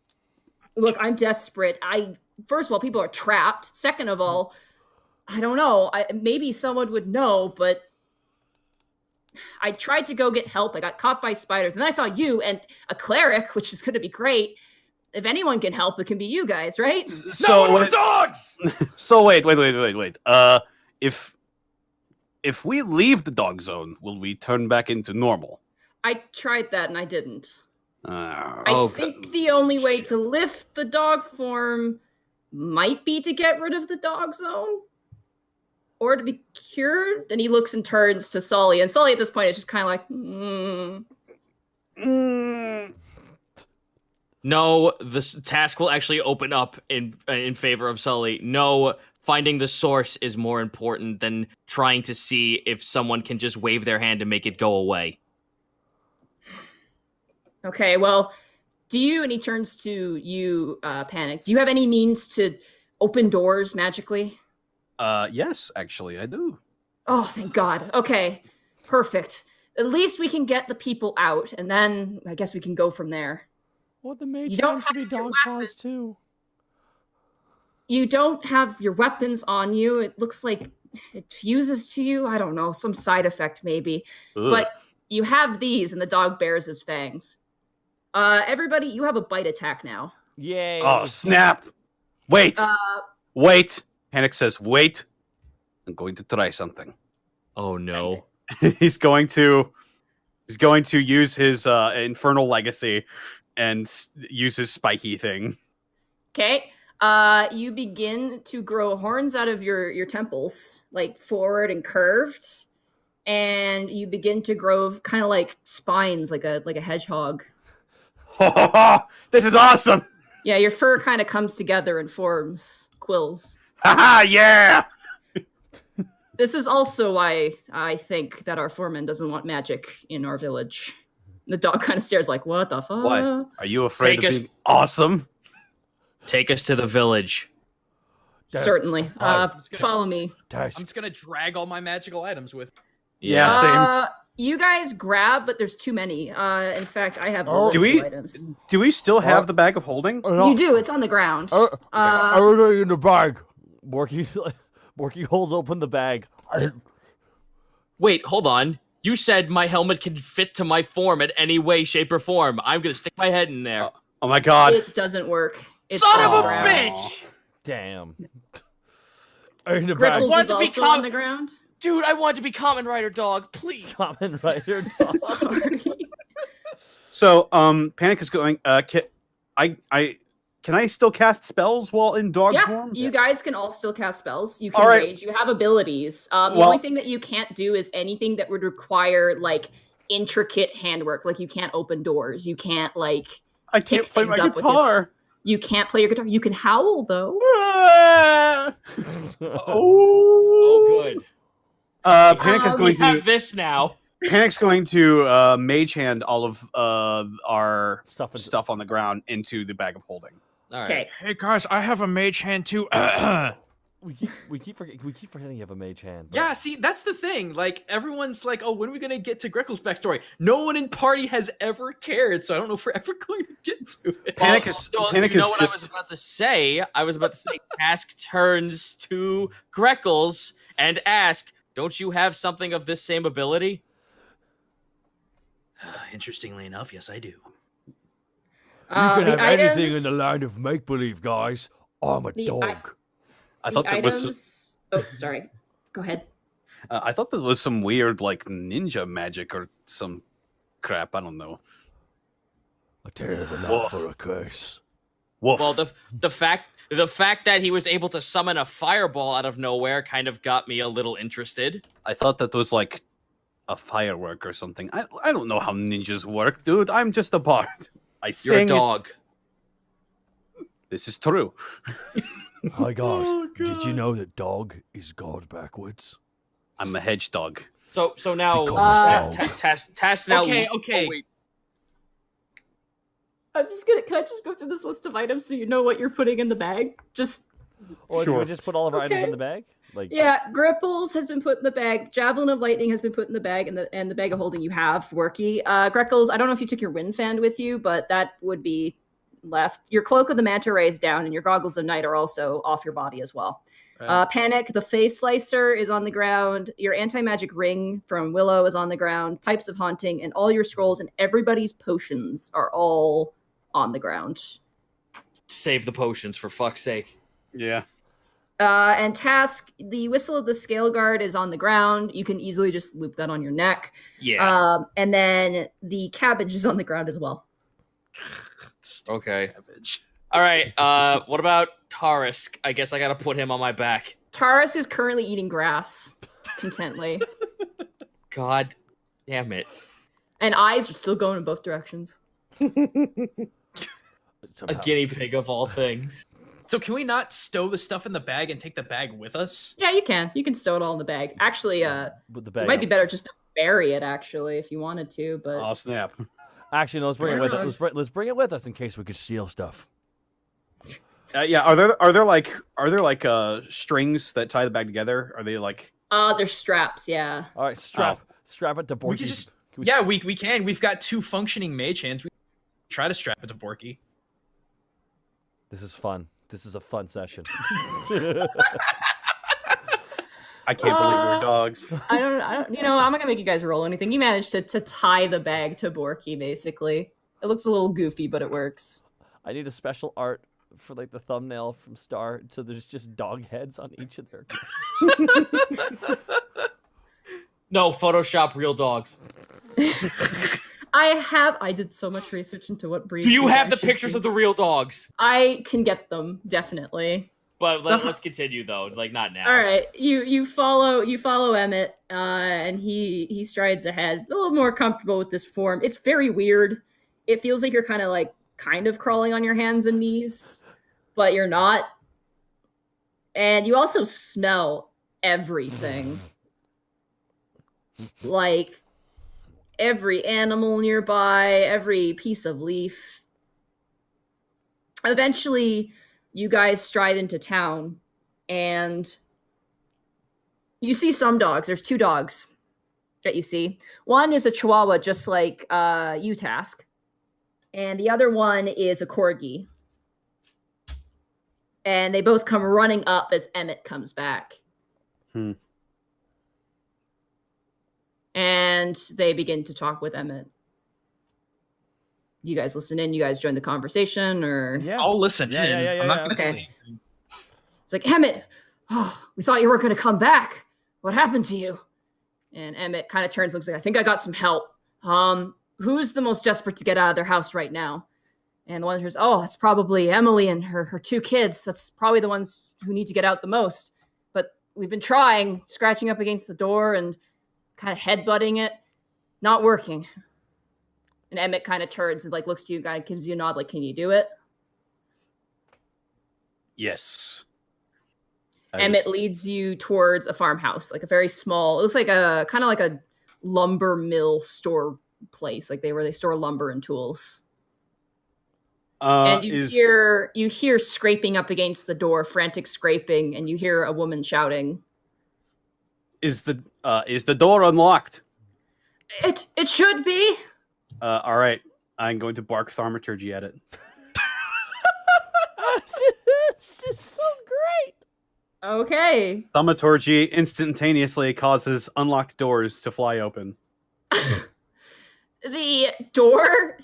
Look, I'm desperate. First of all, people are trapped. Second of all, I don't know. Maybe someone would know, but I tried to go get help. I got caught by spiders, and then I saw you and a cleric, which is going to be great. If anyone can help, it can be you guys, right?
So
we're dogs.
So wait. If we leave the dog zone, will we turn back into normal?
I tried that and I didn't. I
Okay.
think the only way to lift the dog form might be to get rid of the dog zone. Or to be cured. And he looks and turns to Sully. And Sully at this point is just kind of like,
no, this task will actually open up in favor of Sully. No, finding the source is more important than trying to see if someone can just wave their hand and make it go away.
Okay, well, do you, and he turns to you, Panic, do you have any means to open doors magically?
Yes, actually, I do.
Oh, thank God. Okay, perfect. At least we can get the people out, and then I guess we can go from there.
Well, the mage
You don't
wants to be
have your
dog
weapons.
paws too.
You don't have your weapons on you. It looks like it fuses to you. I don't know, some side effect maybe.
Ugh.
But you have these, and the dog bears his fangs. Everybody, you have a bite attack now.
Yay!
Oh, snap! Wait! Wait! Panic says, wait. I'm going to try something.
Oh no.
He's going to use his infernal legacy and use his spiky thing.
Okay. You begin to grow horns out of your temples, like forward and curved, and you begin to grow kind of like spines, like a hedgehog.
This is awesome!
Yeah, your fur kind of comes together and forms quills.
Haha, yeah!
This is also why I think that our foreman doesn't want magic in our village. The dog kind of stares like, what the fuck?
What? Are you afraid
Take
of
us-
being awesome?
Take us to the village.
Certainly. Follow me.
I'm just gonna drag all my magical items with.
Yeah, same.
You guys grab, but there's too many. In fact, I have the
Oh.
list
Do we-
of items.
Do we still have the bag of holding?
You do. It's on the ground.
Everything in the bag. Borky holds open the bag.
Wait, hold on. You said my helmet can fit to my form in any way, shape, or form. I'm gonna stick my head in there.
Oh my god.
It doesn't work. It's
Son
on
of
the
a
ground.
bitch!
Damn. In the bag.
Grickles
Want
is
to be
also
calm-
on the ground.
Dude, I want to be Common Rider Dog, please.
Common Rider dog.
Sorry.
So, Panic is going. Can I still cast spells while in dog
Yeah,
form?
you guys can all still cast spells. You can
All right.
rage. You have abilities. The
Well-
only thing that you can't do is anything that would require like intricate handwork. Like you can't open doors. You can't like.
I can't
pick
play my
things up with your-
guitar.
You can't play your guitar. You can howl though.
Oh.
Oh, good.
Panic is
Um,
We
going
have
to.
this now.
Panic's going to mage hand all of our
Stuff
stuff on the ground into the bag of holding.
All right.
Okay.
Hey guys, I have a mage hand too.
We keep forgetting you have a mage hand. but-
Yeah, see, that's the thing. Like, everyone's like, oh, when are we going to get to Greckles' backstory? No one in party has ever cared, so I don't know if we're ever going to get to it.
Panic is-
Well,
Panic
you know
is
what
just-
I was about to say? I was about to say, Task turns to Greckles and ask, don't you have something of this same ability?
Interestingly enough, yes, I do.
You can
the
have anything in
items-
the land of make believe, guys. I'm a
The
dog.
I thought
the
that was.
items. Oh, sorry. Go ahead.
I thought that was some weird like ninja magic or some crap. I don't know.
A terrible
Woof.
lot for a curse.
Woof.
Well, the fact that he was able to summon a fireball out of nowhere kind of got me a little interested.
I thought that was like a firework or something. I don't know how ninjas work, dude. I'm just a bard. I sing.
You're a dog.
This is true.
Hi guys,
Oh,
did you know that dog is God backwards?
I'm a hedge dog.
So now
Because
Task now.
Okay.
Oh, wait.
I'm just gonna. Can I just go through this list of items so you know what you're putting in the bag? Just
Or do
Sure.
we just put all of our items in
Okay.
the bag? Like
yeah. Gripples has been put in the bag. Javelin of Lightning has been put in the bag, and the bag of holding you have Worky. Greckles. I don't know if you took your wind fan with you, but that would be left. Your cloak of the manta ray is down, and your goggles of night are also off your body as well. Panic, the face slicer is on the ground. Your anti-magic ring from Willow is on the ground. Pipes of haunting, and all your scrolls and everybody's potions are all on the ground.
Save the potions for fuck's sake.
Yeah.
And Task, the whistle of the scale guard is on the ground. You can easily just loop that on your neck.
Yeah.
And then the cabbage is on the ground as well.
Okay. All right. What about Tarisk? I guess I gotta put him on my back.
Taurus is currently eating grass contently.
God damn it.
And eyes are still going in both directions.
A
somehow.
guinea pig of all things.
So can we not stow the stuff in the bag and take the bag with us?
Yeah, you can. You can stow it all in the bag. Actually,
With the
it
bag.
might be better just to bury it, actually, if you wanted to. But
Oh snap.
Actually, no. Let's bring it with us.
Nice.
Let's bring it with us in case we could steal stuff.
Yeah. Are there like strings that tie the bag together? Are they like?
there's straps. Yeah.
All right, strap it to Borky.
We could just yeah, we can. We've got 2 functioning mage hands. We try to strap it to Borky.
This is fun. This is a fun session.
I can't believe we're dogs.
I don't. You know, I'm not gonna make you guys roll anything. You managed to tie the bag to Borky. Basically, it looks a little goofy, but it works.
I need a special art for like the thumbnail from Star, so there's just dog heads on each of their.
No, Photoshop real dogs.
I did so much research into what breeds.
Do you have the
should
pictures
be.
of the real dogs?
I can get them, definitely.
But let's continue though, like not now.
All right, you follow Emmett, and he strides ahead, a little more comfortable with this form. It's very weird. It feels like you're kind of crawling on your hands and knees, but you're not. And you also smell everything, like every animal nearby, every piece of leaf. Eventually, you guys stride into town, and you see some dogs. There's 2 dogs that you see. One is a Chihuahua, just like you, Task, and the other one is a Corgi. And they both come running up as Emmett comes back. And they begin to talk with Emmett. You guys listen in? You guys join the conversation, or
Yeah.
I'll listen in.
Yeah,
I'm not gonna
okay.
sleep.
It's like, Emmett, we thought you weren't going to come back. What happened to you? And Emmett kind of turns, looks like, I think I got some help. Who's the most desperate to get out of their house right now? And the one who's, it's probably Emily and her 2 kids. That's probably the ones who need to get out the most. But we've been trying, scratching up against the door and kind of headbutting it. Not working. And Emmett kind of turns and looks to you, guy gives you a nod, like, can you do it?
Yes.
Emmett leads you towards a farmhouse, like a very small, it looks like a kind of like a lumber mill store place, like where they store lumber and tools. And you hear scraping up against the door, frantic scraping, and you hear a woman shouting.
Is the door unlocked?
It should be.
All right. I'm going to bark thaumaturgy at it.
This is so great.
Okay.
Thaumaturgy instantaneously causes unlocked doors to fly open.
The door.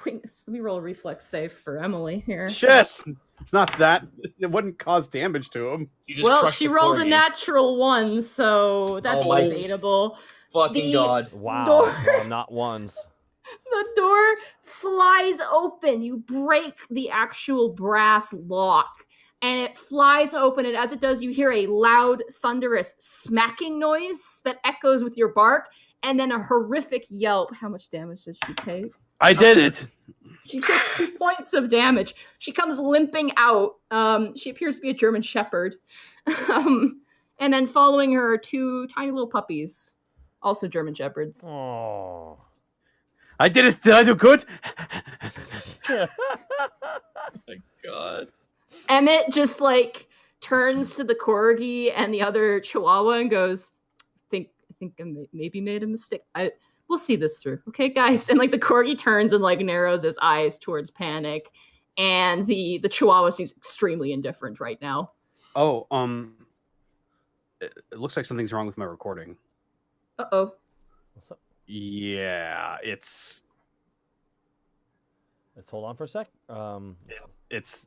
Wait, let me roll a reflex save for Emily here.
Shit! It's not that. It wouldn't cause damage to him.
Well,
she rolled a natural 1, so that's debatable.
Fucking God.
Wow.
Door.
Well, not ones.
The door flies open. You break the actual brass lock, and it flies open. And as it does, you hear a loud, thunderous smacking noise that echoes with your bark, and then a horrific yelp. How much damage did she take?
I did it!
She takes 2 points of damage. She comes limping out. She appears to be a German Shepherd. And then following her are 2 tiny little puppies, also German Shepherds.
Oh.
I did it! Did I do good?
Oh my God.
Emmett just turns to the Corgi and the other Chihuahua and goes, I think I maybe made a mistake. We'll see this through. Okay, guys? And the Corgi turns and narrows his eyes towards Panic, and the Chihuahua seems extremely indifferent right now.
Oh, it looks like something's wrong with my recording.
Uh-oh.
What's up?
Yeah,
Let's hold on for a sec.
it's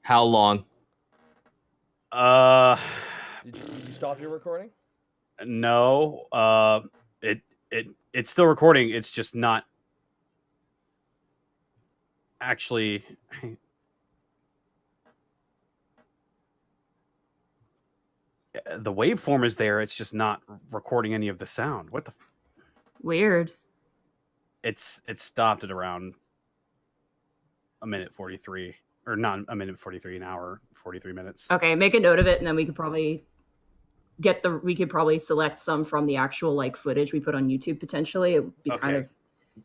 How long?
Did you stop your recording?
No. It's still recording. It's just not actually. The waveform is there. It's just not recording any of the sound. What the?
Weird.
It stopped at around a minute 43, or not a minute 43, an hour 43 minutes.
Okay, make a note of it, and then we could probably select some from the actual footage we put on YouTube potentially. It would be kind of,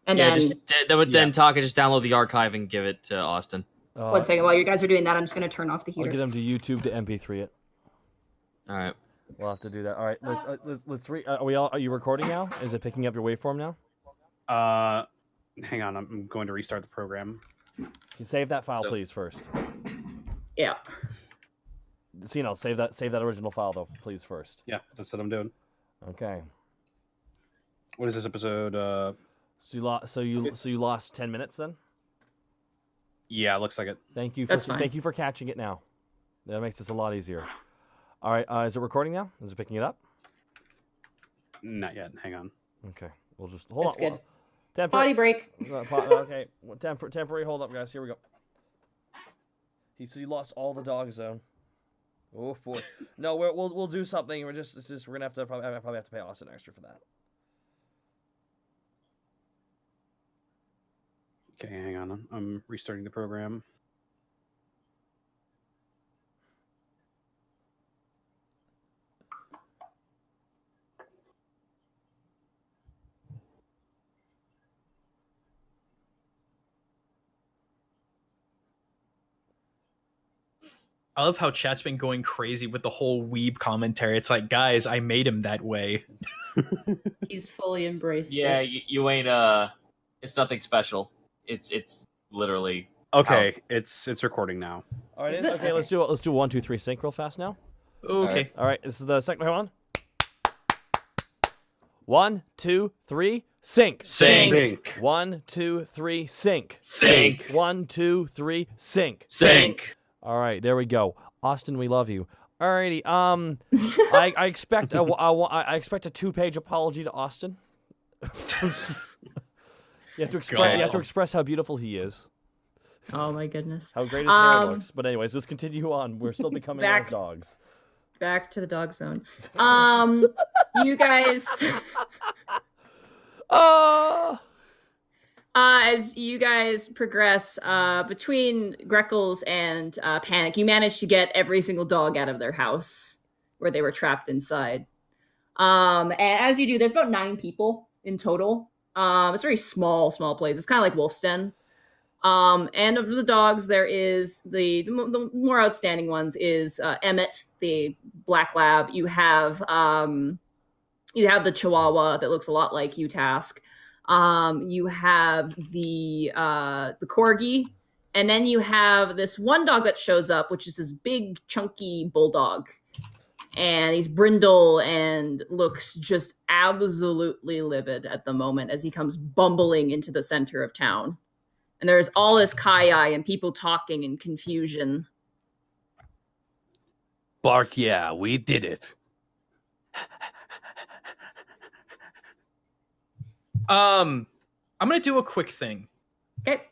and
then Taka just download the archive and give it to Austin.
1 second, while you guys are doing that, I'm just going to turn off the
I'll
heater.
get them to YouTube to MP3 it.
All right.
We'll have to do that. All right, let's are you recording now? Is it picking up your waveform now?
Hang on, I'm going to restart the program.
Can you save that file, please, first?
Yeah.
Save that original file though, please, first.
Yeah, that's what I'm doing.
Okay.
What is this episode?
So you lost 10 minutes then?
Yeah, looks like it.
Thank you.
That's fine.
Thank you for catching it now. That makes this a lot easier. All right. Is it recording now? Is it picking it up?
Not yet. Hang on.
Okay. We'll just hold
That's
on.
good.
Temporary.
Potty break.
Okay. Temporary. Hold up, guys. Here we go. He lost all the dog zone. Oh boy. No, we'll do something. We're gonna have to probably have to pay Austin extra for that.
Okay, hang on. I'm restarting the program.
I love how chat's been going crazy with the whole weeb commentary. It's like, guys, I made him that way.
He's fully embraced
Yeah,
it.
you ain't it's nothing special. It's literally
Okay, it's recording now.
All right.
Is it?
Okay. Let's do 1, 2, 3 sync real fast now.
Okay.
All right. This is the second one. 1, 2, 3 sync.
Sync.
Sync.
1, 2, 3 sync.
Sync.
1, 2, 3 sync.
Sync.
All right, there we go. Austin, we love you. Alrighty. I expect I expect a 2-page apology to Austin. You have to express how beautiful he is,
Oh my goodness.
how great his hair looks. But anyways, let's continue on. We're still becoming
Back-
as dogs.
Back to the dog zone. You guys, as you guys progress between Greckles and Panic, you manage to get every single dog out of their house where they were trapped inside. And as you do, there's about 9 people in total. It's a very small place. It's kind of like Wolf's Den. And of the dogs, there is the more outstanding ones is Emmett, the black lab. You have the Chihuahua that looks a lot like you, Task. You have the Corgi, and then you have this one dog that shows up, which is this big, chunky bulldog. And he's brindle and looks just absolutely livid at the moment as he comes bumbling into the center of town. And there's all this kai and people talking and confusion.
Bark, yeah, we did it.
I'm gonna do a quick thing.
Okay.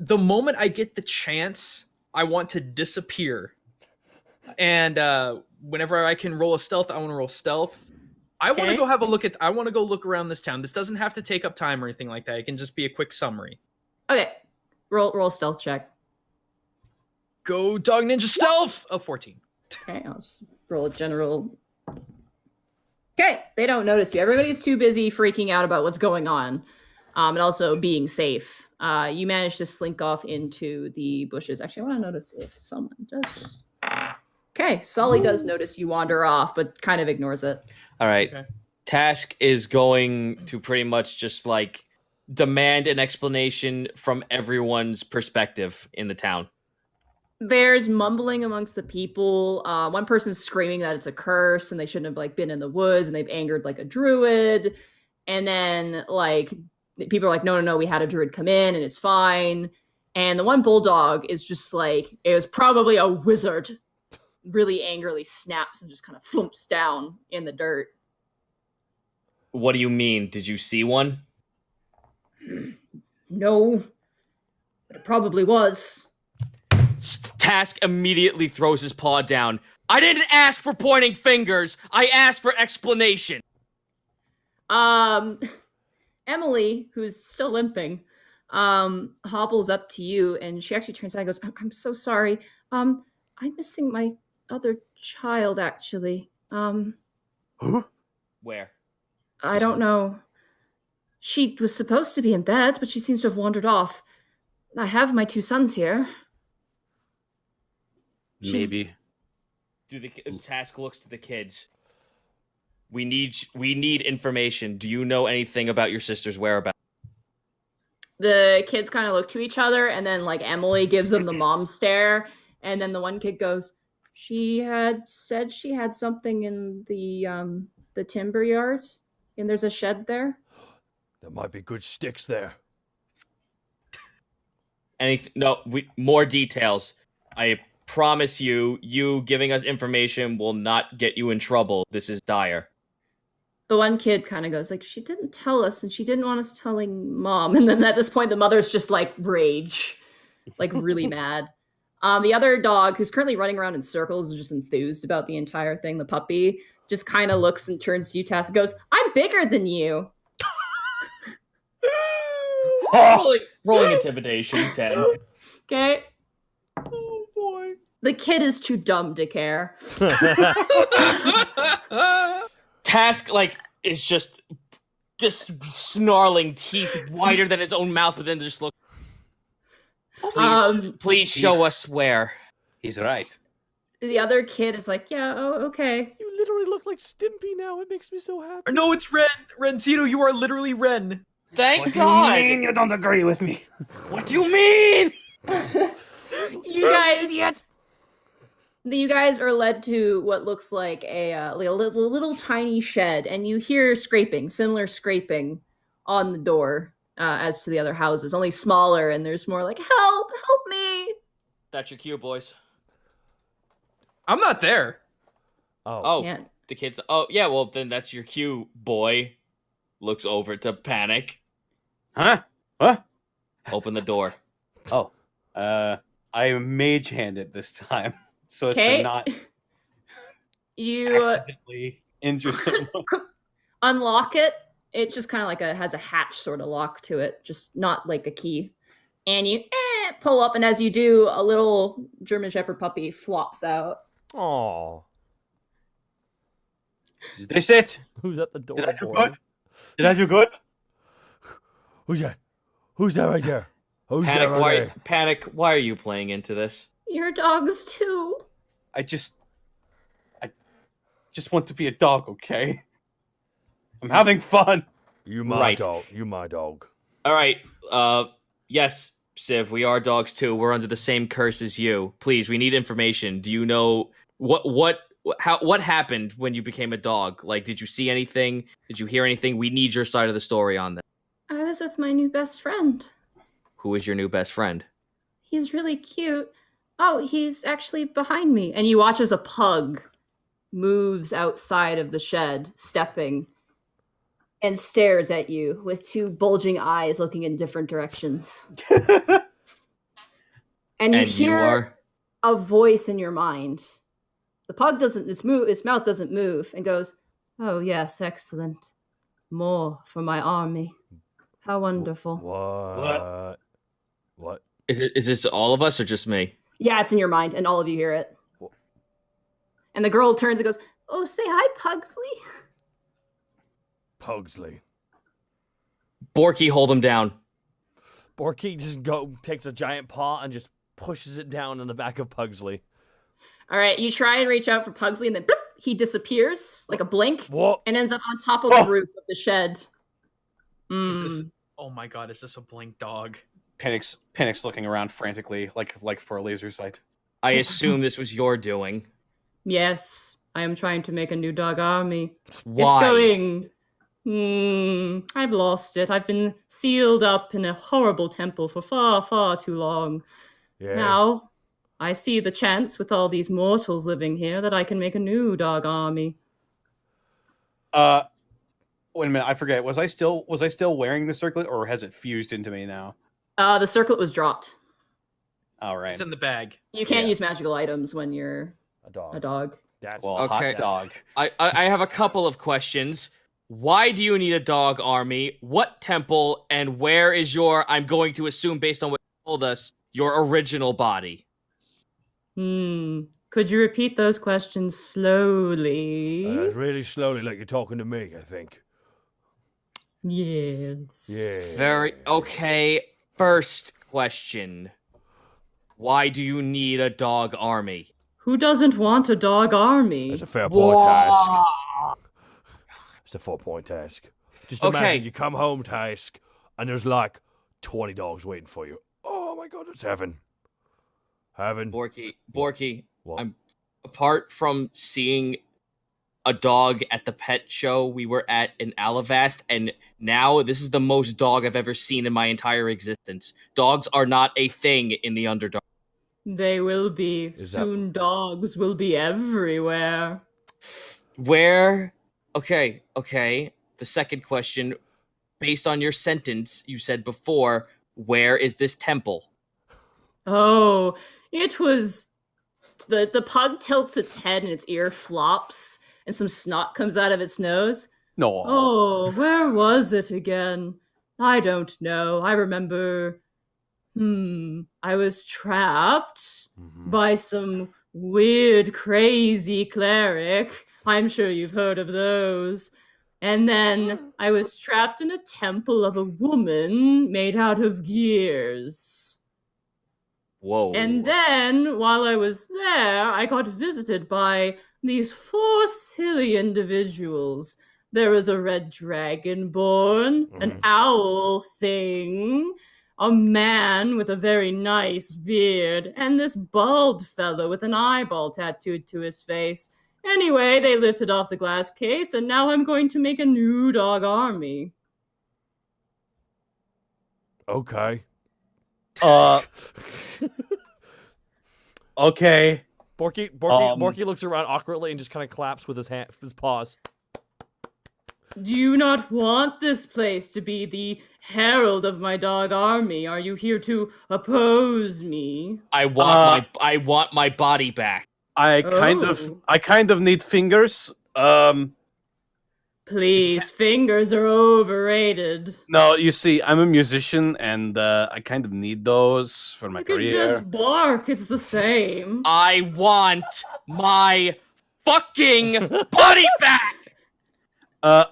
The moment I get the chance, I want to disappear. And whenever I can roll a stealth, I want to roll stealth. I want to
Okay.
go have a look I want to go look around this town. This doesn't have to take up time or anything like that. It can just be a quick summary.
Okay. Roll stealth check.
Go dog ninja stealth of 14.
Okay, I'll just roll a general. Okay, they don't notice you. Everybody's too busy freaking out about what's going on, and also being safe. You manage to slink off into the bushes. Actually, I want to notice if someone does. Okay, Sully does notice you wander off, but kind of ignores it.
All right.
Okay.
Task is going to pretty much just like demand an explanation from everyone's perspective in the town.
There's mumbling amongst the people. One person's screaming that it's a curse and they shouldn't have been in the woods, and they've angered a druid. And then people are like, no, we had a druid come in and it's fine. And the one bulldog is just it was probably a wizard. Really angrily snaps and just kind of flumps down in the dirt.
What do you mean? Did you see one?
No, but it probably was.
Task immediately throws his paw down. I didn't ask for pointing fingers. I asked for explanation.
Emily, who's still limping, hobbles up to you, and she actually turns around and goes, I'm so sorry. I'm missing my other child, actually.
Who?
Where?
I don't know. She was supposed to be in bed, but she seems to have wandered off. I have my 2 sons here. She's-
Maybe.
Task looks to the kids. We need information. Do you know anything about your sister's whereabouts?
The kids kind of look to each other, and then Emily gives them the mom stare, and then the one kid goes, she had said she had something in the timber yard, and there's a shed there.
There might be good sticks there.
Anything? No, more details. I promise you, giving us information will not get you in trouble. This is dire.
The one kid kind of goes like, she didn't tell us, and she didn't want us telling mom. And then at this point, the mother's just like rage, like really mad. The other dog, who's currently running around in circles, is just enthused about the entire thing. The puppy just kind of looks and turns to you, Task, and goes, "I'm bigger than you."
Rolling intimidation 10.
Okay.
Oh boy.
The kid is too dumb to care.
Task is just snarling, teeth wider than his own mouth, but then just look. Please show us where.
He's right.
The other kid is like, yeah, oh, okay.
You literally look like Stimpy now. It makes me so happy.
No, it's Ren. Rencito, you are literally Ren.
Thank God.
You don't agree with me?
What do you mean?
You guys are led to what looks like a little tiny shed, and you hear similar scraping on the door as to the other houses, only smaller, and there's more like, help me.
That's your cue, boys.
I'm not there.
Oh.
Yeah.
The kids. Oh, yeah, well, then that's your cue, boy. Looks over to Panic.
Huh? What?
Open the door.
Oh. I mage-handed this time, so as
Okay.
to not
You
accidentally injure someone.
unlock it. It's just kind of has a hatch sort of lock to it, just not like a key. And you pull up, and as you do, a little German Shepherd puppy flops out.
Aw.
Is this it?
Who's at the door,
Did I do
boy?
good? Did I do good?
Who's that? Who's that right there? Who's that right there?
Panic, why are you playing into this?
Your dogs too.
I just want to be a dog, okay? I'm having fun.
You my
Right.
dog. You my dog.
All right. Yes, Civ, we are dogs too. We're under the same curse as you. Please, we need information. Do you know what happened when you became a dog? Like, did you see anything? Did you hear anything? We need your side of the story on that.
I was with my new best friend.
Who is your new best friend?
He's really cute. Oh, he's actually behind me. And you watch as a pug moves outside of the shed, stepping, and stares at you with two bulging eyes looking in different directions. And you hear a voice in your mind. The pug doesn't, its mouth doesn't move, and goes, "Oh yes, excellent. More for my army. How wonderful."
What?
Is this all of us or just me?
Yeah, it's in your mind, and all of you hear it. And the girl turns and goes, "Oh, say hi, Pugsley."
Pugsley.
Borky, hold him down.
Borky just takes a giant paw and just pushes it down in the back of Pugsley.
All right, you try and reach out for Pugsley, and then bloop, he disappears like a blink
What?
and ends up on top of the roof of the shed.
Is this? Oh my god! Is this a blink dog?
Panic's looking around frantically, like for a laser sight.
I assume this was your doing.
Yes, I am trying to make a new dog army.
Why?
It's going. I've lost it. I've been sealed up in a horrible temple for far, far too long.
Yeah.
Now, I see the chance with all these mortals living here that I can make a new dog army.
Wait a minute, I forget. Was I still wearing the circlet, or has it fused into me now?
The circlet was dropped.
All right.
It's in the bag.
You can't use magical items when you're
A dog.
a dog.
That's
Well,
Okay.
hot dog.
I have a couple of questions. Why do you need a dog army? What temple? And where is your, I'm going to assume based on what you told us, your original body?
Could you repeat those questions slowly?
really slowly, like you're talking to me, I think.
Yes.
Yeah.
Okay. First question. Why do you need a dog army?
Who doesn't want a dog army?
That's a fair point task. It's a 4-point task. Just
Okay.
imagine you come home, Task, and there's like 20 dogs waiting for you. Oh my god, it's heaven. Heaven.
Borky,
What?
apart from seeing a dog at the pet show we were at in Alivast, and now this is the most dog I've ever seen in my entire existence. Dogs are not a thing in the Underdark.
They will be.
Is that-
Soon dogs will be everywhere.
Where? Okay. The second question, based on your sentence you said before, where is this temple?
Oh, it was... The pug tilts its head and its ear flops, and some snot comes out of its nose.
No.
Oh, where was it again? I don't know. I remember... I was trapped by some weird, crazy cleric. I'm sure you've heard of those. And then I was trapped in a temple of a woman made out of gears.
Whoa.
And then, while I was there, I got visited by these 4 silly individuals. There was a red dragonborn, an owl thing, a man with a very nice beard, and this bald fellow with an eyeball tattooed to his face. Anyway, they lifted off the glass case, and now I'm going to make a new dog army.
Okay.
Okay.
Borky looks around awkwardly and just kind of claps with his paws.
Do you not want this place to be the herald of my dog army? Are you here to oppose me?
I want my body back.
I
Oh.
kind of need fingers.
Please, fingers are overrated.
No, you see, I'm a musician, and I kind of need those for my
You can
career.
just bark, it's the same.
I want my fucking body back.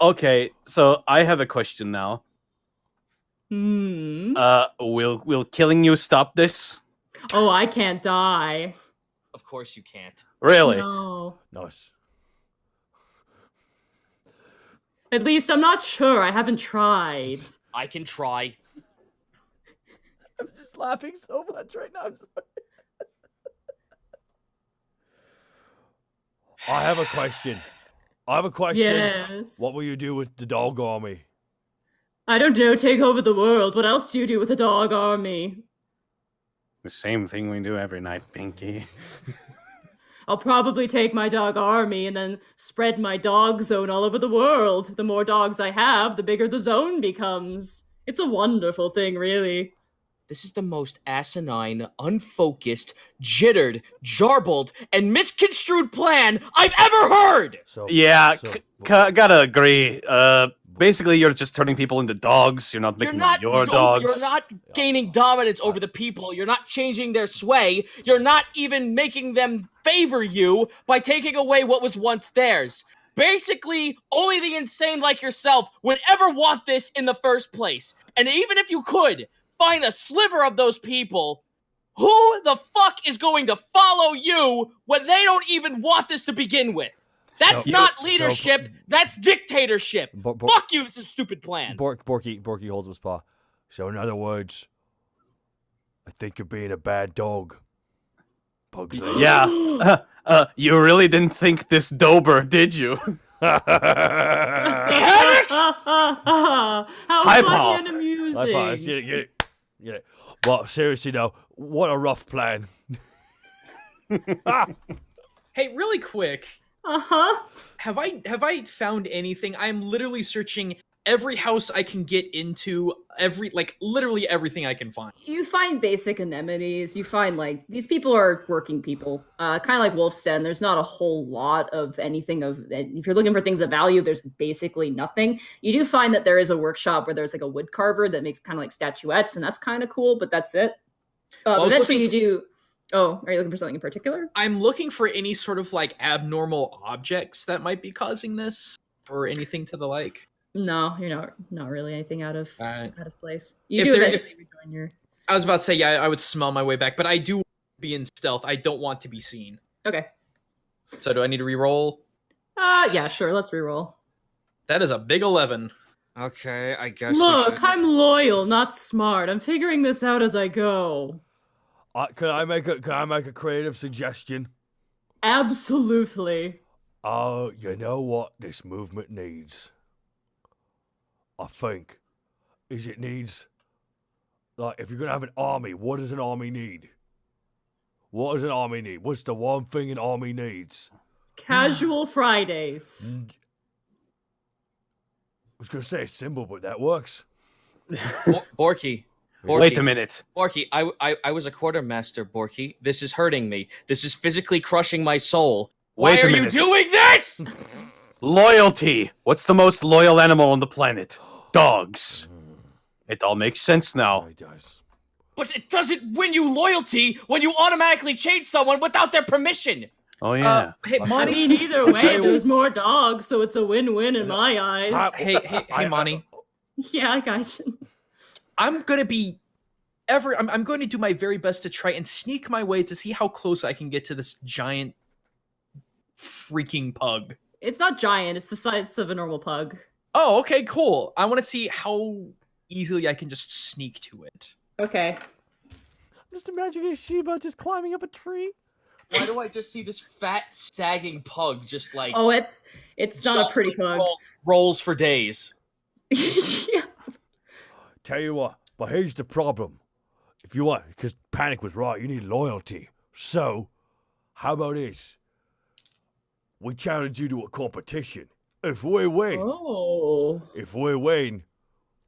Okay, so I have a question now. Will killing you stop this?
Oh, I can't die.
Of course you can't.
Really?
No.
Nice.
At least I'm not sure. I haven't tried.
I can try.
I'm just laughing so much right now. I'm sorry. I have a question.
Yes.
What will you do with the dog army?
I don't know. Take over the world. What else do you do with a dog army?
The same thing we do every night, Pinky.
I'll probably take my dog army and then spread my dog zone all over the world. The more dogs I have, the bigger the zone becomes. It's a wonderful thing, really.
This is the most asinine, unfocused, jittered, jarbled, and misconstrued plan I've ever heard!
So
Yeah,
so-
gotta agree. Basically, you're just turning people into dogs. You're not making them your dogs.
You're not gaining dominance over the people. You're not changing their sway. You're not even making them favor you by taking away what was once theirs. Basically, only the insane like yourself would ever want this in the first place. And even if you could find a sliver of those people, who the fuck is going to follow you when they don't even want this to begin with? That's
So-
not
so-
leadership. That's dictatorship. Fuck you. This is a stupid plan.
Borky holds his paw. So in other words, I think you're being a bad dog. Pug's like,
Yeah. You really didn't think this Dober, did you?
How
Hi,
funny
Paul.
and amusing.
high fives. Get it. But seriously though, what a rough plan.
Hey, really quick,
Uh-huh.
have I found anything? I'm literally searching every house I can get into, literally everything I can find.
You find basic anemones. You find, these people are working people. Kind of like Wolf's Den. There's not a whole lot of anything of... If you're looking for things of value, there's basically nothing. You do find that there is a workshop where there's, a wood carver that makes kind of like statuettes, and that's kind of cool, but that's it.
I was
Eventually you
looking
do... Oh, are you looking for something in particular?
I'm looking for any sort of, abnormal objects that might be causing this, or anything to the like.
No, you're not really anything out of
Alright.
place. You
If
do
there-
eventually rejoin your...
I was about to say, yeah, I would smell my way back, but I do want to be in stealth. I don't want to be seen.
Okay.
So do I need to re-roll?
Yeah, sure. Let's reroll.
That is a big 11.
Okay, I guess.
Look, I'm loyal, not smart. I'm figuring this out as I go.
Can I make a creative suggestion?
Absolutely.
Oh, you know what this movement needs? I think is it needs, like, if you're gonna have an army, what does an army need? What does an army need? What's the one thing an army needs?
Casual Fridays.
I was gonna say a symbol, but that works.
Borky.
Wait a minute.
Borky, I was a quartermaster, Borky. This is hurting me. This is physically crushing my soul. Why
Wait a
are you
minute.
doing this?
Loyalty. What's the most loyal animal on the planet? Dogs. It all makes sense now.
It does.
But it doesn't win you loyalty when you automatically change someone without their permission.
Oh yeah.
Hey,
I
Monty.
mean, either way, there's more dogs, so it's a win-win in my eyes.
Hey, Monty.
Yeah, I got you.
I'm gonna be I'm going to do my very best to try and sneak my way to see how close I can get to this giant freaking pug.
It's not giant, it's the size of a normal pug.
Oh, okay, cool. I want to see how easily I can just sneak to it.
Okay.
Just imagine a Shiba just climbing up a tree.
Why do I just see this fat, sagging pug just like...
Oh, it's not a pretty pug.
Rolls for days.
Yeah.
Tell you what, but here's the problem. If you want, because Panic was right, you need loyalty. So, how about this? We challenge you to a competition. If we win,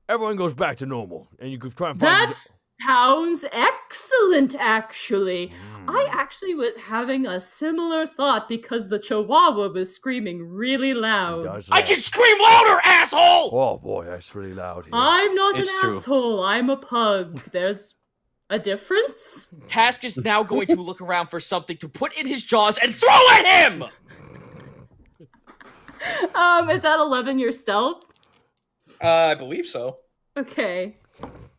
everyone goes back to normal, and you can try and find.
That sounds excellent, actually. I actually was having a similar thought because the Chihuahua was screaming really loud.
I can scream louder, asshole!
Oh boy, that's really loud. Here.
I'm not
It's
an
true.
asshole. I'm a pug. There's a difference.
Task is now going to look around for something to put in his jaws and throw at him!
Is that 11 your stealth?
I believe so.
Okay.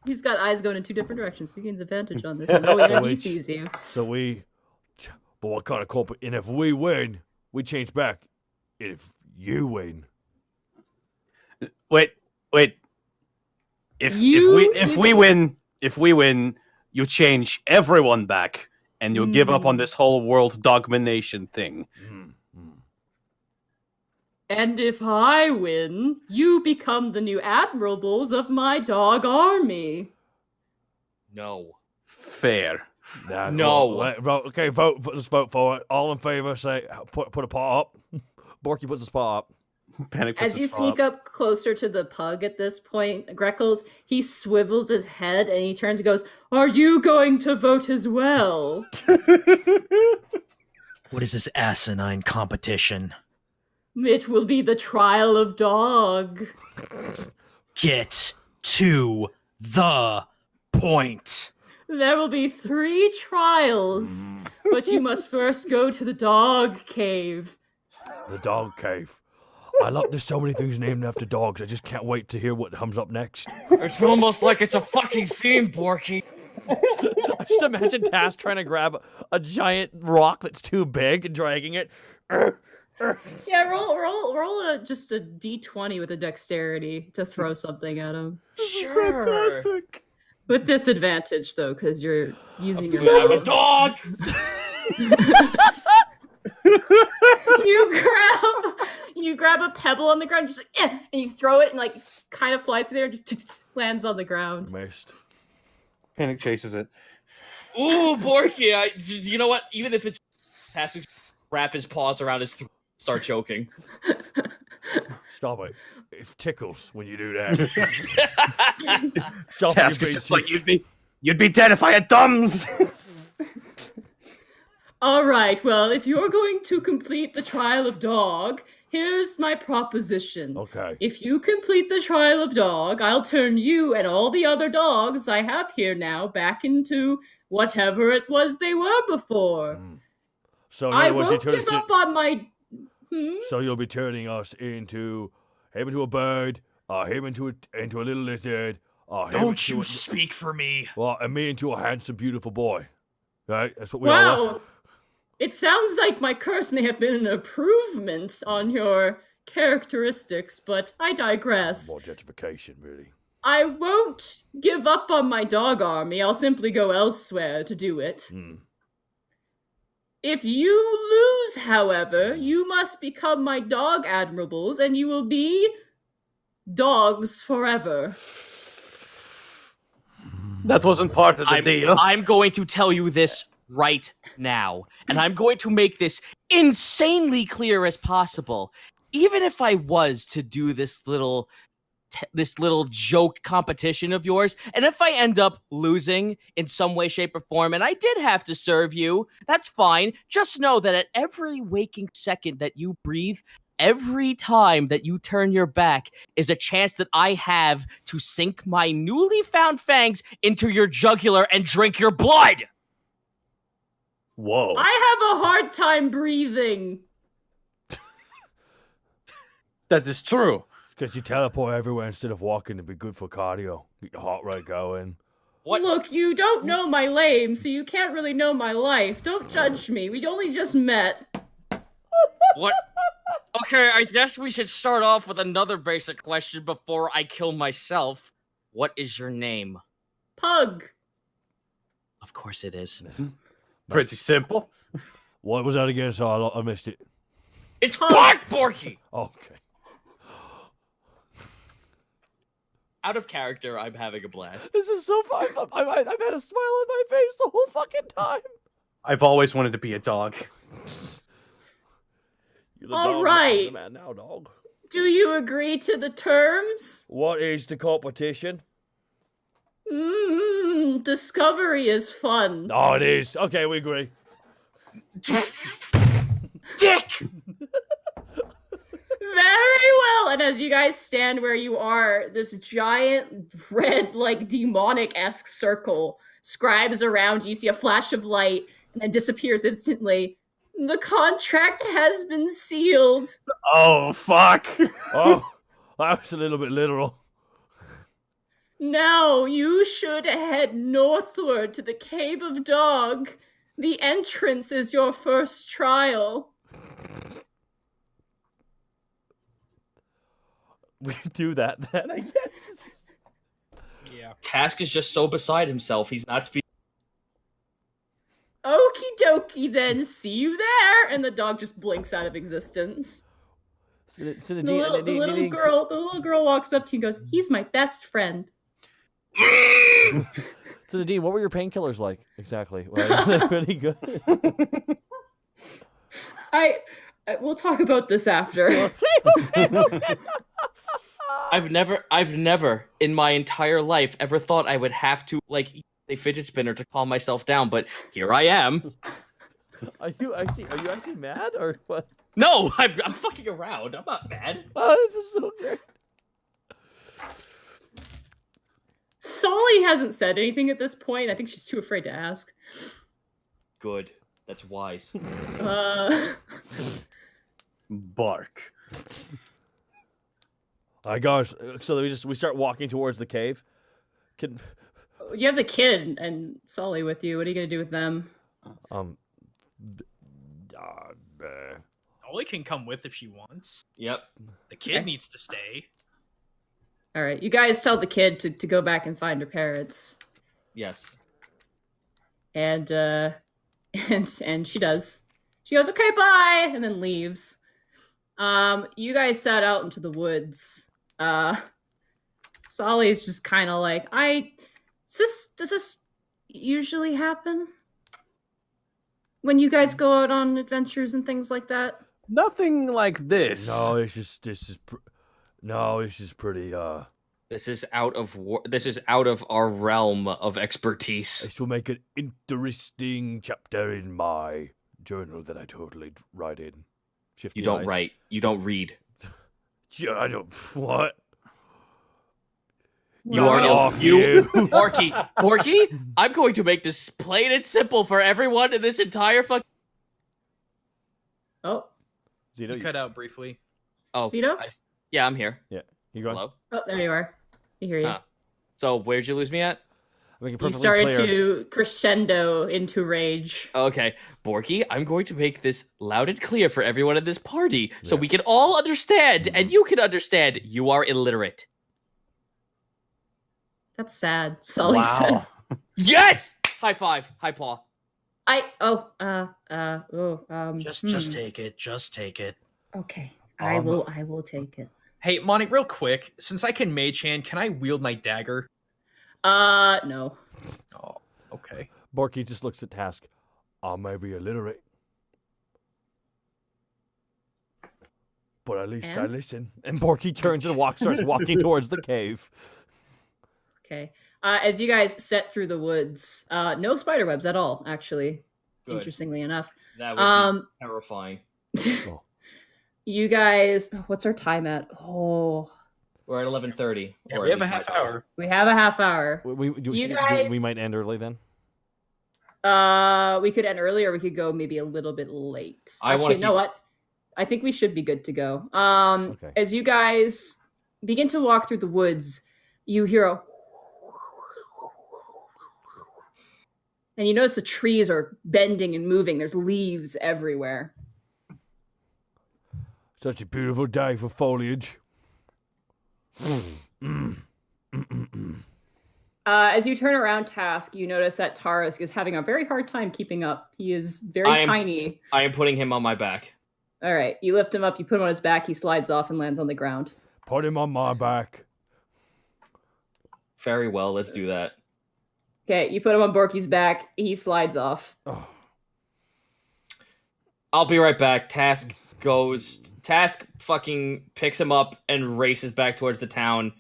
He's got eyes going in two different directions, so he gains advantage on this. And he sees you.
So but what kind of competition? And if we win, we change back. If you win,
Wait. If we win, you change everyone back, and you give up on this whole world domination thing.
And if I win, you become the new admirables of my dog army.
No.
Fair.
nah,
No.
Okay, let's vote for it. All in favor, say put a paw up. Borky puts his paw up.
Panic puts
As you
his paw
sneak up closer to the pug at this point, Greckles, he swivels his head and he turns and goes, "Are you going to vote as well?"
What is this asinine competition?
It will be the trial of dog.
Get to the point.
There will be 3 trials, but you must first go to the dog cave.
The dog cave. I love. There's so many things named after dogs. I just can't wait to hear what comes up next.
It's almost like it's a fucking theme, Borky.
I just imagine Task trying to grab a giant rock that's too big and dragging it.
Yeah, roll just a d20 with a dexterity to throw something at him.
Sure.
Fantastic.
With disadvantage, though, because you're using your
I'm a
mouth.
dog!
You grab a pebble on the ground, just like, and you throw it, and like kind of flies through there, and just lands on the ground.
Missed.
Panic chases it.
Ooh, Borky, you know what? Even if it's passing, wrap his paws around his throat, start choking.
Stop it. It tickles when you do that. Stop
Task
it,
is just like, you'd be dead if I had thumbs.
All right, well, if you're going to complete the trial of dog, here's my proposition.
Okay.
If you complete the trial of dog, I'll turn you and all the other dogs I have here now back into whatever it was they were before.
So in
I
other words,
won't give up on my...
So you'll be turning us into him into a bird, him into a little lizard, him
Don't
into
you
a,
speak for me.
well, and me into a handsome, beautiful boy. Right? That's what we all want.
Wow, it sounds like my curse may have been an improvement on your characteristics, but I digress.
More gentrification, really.
I won't give up on my dog army. I'll simply go elsewhere to do it. If you lose, however, you must become my dog admirables, and you will be dogs forever.
That wasn't part of the deal.
I'm going to tell you this right now, and I'm going to make this insanely clear as possible. Even if I was to do this little joke competition of yours, and if I end up losing in some way, shape, or form, and I did have to serve you, that's fine. Just know that at every waking second that you breathe, every time that you turn your back is a chance that I have to sink my newly found fangs into your jugular and drink your blood!
Whoa.
I have a hard time breathing.
That is true.
Because you teleport everywhere instead of walking to be good for cardio. Get your heart rate going.
What?
Look, you don't know my lame, so you can't really know my life. Don't judge me. We only just met.
What? Okay, I guess we should start off with another basic question before I kill myself. What is your name?
Pug.
Of course it is.
Pretty simple.
What was that again? So I missed it.
It's Pug, Borky!
Okay.
Out of character, I'm having a blast.
This is so fun. I've had a smile on my face the whole fucking time.
I've always wanted to be a dog.
You're the
All
dog.
right.
I'm the man now, dog.
Do you agree to the terms?
What is the competition?
Discovery is fun.
Oh, it is. Okay, we agree.
Dick!
Very well. And as you guys stand where you are, this giant red, like demonic-esque circle scribes around you. You see a flash of light and then disappears instantly. The contract has been sealed.
Oh, fuck.
Oh, that was a little bit literal.
Now you should head northward to the Cave of Dog. The entrance is your first trial.
We can do that then, I guess.
Yeah.
Task is just so beside himself, he's not speaking.
Okie dokie then, see you there! And the dog just blinks out of existence. The little girl walks up to you and goes, "He's my best friend."
So Nadine, what were your painkillers like exactly? They're pretty good.
We'll talk about this after.
I've never in my entire life ever thought I would have to, like, a fidget spinner to calm myself down, but here I am.
Are you actually mad or what?
No, I'm fucking around. I'm not mad.
Oh, this is so great.
Sully hasn't said anything at this point. I think she's too afraid to ask.
Good. That's wise.
Bark.
Alright, guys. So we start walking towards the cave.
You have the kid and Sully with you. What are you gonna do with them?
Ollie can come with if she wants.
Yep.
The kid needs to stay.
All right, you guys tell the kid to go back and find her parents.
Yes.
And she does. She goes, "Okay, bye," and then leaves. You guys set out into the woods. Sully's just kind of like, does this usually happen? When you guys go out on adventures and things like that?
Nothing like this.
No, it's just pretty.
This is out of our realm of expertise.
This will make an interesting chapter in my journal that I totally write in. Shifty
You don't
eyes.
write. You don't read.
Yeah, I don't. What?
You
Get
are
off
you, Borky. I'm going to make this plain and simple for everyone in this entire fucking.
Oh,
Zito,
You cut out briefly.
Oh,
Zito?
yeah, I'm here.
Yeah, you going?
Hello.
Oh, there you are. I hear you.
So where'd you lose me at?
Make it
You
perfectly
started
clear.
to crescendo into rage.
Okay, Borky, I'm going to make this loud and clear for everyone in this party, so
Yeah.
we can all understand, and you can understand. You are illiterate.
That's sad. Sully said.
Wow.
Yes. High five. High paw.
Just take it. Just take it.
Okay, I will take it.
Hey, Monty, real quick, since I can mage hand, can I wield my dagger?
No.
Oh, okay.
Borky just looks at Task. I may be illiterate, but at least I
And?
listen. And Borky turns and starts walking towards the cave.
Okay. As you guys set through the woods, no spider webs at all, actually.
Good.
Interestingly enough.
That would be terrifying.
You guys, what's our time at? Oh,
We're at 11:30.
Yeah, we have a half hour.
we have a half hour.
We might end early then.
We could end early, or we could go maybe a little bit late.
I wanna
Actually, you know
keep-
what? I think we should be good to go.
Okay.
As you guys begin to walk through the woods, you hear a, and you notice the trees are bending and moving. There's leaves everywhere.
Such a beautiful day for foliage.
As you turn around, Task, you notice that Tarisk is having a very hard time keeping up. He is very tiny.
I am putting him on my back.
All right, you lift him up, you put him on his back, he slides off and lands on the ground.
Put him on my back.
Very well, let's do that.
Okay, you put him on Borky's back, he slides off.
Oh.
I'll be right back. Task fucking picks him up and races back towards the town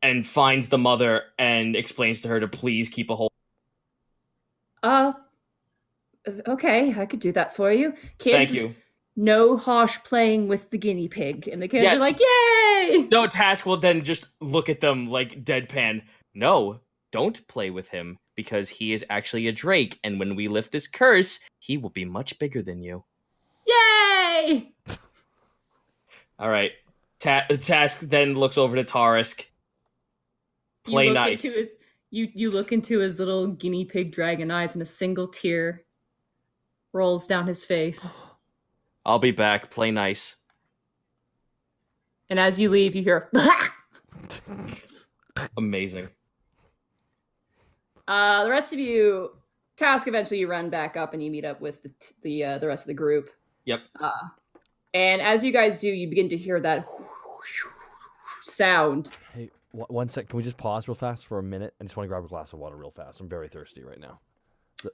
and finds the mother and explains to her to please keep a hold.
Okay, I could do that for you. Kids,
Thank you.
no harsh playing with the guinea pig. And the kids
Yes.
are like, yay!
No, Task will then just look at them like deadpan. No, don't play with him because he is actually a drake, and when we lift this curse, he will be much bigger than you.
Yay!
All right. Task then looks over to Tarisk. Play nice.
You look into his little guinea pig dragon eyes, and a single tear rolls down his face.
I'll be back. Play nice.
And as you leave, you hear,
Amazing.
the rest of you, Task, eventually you run back up and you meet up with the rest of the group.
Yep.
And as you guys do, you begin to hear that sound.
Hey, one sec. Can we just pause real fast for a minute? I just want to grab a glass of water real fast. I'm very thirsty right now.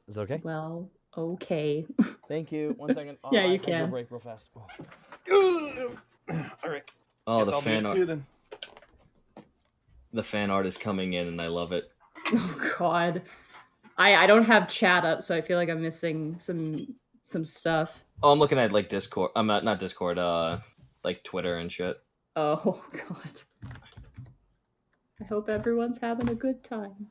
Is that okay?
Well, okay.
Thank you. 1 second.
Yeah, you
I'll do a
can.
break real fast. Oh.
All right.
Oh,
Guess
the
I'll
fan
do it
art.
too, then.
The fan art is coming in, and I love it.
Oh God, I don't have chat up, so I feel like I'm missing some stuff.
Oh, I'm looking at like Discord. I'm not Discord. Like Twitter and shit.
Oh God. I hope everyone's having a good time.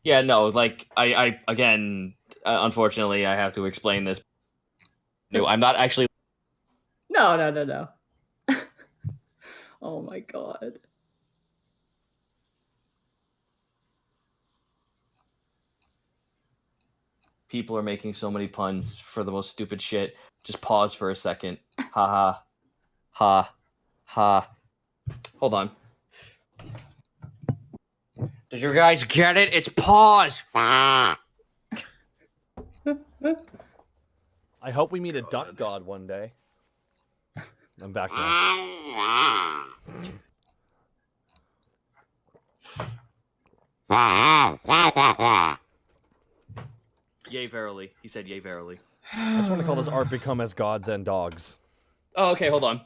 Yeah, no, like I again, unfortunately, I have to explain this. No, I'm not actually.
No. Oh my God.
People are making so many puns for the most stupid shit. Just pause for a second. Ha ha. Ha. Hold on. Did you guys get it? It's pause.
I hope we meet a duck god one day. I'm back now.
Yay, verily. He said yay, verily.
I just want to call this art become as gods and dogs.
Oh, okay, hold on.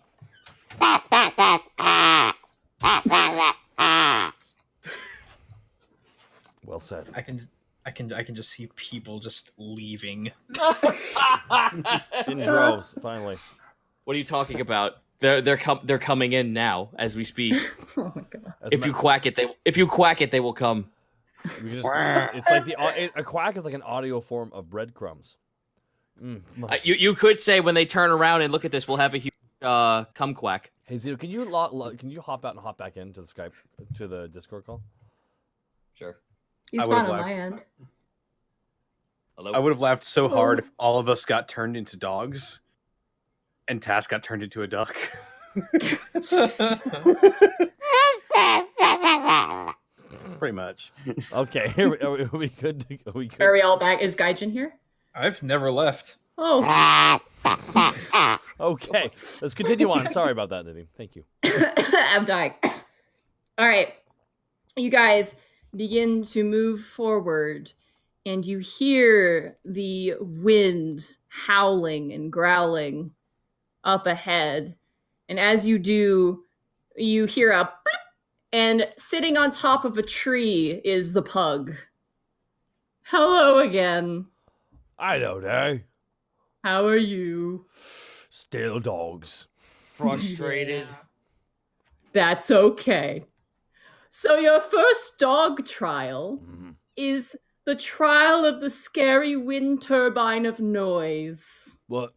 Well said.
I can just see people just leaving.
In droves, finally.
What are you talking about? They're coming in now as we speak.
Oh my God.
If you quack it, they will come.
We just, it's like a quack is like an audio form of breadcrumbs.
You could say when they turn around and look at this, we'll have a huge cum quack.
Hey Zito, can you hop out and hop back into the Skype to the Discord call?
Sure.
He's
I would've
fine on
left.
my end.
Hello.
I would have laughed so hard if all of us got turned into dogs, and Task got turned into a duck. Pretty much.
Okay, here are we good?
Are we all back? Is Gaijin here?
I've never left.
Oh.
Okay, let's continue on. Sorry about that, Nadine. Thank you.
I'm dying. All right. You guys begin to move forward, and you hear the wind howling and growling up ahead. And as you do, you hear a beep, and sitting on top of a tree is the pug. Hello again.
I don't know.
How are you?
Still dogs.
Frustrated.
Yeah. That's okay. So your first dog trial is the trial of the scary wind turbine of noise.
What?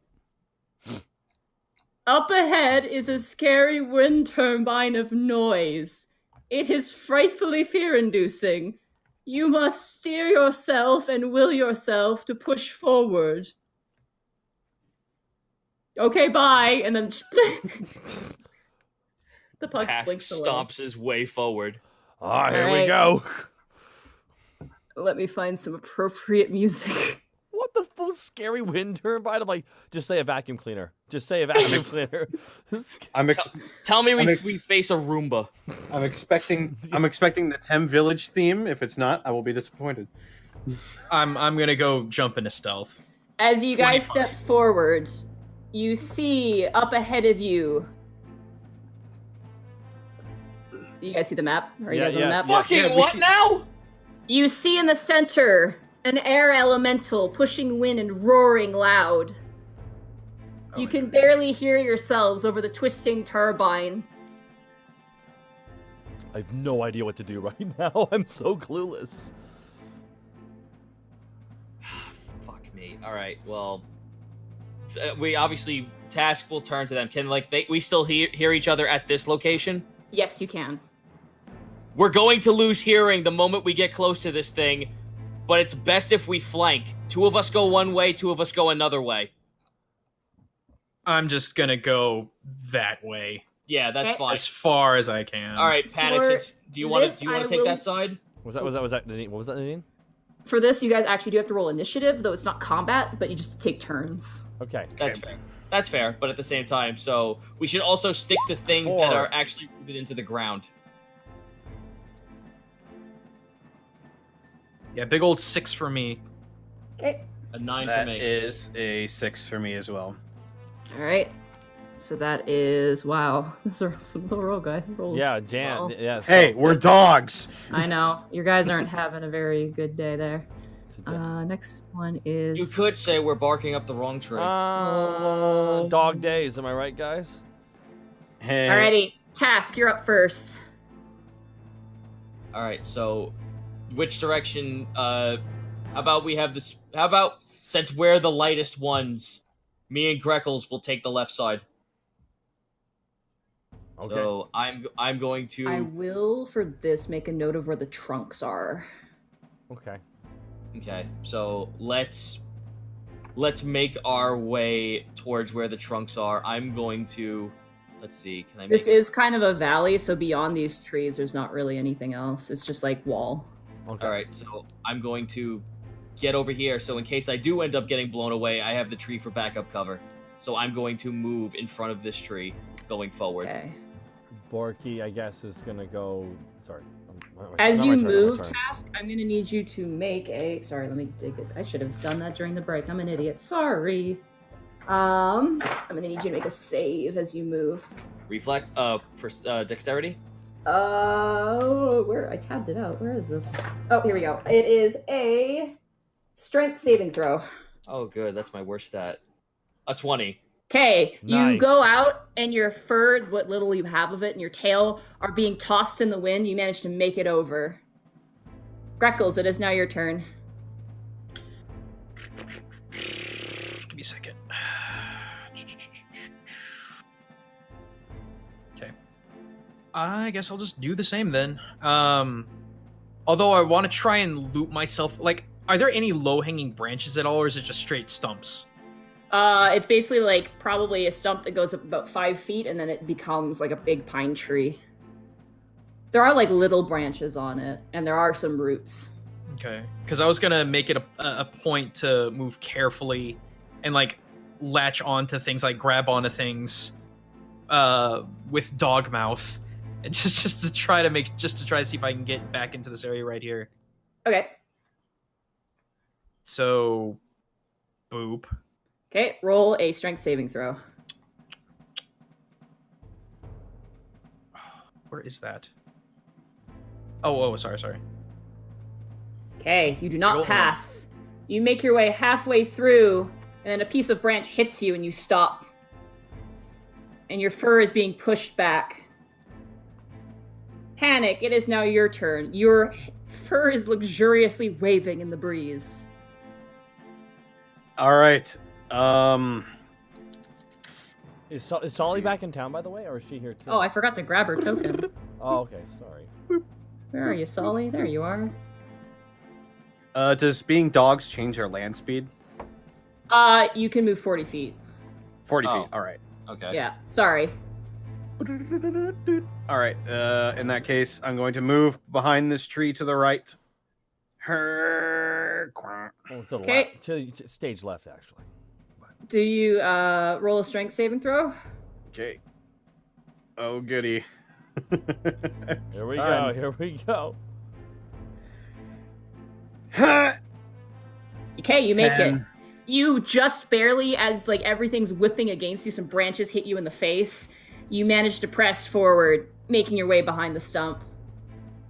Up ahead is a scary wind turbine of noise. It is frightfully fear-inducing. You must steer yourself and will yourself to push forward. Okay, bye. And then the pug
Task
blinks away.
stomps his way forward.
Ah, here
All
we
right.
go.
Let me find some appropriate music.
What the full scary wind turbine? I'm like, just say a vacuum cleaner. Just say a vacuum cleaner.
Tell me
I'm
we face a Roomba.
I'm expecting the Tem Village theme. If it's not, I will be disappointed.
I'm gonna go jump into stealth.
As you guys
25.
step forward, you see up ahead of you. You guys see the map? Are you
Yeah,
guys on
yeah.
the map?
Fucking
yeah, we
what
see-
now?
You see in the center an air elemental pushing wind and roaring loud.
Oh,
You can
interesting.
barely hear yourselves over the twisting turbine.
I have no idea what to do right now. I'm so clueless.
Fuck me. All right. Well, we obviously Task will turn to them. Can we still hear each other at this location?
Yes, you can.
We're going to lose hearing the moment we get close to this thing, but it's best if we flank. 2 of us go one way, 2 of us go another way.
I'm just gonna go that way
Yeah, that's
Okay.
fine.
as far as I can.
All right, Panic.
For
Do you want
this,
to
I
take
will-
that side?
Was that Nadine? What was that, Nadine?
For this, you guys actually do have to roll initiative, though it's not combat, but you just take turns.
Okay.
That's fair. That's fair, but at the same time, so we should also stick to things that
4.
are actually rooted into the ground.
Yeah, big old 6 for me.
Okay.
A 9
That
for me.
is a 6 for me as well.
All right. So that is wow. Those are some little roll guy rolls.
Yeah, Jan.
Wow.
Yeah.
Hey, we're dogs.
I know you guys aren't having a very good day there.
So,
Next one
You
is
could say we're barking up the wrong tree.
dog days. Am I right, guys?
Hey.
alrighty. Task, you're up first.
All right, so which direction? How about we have this? How about since we're the lightest ones, me and Greckles will take the left side.
Okay.
So I'm going to.
I will for this make a note of where the trunks are.
Okay.
Okay, so let's make our way towards where the trunks are. I'm going to. Let's see. Can I?
This
make
is kind of a valley, so beyond these trees, there's not really anything else. It's just like wall.
Okay.
All right, so I'm going to get over here. So in case I do end up getting blown away, I have the tree for backup cover. So I'm going to move in front of this tree going forward.
Okay.
Borky, I guess, is gonna go. Sorry.
As
Not
you
my turn, not my
move,
turn.
Task, I'm gonna need you to make a. Sorry, let me dig it. I should have done that during the break. I'm an idiot. Sorry. I'm gonna need you to make a save as you move.
Reflect. For dexterity.
Where I tabbed it out. Where is this? Oh, here we go. It is a strength saving throw.
Oh, good. That's my worst stat. A 20.
Okay, you
Nice.
go out and your fur, what little you have of it, and your tail are being tossed in the wind. You manage to make it over. Greckles, it is now your turn.
Give me a second. Okay. I guess I'll just do the same then. Although I want to try and loot myself. Like, are there any low-hanging branches at all, or is it just straight stumps?
It's basically like probably a stump that goes up about 5 feet, and then it becomes like a big pine tree. There are like little branches on it, and there are some roots.
Okay, because I was gonna make it a point to move carefully and like latch onto things, like grab onto things with dog mouth, and just to try to see if I can get back into this area right here.
Okay.
So, boop.
Okay, roll a strength saving throw.
Where is that? Oh, sorry.
Okay, you do not
Roll
pass. You make your way halfway through, and then a piece of branch hits you and you stop. And your fur is being pushed back. Panic, it is now your turn. Your fur is luxuriously waving in the breeze.
All right.
Is Sully back in town, by the way, or is she here too?
Oh, I forgot to grab her token.
Oh, okay, sorry.
Where are you, Sully? There you are.
Does being dogs change their land speed?
You can move 40 feet.
40
Oh.
feet. All right.
Okay.
Yeah, sorry.
All right. In that case, I'm going to move behind this tree to the right.
Well, to the
Okay.
left, to stage left, actually.
Do you roll a strength saving throw?
Okay. Oh, goody.
Here we go. Here we go.
Okay, you make it.
10.
You just barely, as like everything's whipping against you, some branches hit you in the face. You manage to press forward, making your way behind the stump.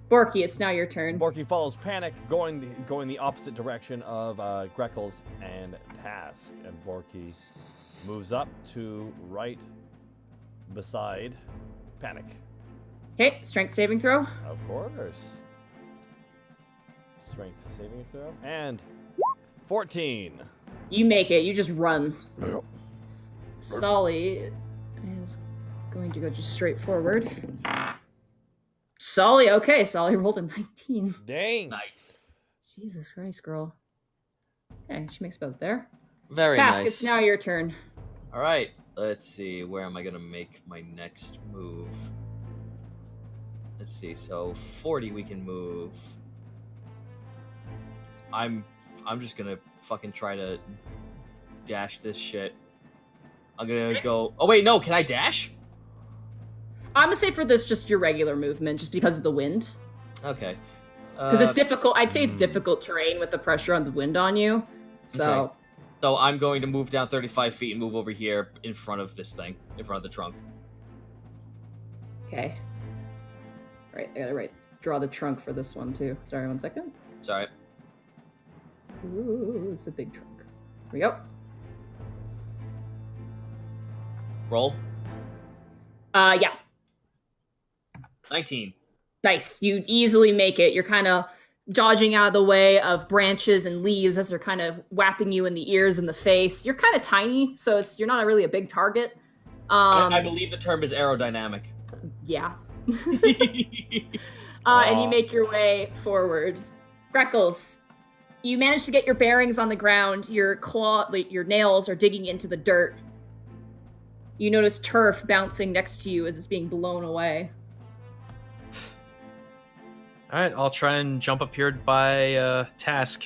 Borky, it's now your turn.
Borky follows Panic, going the opposite direction of Greckles and Task, and Borky moves up to right beside Panic.
Okay, strength saving throw.
Of course. Strength saving throw. And 14.
You make it. You just run. Sully is going to go just straight forward. Sully, okay. Sully rolled a 19.
Dang.
Nice.
Jesus Christ, girl. Okay, she makes both there.
Very
Task,
nice.
it's now your turn.
All right. Let's see. Where am I gonna make my next move? Let's see. So 40 we can move. I'm just gonna fucking try to dash this shit. I'm gonna go. Oh wait, no. Can I dash?
I'm gonna say for this, just your regular movement, just because of the wind.
Okay.
Because it's difficult. I'd say it's difficult terrain with the pressure on the wind on you. So.
Okay. So I'm going to move down 35 feet and move over here in front of this thing, in front of the trunk.
Okay. Right, I gotta draw the trunk for this one too. Sorry, 1 second.
Sorry.
Ooh, it's a big trunk. Here we go.
Roll.
Yeah.
19.
Nice. You easily make it. You're kind of dodging out of the way of branches and leaves as they're kind of whapping you in the ears and the face. You're kind of tiny, so you're not really a big target.
I believe the term is aerodynamic.
Yeah. And you make your way forward. Greckles, you manage to get your bearings on the ground. Your nails are digging into the dirt. You notice turf bouncing next to you as it's being blown away.
All right, I'll try and jump up here by Task.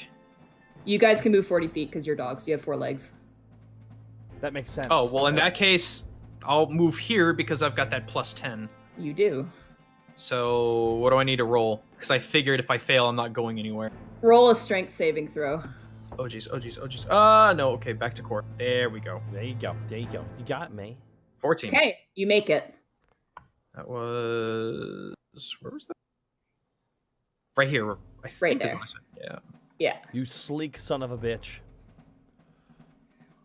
You guys can move 40 feet because you're dogs. You have 4 legs.
That makes sense.
Oh, well, in that case, I'll move here because I've got that plus 10.
You do.
So, what do I need to roll? Because I figured if I fail, I'm not going anywhere.
Roll a strength saving throw.
Oh, jeez. No, okay, back to core. There we go.
There you go. There you go. You got it, man.
14.
Okay, you make it.
That was... Where was that? Right here. I think
there.
that's what I said. Yeah.
Yeah.
You sleek son of a bitch.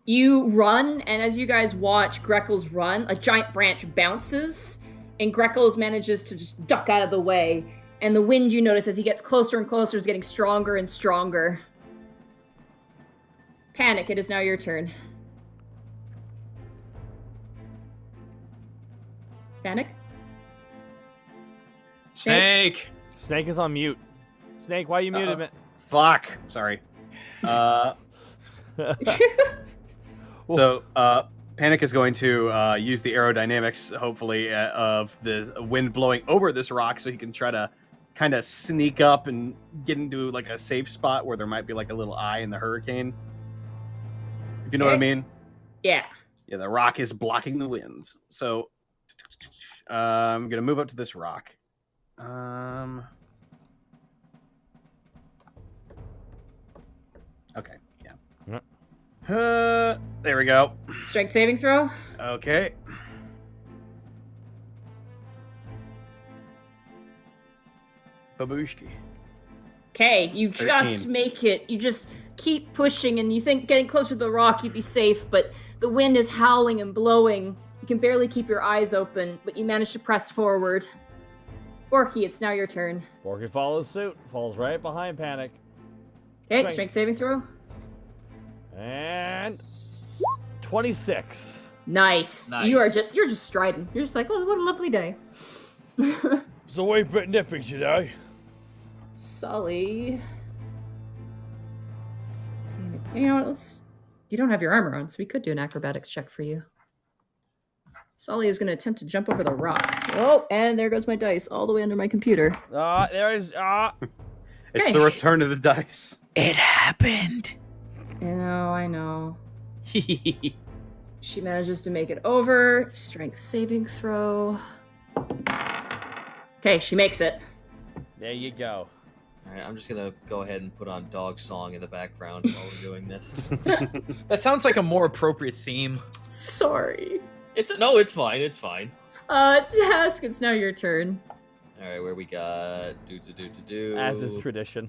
You run, and as you guys watch Greckles run, a giant branch bounces, and Greckles manages to just duck out of the way. And the wind, you notice, as he gets closer and closer, is getting stronger and stronger. Panic, it is now your turn. Panic?
Snake!
Snake is on mute. Snake, why you muted me?
Fuck. Sorry. So, Panic is going to use the aerodynamics, hopefully, of the wind blowing over this rock so he can try to kind of sneak up and get into like a safe spot where there might be like a little eye in the hurricane. If you know what I mean.
Yeah.
Yeah, the rock is blocking the wind. So I'm gonna move up to this rock. Okay, yeah. There we go.
Strength saving throw.
Okay. Babushki.
Okay, you
13.
just make it. You just keep pushing, and you think getting closer to the rock you'd be safe, but the wind is howling and blowing. You can barely keep your eyes open, but you manage to press forward. Borky, it's now your turn.
Borky follows suit, falls right behind Panic.
Okay, strength saving throw.
And 26.
Nice. You're just striding. You're just like, oh, what a lovely day.
So we bit nipping today.
Sully. You know what? You don't have your armor on, so we could do an acrobatics check for you. Sully is going to attempt to jump over the rock. Oh, and there goes my dice all the way under my computer.
There is.
It's the return of the dice.
It happened.
I know. She manages to make it over. Strength saving throw. Okay, she makes it.
There you go.
Alright, I'm just gonna go ahead and put on dog song in the background while we're doing this.
That sounds like a more appropriate theme.
Sorry.
It's fine, it's fine.
Task, it's now your turn.
Alright, where we got do.
As is tradition.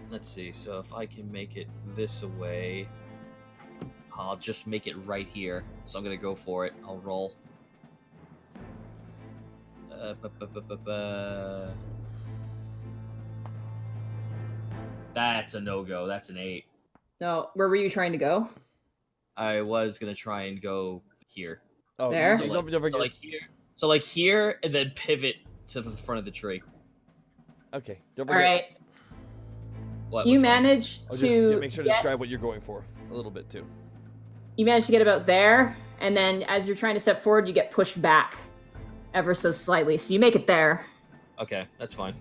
Let's see, so if I can make it this away, I'll just make it right here. So I'm gonna go for it. I'll roll. That's a no-go. That's an 8.
No, where were you trying to go?
I was gonna try and go here.
Oh,
there?
So don't forget.
So like here, and then pivot to the front of the tree.
Okay. Don't
All
forget.
right.
What?
You
what's wrong?
manage
Just
to
make sure to describe what you're going for a little bit too.
You manage to get about there, and then as you're trying to step forward, you get pushed back ever so slightly. So you make it there.
Okay, that's fine.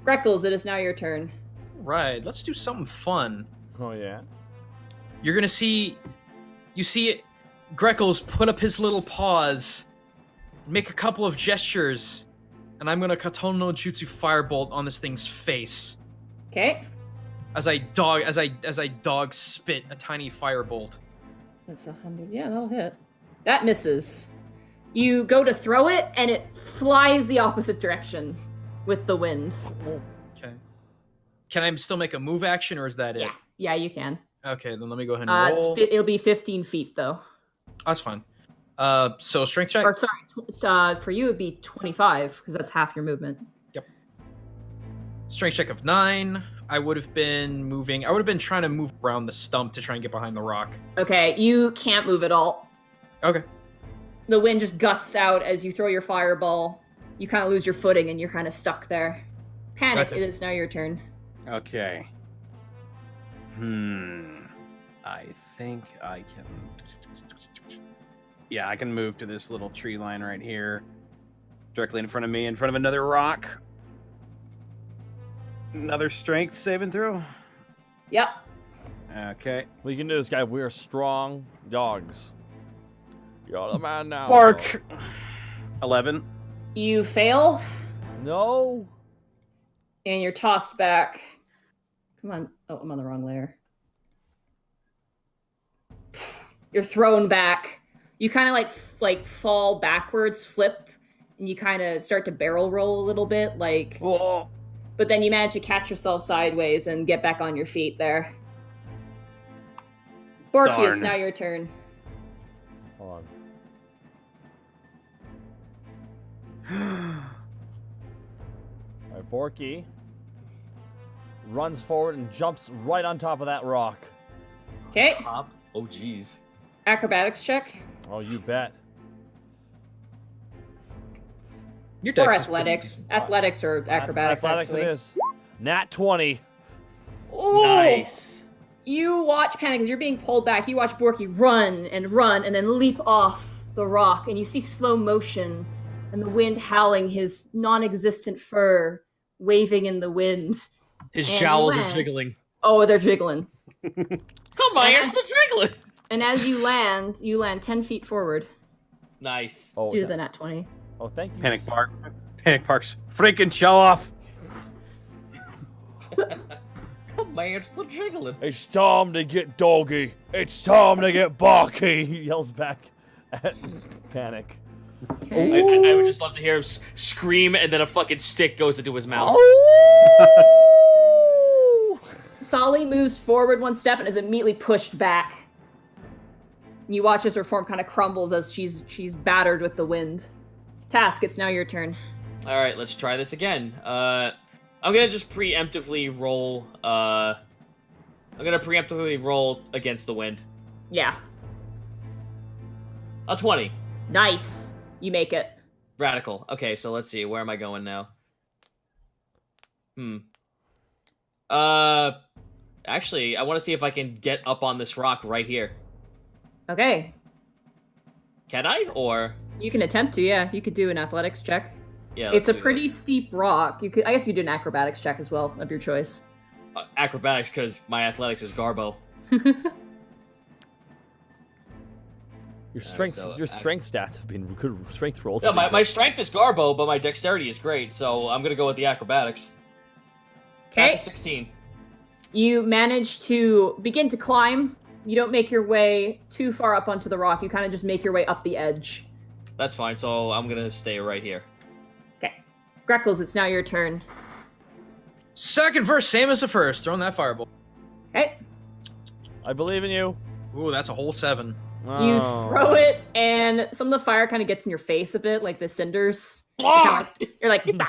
Greckles, it is now your turn.
Right, let's do something fun.
Oh yeah.
You're gonna see, Greckles put up his little paws, make a couple of gestures, and I'm gonna Katon no Jutsu Firebolt on this thing's face.
Okay.
As I dog spit a tiny firebolt.
That's 100. Yeah, that'll hit. That misses. You go to throw it, and it flies the opposite direction with the wind.
Okay. Can I still make a move action, or is that it?
Yeah, you can.
Okay, then let me go ahead and roll.
It'll be 15 feet, though.
That's fine. So strength check?
Or, sorry, for you, it'd be 25, because that's half your movement.
Yep. Strength check of 9. I would have been trying to move around the stump to try and get behind the rock.
Okay, you can't move at all.
Okay.
The wind just gusts out as you throw your fireball. You kind of lose your footing, and you're kind of stuck there. Panic,
Okay.
it is now your turn.
Okay. I think I can. Yeah, I can move to this little tree line right here, directly in front of me, in front of another rock. Another strength saving throw.
Yep.
Okay.
We can do this, guy. We're strong dogs. You're the man now.
Bark. 11.
You fail,
No.
and you're tossed back. Come on. Oh, I'm on the wrong layer. You're thrown back. You kind of like fall backwards, flip, and you kind of start to barrel roll a little bit, like.
Whoa.
But then you manage to catch yourself sideways and get back on your feet there. Borky, it's
Darn.
now your turn.
Hold
Oh,
on. All right, Borky runs forward and jumps right on top of that rock.
Okay,
Top. Oh, jeez.
acrobatics check.
Oh, you bet.
Your
Or
dex is
athletics. Athletics or acrobatics,
Athletics
actually.
it is. Nat 20.
Ooh!
Nice.
You watch Panic as you're being pulled back. You watch Borky run, and then leap off the rock, and you see slow motion and the wind howling, his non-existent fur waving in the wind.
His
And
jowls
you
are
land.
jiggling.
Oh, they're jiggling.
Come on, you're still jiggling.
And as you land 10 feet forward.
Nice.
Oh,
Due to the nat 20.
oh, thank you.
Panic Park's freaking show off.
Come on, you're still jiggling.
It's time to get doggy. It's time to get barky. He yells back at Panic.
Okay.
I would just love to hear him scream, and then a fucking stick goes into his mouth.
Sully moves forward one step and is immediately pushed back. You watch as her form kind of crumbles as she's battered with the wind. Task, it's now your turn.
All right, let's try this again. I'm gonna just preemptively roll. I'm gonna preemptively roll against the wind.
Yeah.
A 20.
Nice. You make it.
Radical. Okay, so let's see. Where am I going now? Actually, I want to see if I can get up on this rock right here.
Okay.
Can I? Or
You can attempt to, yeah. You could do an athletics check.
yeah,
It's
let's
a
do
pretty steep rock. I guess you could do an acrobatics check as well, of your choice.
that. Acrobatics, because my athletics is Garbo.
Your strength,
so
your strength stats have been good. Strength rolls.
Yeah,
have been
my
good.
strength is Garbo, but my dexterity is great, so I'm gonna go with the acrobatics.
Okay.
That's a 16.
You manage to begin to climb. You don't make your way too far up onto the rock. You kind of just make your way up the edge.
That's fine. So I'm gonna stay right here.
Okay. Greckles, it's now your turn.
Second verse, same as the first. Throwing that fireball.
Okay.
I believe in you.
Ooh, that's a whole 7.
You
Oh.
throw it, and some of the fire kind of gets in your face a bit, like the cinders. You're like, "Bah,"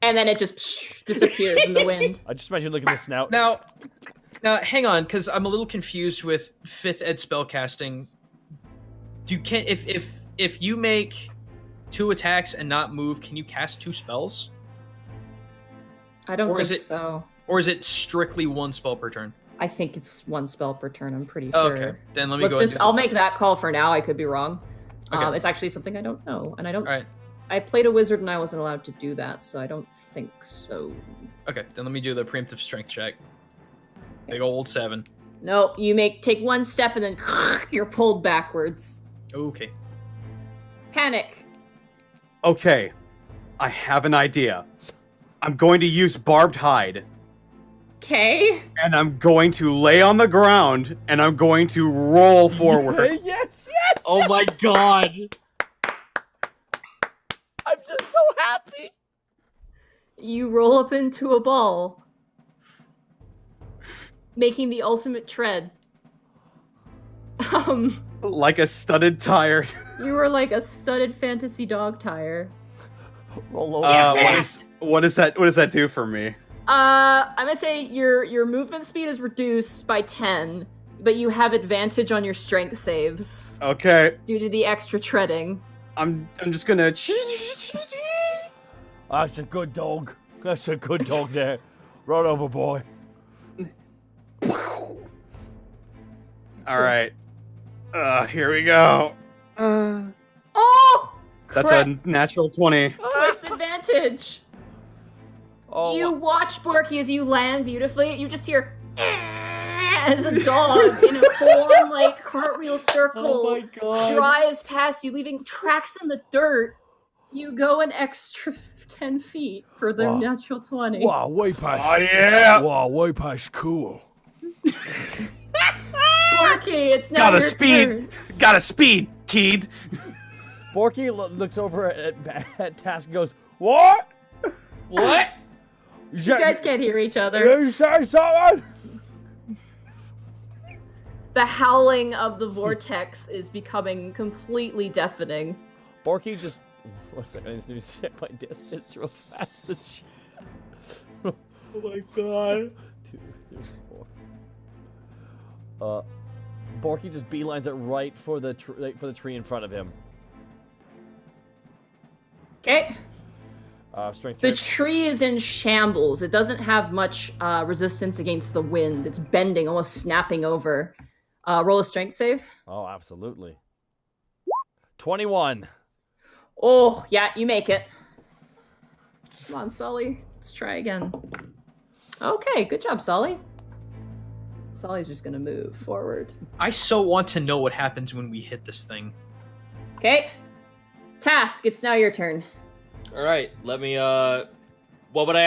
and then it just disappears in the wind.
I just imagine looking at the snout.
Now, hang on, because I'm a little confused with 5th ed spellcasting. If you make 2 attacks and not move, can you cast 2 spells?
I don't
Or is
think
it-
so.
Or is it strictly 1 spell per turn?
I think it's 1 spell per turn. I'm pretty
Oh,
sure.
okay, then let me go ahead and do
I'll make that call for now. I could be wrong.
Okay.
It's actually something I don't know, and I don't.
Alright.
I played a wizard and I wasn't allowed to do that, so I don't think so.
Okay, then let me do the preemptive strength check. Big old 7.
Nope. You take 1 step and then you're pulled backwards.
Okay.
Panic.
Okay, I have an idea. I'm going to use barbed hide,
Okay.
and I'm going to lay on the ground, and I'm going to roll forward.
Yes.
Oh my god!
I'm just so happy.
You roll up into a ball, making the ultimate tread.
Like a studded tire.
You were like a studded fantasy dog tire.
Roll over.
What does that do for me?
I'm gonna say your movement speed is reduced by 10, but you have advantage on your strength saves
Okay,
due to the extra treading.
I'm just gonna.
That's a good dog. That's a good dog there. Right over, boy.
All right. Here we go.
Oh!
That's
Crap.
a natural 20.
With advantage.
Oh,
You watch Borky as you land beautifully. You just hear as a dog in a full like cartwheel circle drives past you, leaving tracks in the dirt. You go an extra 10 feet for the
Wow.
natural 20.
wow, way past.
Oh yeah!
Wow, way past cool.
Borky, it's now
Got a
your
speed.
turn.
Got a speed, Teed.
Borky looks over at Task and goes, "What?
What?
You
You guys can't hear each other.
You say something?"
The howling of the vortex is becoming completely deafening.
Borky just. 1 second, I just need to check my distance real fast. Oh my god. 2, 3, 4. Borky just beelines it right for the tree in front of him.
Okay.
Strength
The
check.
tree is in shambles. It doesn't have much resistance against the wind. It's bending, almost snapping over. Roll a strength save.
Oh, absolutely. 21.
Oh, yeah, you make it. Come on, Sully. Let's try again. Okay, good job, Sully. Sully's just gonna move forward.
I so want to know what happens when we hit this thing.
Okay. Task, it's now your turn.
All right, let me. What would I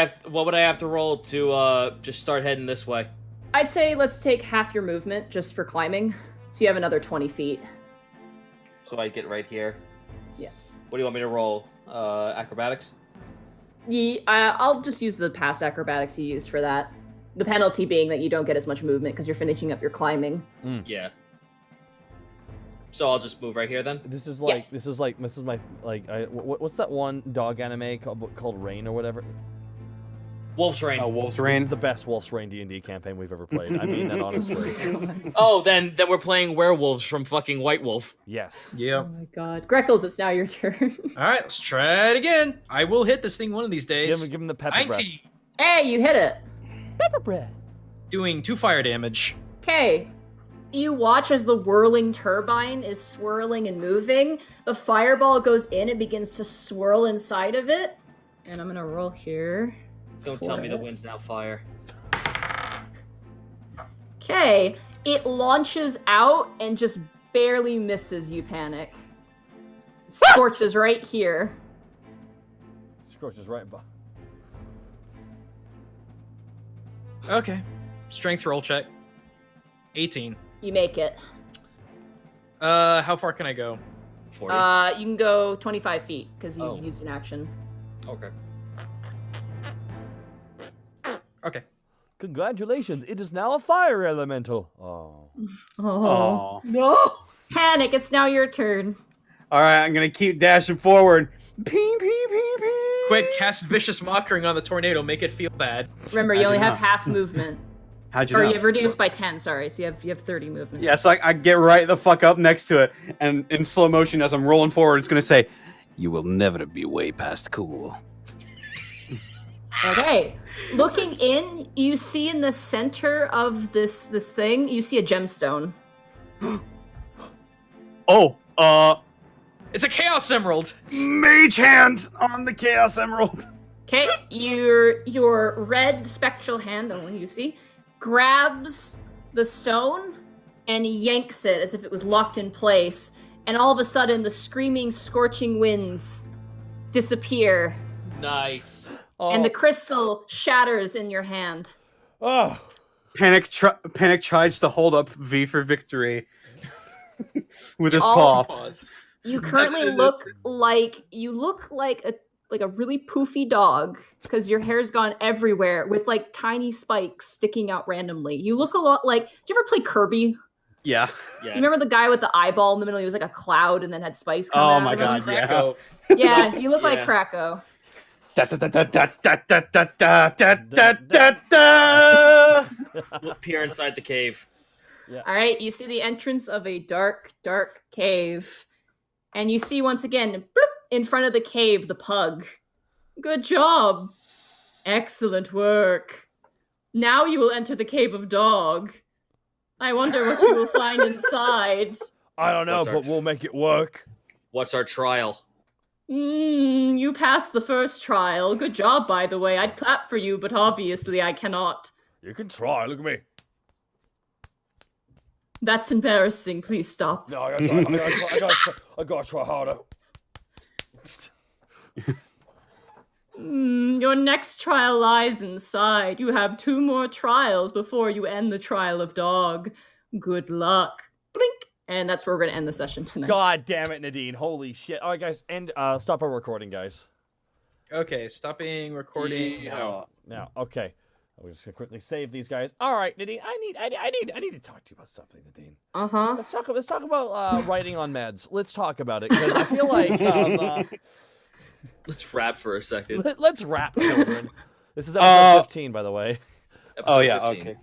have to roll to just start heading this way?
I'd say let's take half your movement just for climbing, so you have another 20 feet.
So I get right here.
Yeah.
What do you want me to roll? Acrobatics?
Yeah, I'll just use the past acrobatics you used for that. The penalty being that you don't get as much movement because you're finishing up your climbing.
Yeah. So I'll just move right here then.
This is my what's that one dog anime called Rain or whatever?
Wolf's Rain.
Oh, Wolf's
This
Rain.
is the best Wolf's Rain D&D campaign we've ever played. I mean that honestly.
Oh, then we're playing werewolves from fucking White Wolf.
Yes.
Yeah.
Oh my god. Greckles, it's now your turn.
All right, let's try it again. I will hit this thing one of these days.
Give him the pepper breath.
19.
Hey, you hit it.
Pepper breath.
Doing 2 fire damage.
Okay. You watch as the whirling turbine is swirling and moving. The fireball goes in and begins to swirl inside of it. And I'm gonna roll here.
Don't tell me the wind's now fire.
Okay. It launches out and just barely misses you, Panic. It scorches right here.
Scorches right by.
Okay. Strength roll check. 18.
You make it.
How far can I go?
40.
You can go 25 feet because you
Oh.
used an action.
Okay.
Okay.
Congratulations! It is now a fire elemental. Oh.
Oh.
No!
Panic, it's now your turn.
All right, I'm gonna keep dashing forward. Ping, ping, ping, ping.
Quick, cast Vicious Mockery on the tornado. Make it feel bad.
Remember, you
I
only
did
have
not.
half movement.
How'd you
Or
know?
you have reduced by 10, sorry. So you have 30 movement.
Yeah, it's like I get right the fuck up next to it, and in slow motion as I'm rolling forward, it's gonna say, "You will never be way past cool."
Okay. Looking in, you see in the center of this thing, you see a gemstone.
Oh,
It's a Chaos Emerald.
mage hand on the Chaos Emerald.
Okay, your red spectral hand, the one you see, grabs the stone and yanks it as if it was locked in place. And all of a sudden, the screaming, scorching winds disappear,
Nice.
Oh.
and the crystal shatters in your hand.
Oh.
Panic tries to hold up V for victory with his
All-
paw.
Pause.
You currently look like a really poofy dog because your hair's gone everywhere with like tiny spikes sticking out randomly. You look a lot like. Did you ever play Kirby?
Yeah.
Yes.
You remember the guy with the eyeball in the middle? He was like a cloud and then had spikes come
Oh
out
my
of him?
god, yeah.
Krako.
Yeah, you look like
Yeah.
Krako.
Da, da, da, da, da, da, da, da, da, da, da, da.
We'll peer inside the cave.
All right, you see the entrance of a dark, dark cave. And you see once again, bloop, in front of the cave, the pug. Good job. Excellent work. Now you will enter the cave of dog. I wonder what you will find inside.
I don't know,
What's our-
but we'll make it work.
What's our trial?
You passed the first trial. Good job, by the way. I'd clap for you, but obviously I cannot.
You can try. Look at me.
That's embarrassing. Please stop.
No, I gotta try harder.
Your next trial lies inside. You have 2 more trials before you end the trial of dog. Good luck. Blink. And that's where we're going to end the session tonight.
God damn it, Nadine. Holy shit. All right, guys, stop our recording, guys.
Okay, stopping recording.
Yeah.
Now, okay. We're just gonna quickly save these guys. All right, Nadine. I need to talk to you about something, Nadine.
Uh-huh.
Let's talk about writing on meds. Let's talk about it because I feel like
Let's rap for a second.
let's rap, children. This is episode 15, by the way.
Episode
Oh yeah,
15.
okay.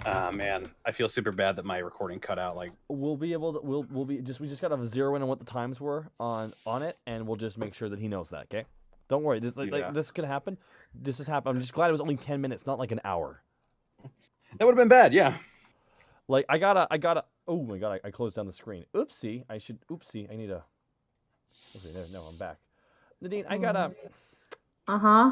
Ah man, I feel super bad that my recording cut out. Like,
We'll be able to. We just gotta zero in on what the times were on it, and we'll just make sure that he knows that. Okay. Don't worry.
Yeah.
This could happen. This has happened. I'm just glad it was only 10 minutes, not like an hour.
that would have been bad. Yeah.
Like, I gotta. Oh my god, I closed down the screen. Oopsie, I need a. Okay, there. No, I'm back. Nadine, I gotta.
Uh-huh.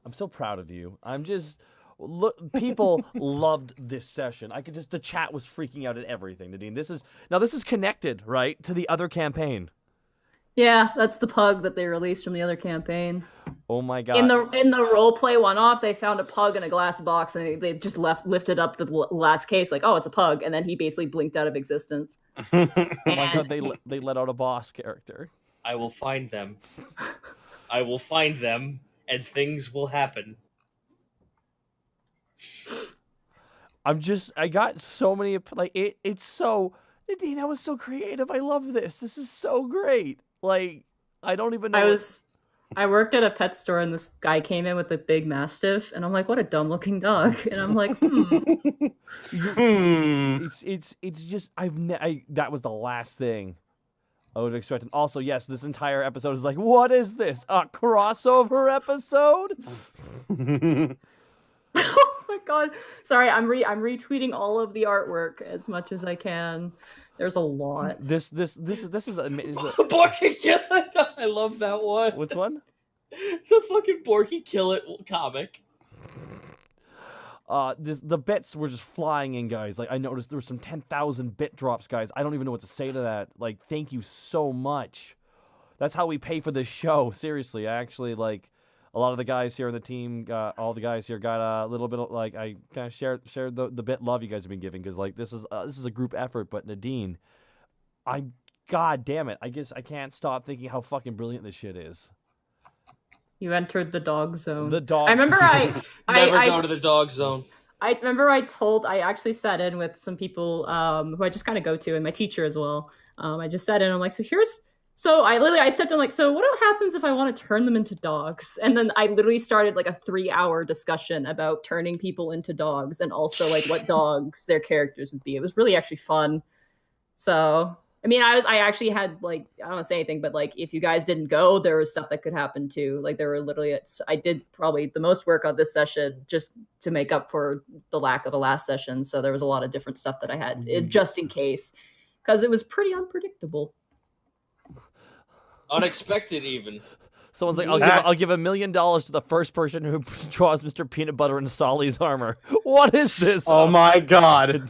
I'm so proud of you. I'm just. Look, people loved this session. The chat was freaking out at everything, Nadine. This is connected, right, to the other campaign.
Yeah, that's the pug that they released from the other campaign.
Oh my god.
In the roleplay one-off, they found a pug in a glass box, and they just lifted up the last case, like, oh, it's a pug, and then he basically blinked out of existence.
Oh my god, they let out a boss character.
I will find them. I will find them, and things will happen.
I got so many, like, it's so, Nadine, that was so creative. I love this. This is so great. Like, I don't even know.
I worked at a pet store, and this guy came in with a big mastiff, and I'm like, what a dumb looking dog. And I'm like,
It's just, that was the last thing I would expect. And also, yes, this entire episode is like, what is this? A crossover episode?
oh my god. Sorry, I'm retweeting all of the artwork as much as I can. There's a lot.
This is amazing.
Borky Kill It! I love that one.
Which one?
The fucking Borky Kill It comic.
The bits were just flying in, guys. Like, I noticed there were some 10,000 bit drops, guys. I don't even know what to say to that. Like, thank you so much. That's how we pay for this show. Seriously, I actually, like, a lot of the guys here on the team, all the guys here got a little bit of, like, I kind of shared the bit love you guys have been giving, because, like, this is a group effort. But Nadine, god damn it, I guess I can't stop thinking how fucking brilliant this shit is.
You entered the dog zone.
The dog.
I remember
Never go to the dog zone.
I actually sat in with some people who I just kind of go to, and my teacher as well. I just sat in. I'm like, I stepped in, like, so what happens if I want to turn them into dogs? And then I literally started like a 3-hour discussion about turning people into dogs, and also like what dogs their characters would be. It was really actually fun. So, I mean, I actually had, like, I don't want to say anything, but like, if you guys didn't go, there was stuff that could happen too. Like, there were literally, I did probably the most work on this session just to make up for the lack of a last session. So there was a lot of different stuff that I had just in case, because it was pretty unpredictable.
Unexpected, even.
Someone's like, I'll give $1 million to the first person who draws Mr. Peanut Butter in Sully's armor. What is this?
Oh my god.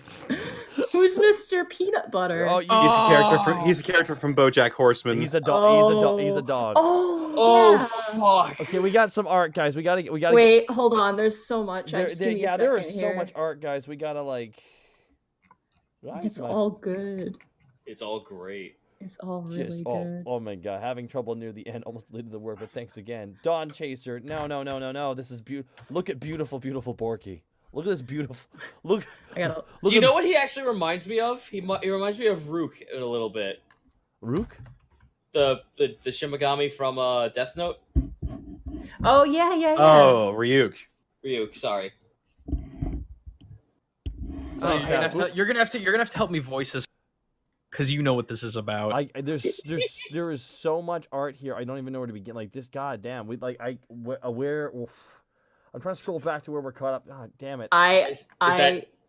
Who's Mr. Peanut Butter?
He's a character from BoJack Horseman.
He's a dog. He's a dog.
Oh,
fuck.
Okay, we got some art, guys. We gotta
wait. Hold on. There's so much.
There is so much art, guys. We gotta, like.
It's all good.
It's all great.
It's all really good.
Oh my god, having trouble near the end almost deleted the word, but thanks again. Dawn Chaser. No. This is Look at beautiful Borky. Look at this beautiful. Look.
Do you know what he actually reminds me of? He reminds me of Rook in a little bit.
Rook?
The Shimigami from Death Note.
Oh yeah.
Oh, Ryuk,
sorry.
So you're gonna have to help me voice this, because you know what this is about.
There is so much art here. I don't even know where to begin. Like, this, goddamn. I'm trying to scroll back to where we're caught up. God damn it.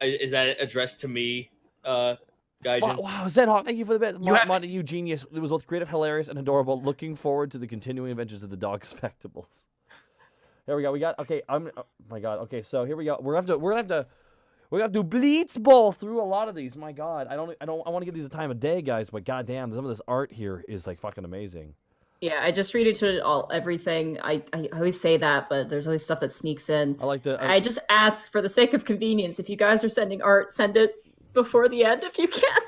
Is that addressed to me, Gaijin?
Wow, Zenhawk, thank you for the bit. Monty, you genius. It was both creative, hilarious, and adorable. Looking forward to the continuing adventures of the dog spectacles. Here we go. Oh my god. Okay, so here we go. We're gonna have to blitz ball through a lot of these. My god. I want to give these a time of day, guys, but goddamn, some of this art here is, like, fucking amazing.
Yeah, I just retweeted everything. I always say that, but there's always stuff that sneaks in. I just ask, for the sake of convenience, if you guys are sending art, send it before the end if you can.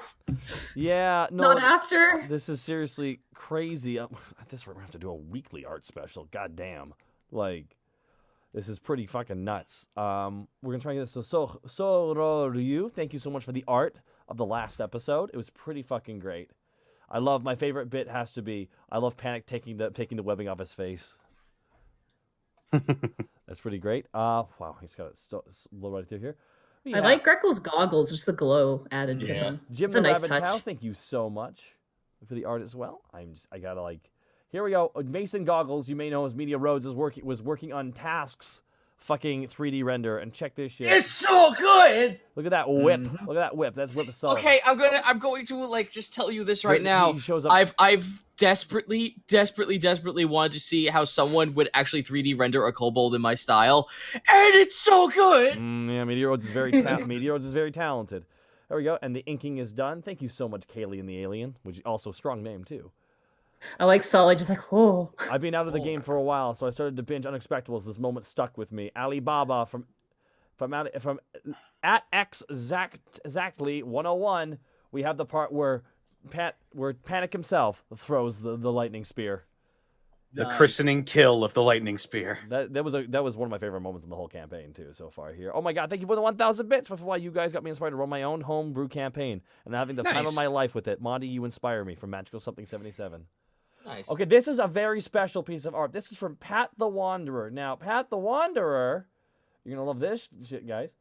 Yeah, no.
Not after.
This is seriously crazy. At this rate, we're gonna have to do a weekly art special. Goddamn. Like, this is pretty fucking nuts. We're gonna try and get this. So Ryu, thank you so much for the art of the last episode. It was pretty fucking great. My favorite bit has to be, I love Panic taking the webbing off his face. That's pretty great. Wow, he's got it a little right through here. Yeah.
I like Greckles' goggles, just the glow added to them.
Jim the Rabbit Cow, thank you so much for the art as well. I gotta, like, here we go. Mason Goggles, you may know as Media Rhodes, was working on tasks fucking 3D render. And check this shit.
It's so good.
Look at that whip.
Mhm.
Look at that whip. That's whip of Sully.
Okay, I'm going to like just tell you this right now.
He shows up.
I've desperately wanted to see how someone would actually 3D render a kobold in my style, and it's so good.
Yeah, Meteoroids is very Meteoroids is very talented. There we go. And the inking is done. Thank you so much, Kaylee and the Alien, which also strong name too.
I like Sully, just like, oh.
I've been out of the game for a while, so I started to binge Unexpectables. This moment stuck with me. Alibaba from at exactly 101. We have the part where Panic himself throws the lightning spear.
The christening kill of the lightning spear.
That was one of my favorite moments in the whole campaign too so far here. Oh my god, thank you for the 1,000 bits for why you guys got me inspired to run my own home brew campaign and having the time of my life with it. Monty, you inspire me from Magical Something 77.
Nice.
Okay, this is a very special piece of art. This is from Pat the Wanderer. Now, Pat the Wanderer, you're gonna love this shit, guys,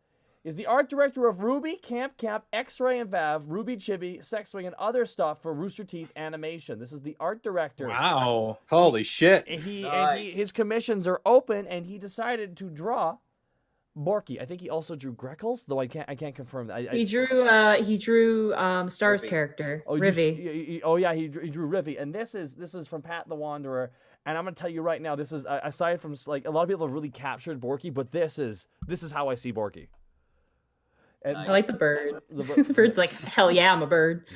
is the art director of Ruby, Camp, X-Ray and Vav, Ruby Chibi, Sex Swing, and other stuff for Rooster Teeth Animation. This is the art director.
Wow.
Holy shit.
His commissions are open, and he decided to draw Borky. I think he also drew Greckles, though I can't confirm that.
He drew Star's
Rivy.
character,
Oh,
Rivy.
He drew Rivy, and this is from Pat the Wanderer. And I'm gonna tell you right now, this is aside from like a lot of people have really captured Borky, but this is how I see Borky. And
I like the bird. The bird's like, hell yeah, I'm a bird.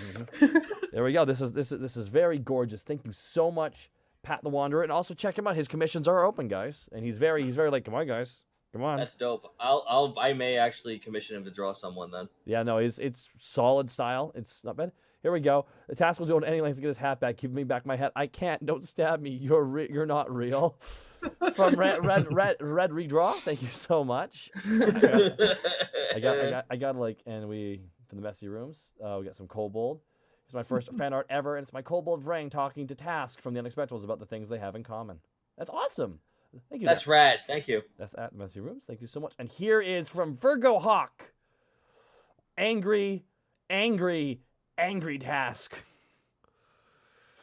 There we go. This is very gorgeous. Thank you so much, Pat the Wanderer, and also check him out. His commissions are open, guys, and he's very like, come on, guys, come on.
That's dope. I may actually commission him to draw someone then.
Yeah, no, it's solid style. It's not bad. Here we go. The task was doing any lengths to get his hat back. Give me back my hat. I can't. Don't stab me. You're not real. From red redraw. Thank you so much. I got like, and we from the messy rooms. We got some kobold. It's my first fan art ever, and it's my kobold Vrang talking to Task from the Unexpectables about the things they have in common. That's awesome. Thank you.
That's rad. Thank you.
That's at messy rooms. Thank you so much. And here is from Virgo Hawk. Angry Task.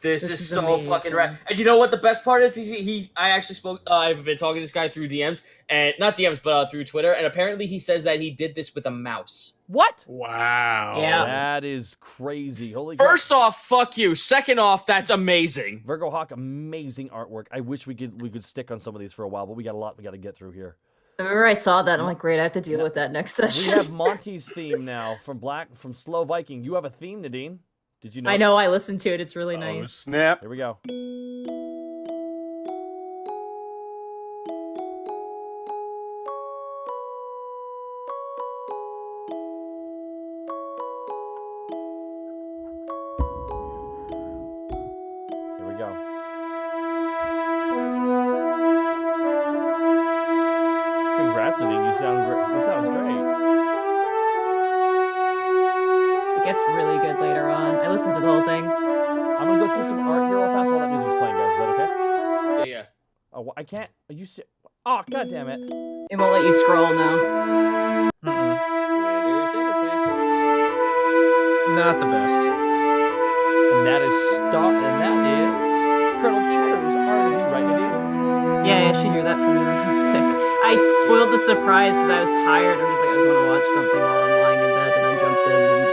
This is so
amazing.
fucking rad. And you know what the best part is? I actually spoke. I've been talking to this guy through DMs, and not DMs, but through Twitter. And apparently, he says that he did this with a mouse.
What?
Wow.
Yeah.
That is crazy. Holy crap.
First off, fuck you. Second off, that's amazing.
Virgo Hawk, amazing artwork. I wish we could stick on some of these for a while, but we got a lot we got to get through here.
I remember I saw that, and I'm like, great, I have to deal with that next
We
session.
have Monty's theme now from Slow Viking. You have a theme, Nadine. Did you know?
I know, I listened to it. It's really
Oh,
nice.
snap.
Here we go. Here we go. Congrats, Nadine. You sound great. This sounds great.
It gets really good later on. I listened to the whole thing.
I'm gonna go through some art here real fast while that music's playing, guys. Is that okay?
Yeah.
Oh, I can't. Are you? Oh, god damn it!
It won't let you scroll now.
Not the best.
And that is Colonel Cheddar's art of you, right, Nadine?
Yeah, she drew that for me when I was sick. I spoiled the surprise because I was tired. I'm just like, I just want to watch something while I'm lying in bed, and I jumped in, and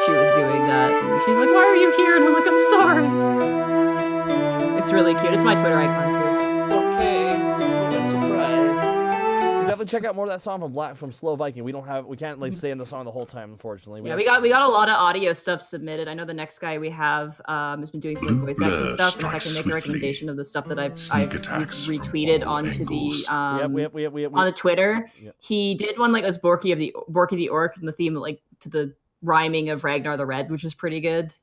she was doing that, and she's like, why are you here? And I'm like, I'm sorry. It's really cute. It's my Twitter icon, too.
Okay. What surprise.
Definitely check out more of that song from Slow Viking. We can't like stay in the song the whole time, unfortunately.
Yeah, we got a lot of audio stuff submitted. I know the next guy we have has been doing some voice acting stuff, and if I can make a recommendation of the stuff that I've retweeted onto the on the Twitter.
Yep.
He did one like as Borky the Orc, and the theme like to the rhyming of Ragnar the Red, which is pretty good.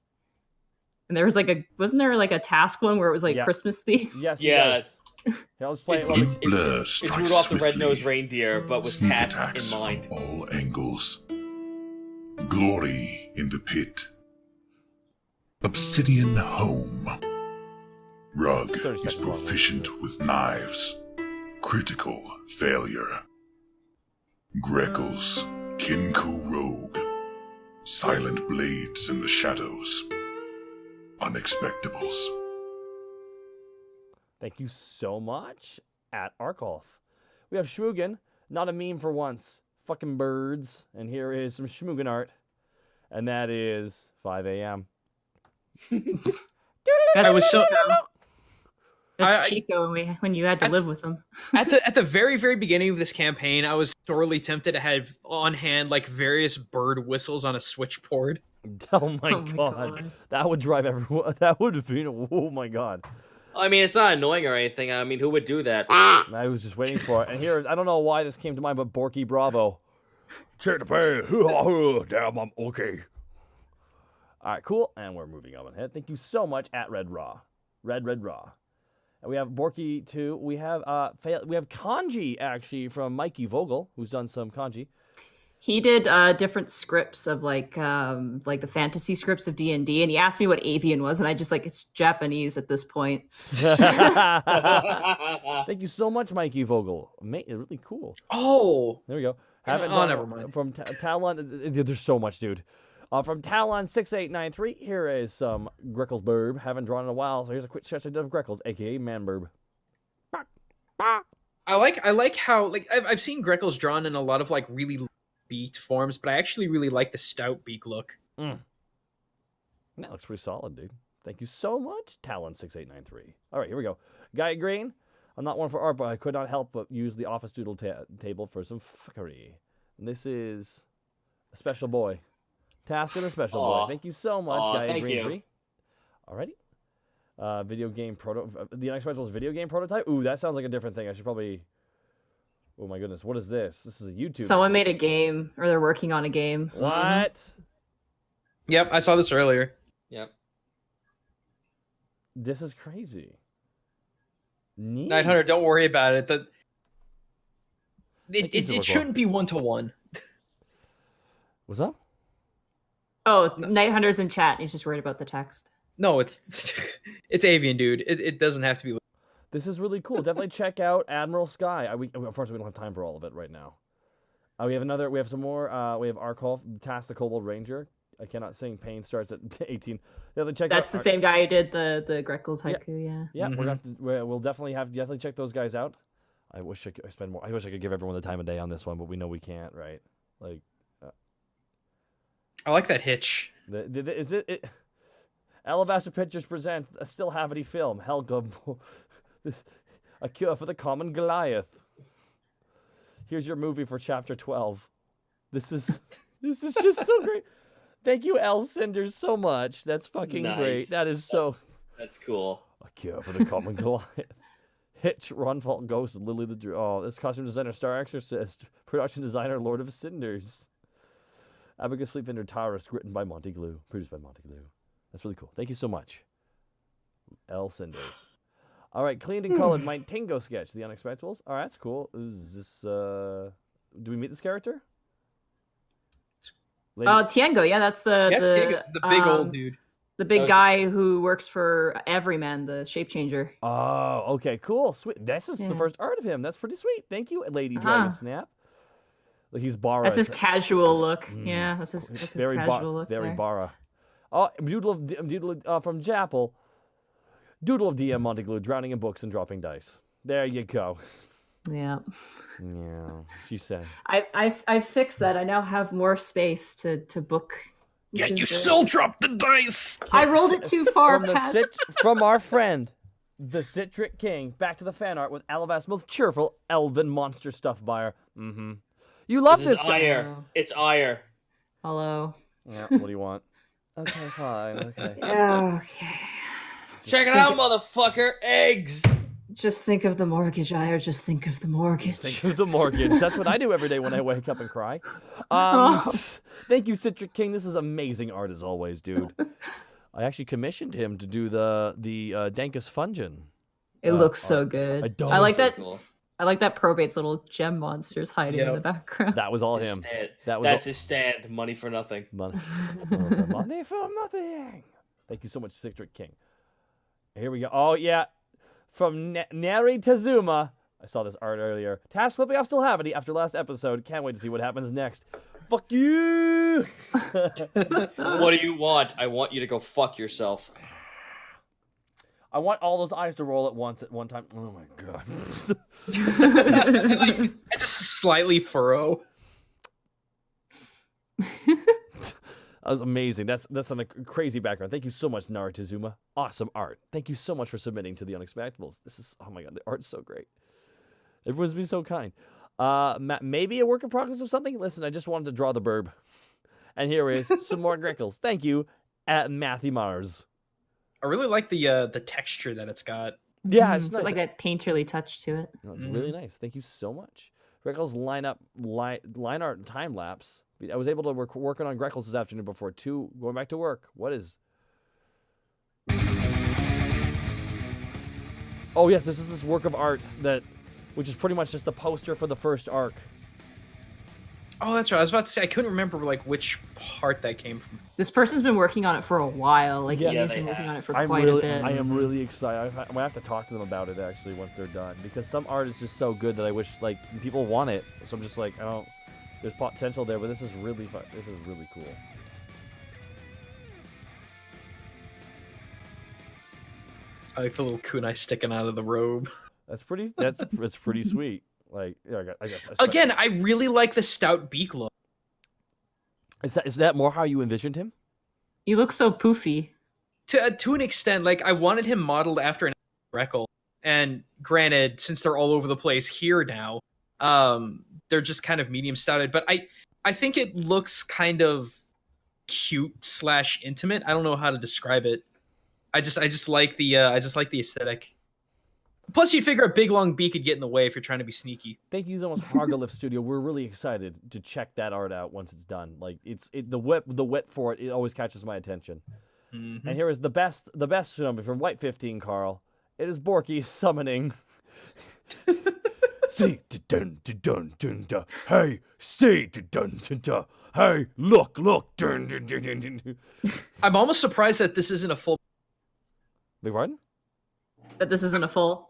And there was wasn't there a task one where it was like
Yeah.
Christmas themed?
Yes.
Yeah.
Yeah, let's play it.
It's Rudolph the Red-Nosed Reindeer, but with Task in mind.
From all angles. Glory in the pit. Obsidian home. Rug
30
is
seconds long.
proficient with knives. Critical failure. Greckles, Kenku rogue. Silent blades in the shadows. Unexpectables.
Thank you so much at Arkolf. We have Schmoogan, not a meme for once. Fucking birds. And here is some Schmoogan art. And that is 5 a.m.
I was so
That's Chico when you had to live with him.
at the very, very beginning of this campaign, I was sorely tempted to have on hand like various bird whistles on a switchboard.
Oh my god. That would drive everyone. That would have been. Oh my god.
I mean, it's not annoying or anything. I mean, who would do that?
I was just waiting for it. And here, I don't know why this came to mind, but Borky Bravo. Check the pay. Damn, I'm okay. All right, cool. And we're moving on ahead. Thank you so much at Red Raw. Red Raw. And we have Borky too. We have Kanji actually from Mikey Vogel, who's done some kanji.
He did different scripts of like the fantasy scripts of D&D, and he asked me what avian was, and I just it's Japanese at this point.
Thank you so much, Mikey Vogel. Really cool.
Oh,
there we go.
Never mind.
From Talon, there's so much, dude. From Talon 6893, here is some Greckles burb. Haven't drawn in a while, so here's a quick sketch of Greckles, aka Man Burb.
I like how I've seen Greckles drawn in a lot of really beaked forms, but I actually really like the stout beak look.
That looks pretty solid, dude. Thank you so much, Talon 6893. All right, here we go. Guy Green. I'm not one for art, but I could not help but use the office doodle table for some fuckery. And this is a special boy. Task and a special boy. Thank you so much, Guy Green. Alrighty. Video game the Unexpectables video game prototype. Ooh, that sounds like a different thing. I should probably. Oh my goodness, what is this? This is a YouTube.
Someone made a game, or they're working on a game.
What?
Yep, I saw this earlier.
Yep.
This is crazy. Neat.
900, don't worry about it. It shouldn't be 1-to-1.
What's up?
Oh, Night Hunter's in chat. He's just worried about the text.
No, it's avian, dude. It doesn't have to be.
This is really cool. Definitely check out Admiral Sky. Unfortunately, we don't have time for all of it right now. We have some more. We have Arcol, Task the Kobold Ranger. I cannot sing. Pain starts at 18.
That's the same guy who did the Greckles haiku. Yeah.
Yeah, we'll definitely check those guys out. I wish I could spend more. I wish I could give everyone the time of day on this one, but we know we can't, right?
I like that hitch.
Is it? Alivast Pictures presents a still Havity film. Helga, a cure for the common Goliath. Here's your movie for chapter 12. This is just so great. Thank you, L. Cinders, so much. That's fucking great. That is
That's cool.
A cure for the common Goliath. Hitch, Runfall Ghost, Lily the this costume designer, Star Exorcist, production designer, Lord of Cinders. Abigail Sleepender Taurus, written by Monty Glue, produced by Monty Glue. That's really cool. Thank you so much, L. Cinders. All right, cleaned and colored my Tingo sketch, The Unexpectables. All right, that's cool. Is this, do we meet this character?
Tiango, yeah, that's
the big old dude.
The big guy who works for Everyman, the shape changer.
Oh, okay, cool, sweet. This is the first art of him. That's pretty sweet. Thank you, Lady Dragon Snap. Like he's Bara.
That's his casual look. Yeah, that's his casual look.
Very Bara. Oh, Doodle from Jappel. Doodle of DM Montaglue, drowning in books and dropping dice. There you go.
Yeah.
Yeah, she said.
I fixed that. I now have more space to book.
Yeah, you still dropped the dice.
I rolled it too far
from our friend, the Citric King. Back to the fan art with Alivast's most cheerful elven monster stuff buyer. Mm-hmm. You love this guy.
Ire. It's Ire.
Hello.
Yeah. What do you want? Okay, fine. Okay.
Okay.
Check it out, motherfucker. Eggs.
Just think of the mortgage, Ire. Just think of the mortgage.
Think of the mortgage. That's what I do every day when I wake up and cry. Thank you, Citric King. This is amazing art as always, dude. I actually commissioned him to do the Dankus Fungin.
It looks so good. I like that. Cool. I like that Probate's little gem monsters hiding in the background.
That was all him.
That's his stand. Money for nothing.
Money for nothing. Thank you so much, Citric King. Here we go. Oh, yeah. From Neri Tazuma. I saw this art earlier. Task flipping off still Havity after last episode. Can't wait to see what happens next. Fuck you!
What do you want? I want you to go fuck yourself.
I want all those eyes to roll at once at one time. Oh my god.
I just slightly furrow.
That was amazing. That's on a crazy background. Thank you so much, Naruto-zuma. Awesome art. Thank you so much for submitting to the Unexpectables. This is, oh my god, the art's so great. Everyone's been so kind. Maybe a work in progress of something? Listen, I just wanted to draw the burb. And here is some more Greckles. Thank you, at Matthew Mars.
I really like the texture that it's got.
Yeah, it's
It's
nice.
got like that painterly touch to it.
No, it's really nice. Thank you so much. Greckles line art and time lapse. I was able to working on Greckles this afternoon before going back to work. What is? Oh yes, this is this work of art which is pretty much just the poster for the first arc.
Oh, that's right. I was about to say I couldn't remember like which part that came from.
This person's been working on it for a while. Like,
Yeah,
Amy's
they
been working
have.
on it for
I
quite a bit.
am really excited. I'm gonna have to talk to them about it actually once they're done, because some art is just so good that I wish like people want it. So I'm just like, I don't. There's potential there, but this is really fun. This is really cool.
I like the little kunai sticking out of the robe.
That's pretty. That's pretty sweet. Like, yeah, I guess.
Again, I really like the stout beak look.
Is that more how you envisioned him?
You look so poofy.
To an extent, like I wanted him modeled after an Greckle. And granted, since they're all over the place here now, they're just kind of medium stouted. But I think it looks kind of cute / intimate. I don't know how to describe it. I just like the aesthetic. Plus, you'd figure a big long beak could get in the way if you're trying to be sneaky.
Thank you so much, Hargalift Studio. We're really excited to check that art out once it's done. Like the wet for it. It always catches my attention.
Mm-hmm.
And here is the best tsunami from White 15, Carl. It is Borky summoning. See, dun dun dun dun dun. Hey, see, dun dun dun. Hey, look, dun dun dun dun dun.
I'm almost surprised that this isn't a full.
Beg pardon?
That this isn't a full.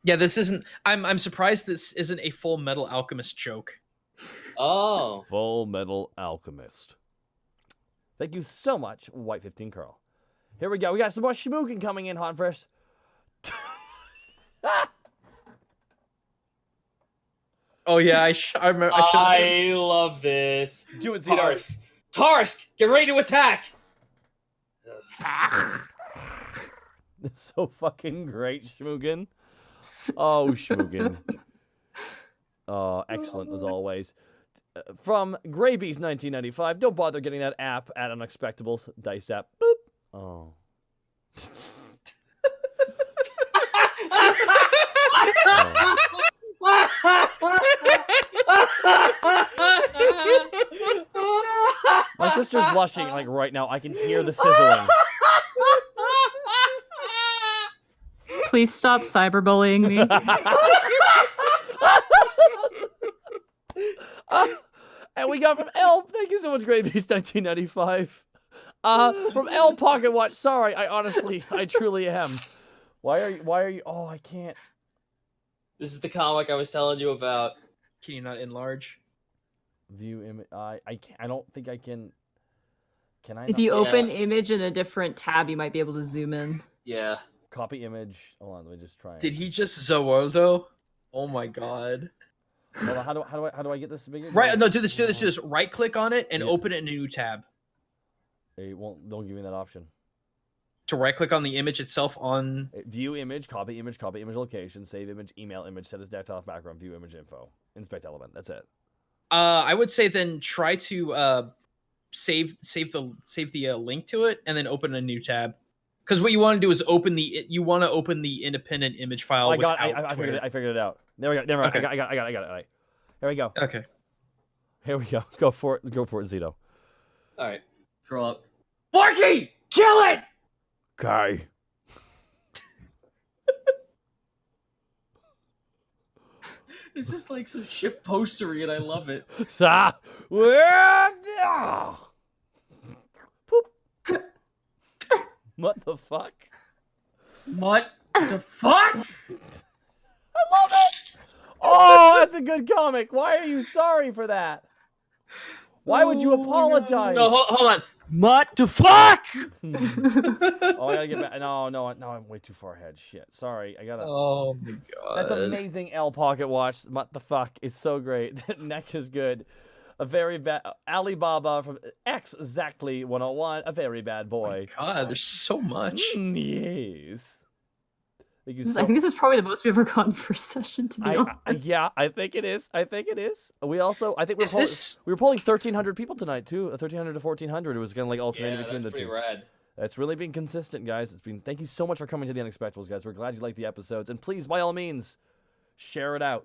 Yeah, this isn't. I'm surprised this isn't a Full Metal Alchemist joke.
Oh.
Full Metal Alchemist. Thank you so much, White 15 Carl. Here we go. We got some more schmooking coming in hot and fresh.
Oh yeah, I remember.
I love this.
Do it, Zito.
Tarsk. Tarsk, get ready to attack.
It's so fucking great, Schmoogan. Oh, Schmoogan. Oh, excellent as always. From Graybees 1995, don't bother getting that app at Unexpectables. Dice app. Boop. Oh. My sister's blushing like right now. I can hear the sizzling.
Please stop cyberbullying me.
And we got from L. Thank you so much, Graybeast 1995. From L Pocket Watch. Sorry, I truly am. Why are you? Oh, I can't.
This is the comic I was telling you about.
Can you not enlarge?
View image. I can't. I don't think I can. Can I?
If you open image in a different tab, you might be able to zoom in.
Yeah.
Copy image. Hold on, let me just try.
Did he just Zawaldo? Oh my god.
Hold on, how do I get this bigger?
Right, no, do this. Right click on it and open it in a new tab.
It won't. Don't give me that option.
To right click on the image itself on
view image, copy image location, save image, email image, set as desktop background, view image info, inspect element. That's it.
I would say then try to save the link to it and then open a new tab. Because what you want to do is open the independent image file.
I figured it out. There we go.
Okay.
I got it. All right. Here we go.
Okay.
Here we go. Go for it, Zito.
All right. Scroll up. Borky, kill it.
Okay.
This is like some shit postery, and I love it.
Poop. What the fuck?
What the fuck?
I love it. Oh, that's a good comic. Why are you sorry for that? Why would you apologize?
No, hold on.
What the fuck?
Oh, I gotta get back. No, I'm way too far ahead. Shit. Sorry, I gotta.
Oh my god.
That's amazing. L Pocket Watch. What the fuck is so great. That neck is good. A very bad Alibaba from Exactly 101. A very bad boy.
God, there's so much.
Yes. Thank you
I think this is probably the most we've ever gotten for a session, to be honest.
Yeah, I think it is. We also, I think we were polling 1,300 people tonight too. 1,300 to 1,400. It was kind of like alternating between the two.
Rad.
That's really been consistent, guys. Thank you so much for coming to the Unexpectables, guys. We're glad you like the episodes, and please, by all means, share it out.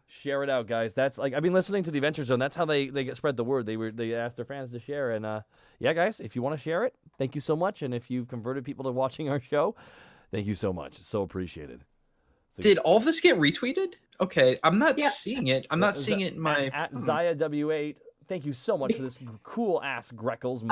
Share it out, guys. That's like I've been listening to the Adventure Zone. That's how they spread the word. They asked their fans to share, and yeah, guys, if you want to share it, thank you so much. And if you've converted people to watching our show, thank you so much. It's so appreciated.
Did all of this get retweeted? Okay, I'm not seeing it. I'm not seeing it in my...
At Zaya W8, thank you so much for this cool-ass Greckles.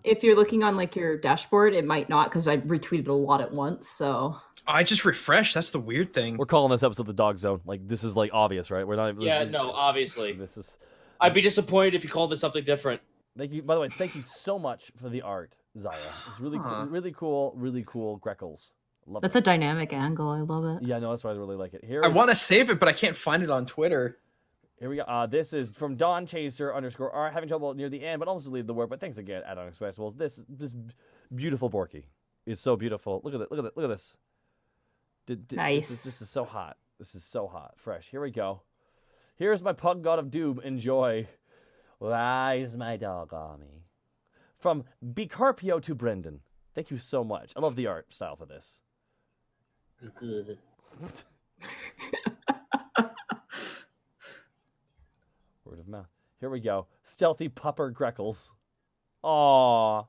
If you're looking on, like, your dashboard, it might not, because I retweeted a lot at once, so...
I just refreshed. That's the weird thing.
We're calling this episode the Dog Zone. Like, this is, like, obvious, right? We're not...
Yeah, no, obviously.
This is...
I'd be disappointed if you called it something different.
Thank you. By the way, thank you so much for the art, Zaya. It's really cool, really cool Greckles. Love
That's
it.
a dynamic angle. I love it.
Yeah, no, that's why I really like it.
I want to save it, but I can't find it on Twitter.
Here we go. This is from Don Chaser _R. Having trouble near the end, but almost leave the word. But thanks again at Unexpectables. This beautiful Borky is so beautiful. Look at it. Look at this.
Nice.
This is so hot. This is so hot. Fresh. Here we go. Here's my pug god of doom. Enjoy. Rise, my dog army. From Bicarpio to Brendan. Thank you so much. I love the art style for this. Word of mouth. Here we go. Stealthy pupper Greckles. Aww.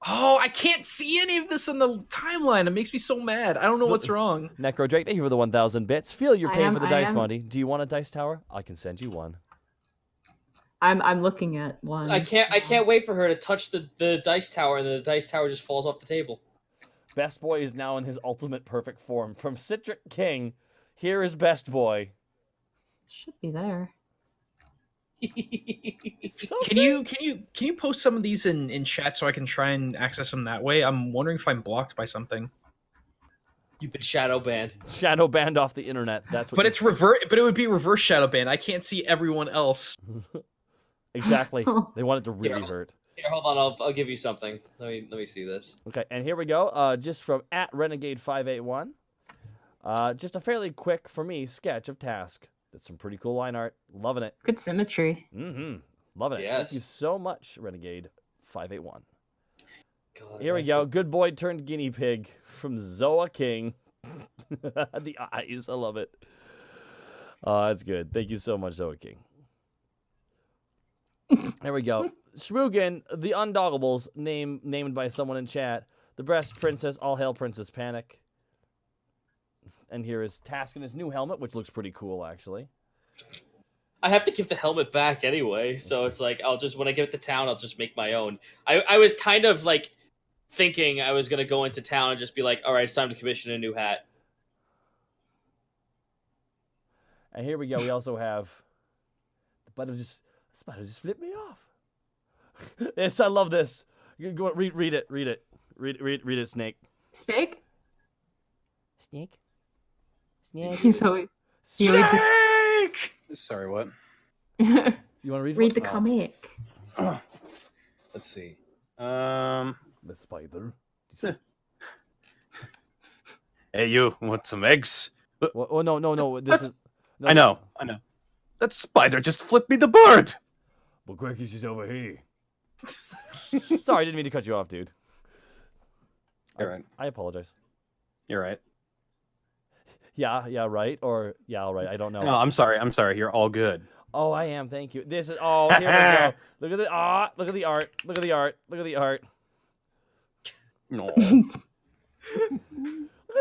Oh, I can't see any of this on the timeline. It makes me so mad. I don't know what's wrong.
Necro Drake, thank you for the 1,000 bits. Feel your pain for the dice, Monty. Do you want a dice tower? I can send you one.
I'm looking at one.
I can't wait for her to touch the dice tower, and the dice tower just falls off the table.
Best Boy is now in his ultimate perfect form. From Citric King, here is Best Boy.
Should be there.
Can you post some of these in chat so I can try and access them that way? I'm wondering if I'm blocked by something.
You've been shadow banned.
Shadow banned off the internet. That's what.
But it's reverse. But it would be reverse shadow ban. I can't see everyone else.
Exactly. They want it to really hurt.
Here, hold on. I'll give you something. Let me see this.
Okay, and here we go. Just from at Renegade581. Just a fairly quick, for me, sketch of Task. That's some pretty cool line art. Loving it.
Good symmetry.
Mm-hmm. Loving it.
Yes.
Thank you so much, Renegade581.
God,
Here we go. Good boy turned guinea pig from Zoa King. The eyes. I love it. That's good. Thank you so much, Zoa King. There we go. Shmugen, the Undoggables, named by someone in chat. The Breast Princess, all hail Princess Panic. And here is Task in his new helmet, which looks pretty cool, actually.
I have to give the helmet back anyway, so it's like when I get to town, I'll just make my own. I was kind of like thinking I was gonna go into town and just be like, all right, it's time to commission a new hat.
And here we go. We also have the spider just flipped me off. Yes, I love this. Go read it. Read it, Snake.
Snake?
Snake?
He's always...
Snake! Sorry, what?
You want to read?
Read the comic.
Let's see.
The spider.
Hey, you want some eggs?
Oh no. This is. No,
I know. That spider just flipped me the bird.
Well, Greckles is over here. Sorry, I didn't mean to cut you off, dude.
You're right.
I apologize.
You're right.
Yeah, right, or yeah, all right. I don't know.
No, I'm sorry. You're all good.
Oh, I am. Thank you. This is. Oh, here we go. Look at the. Look at the art. Look at the art. Look at the art.
No.
I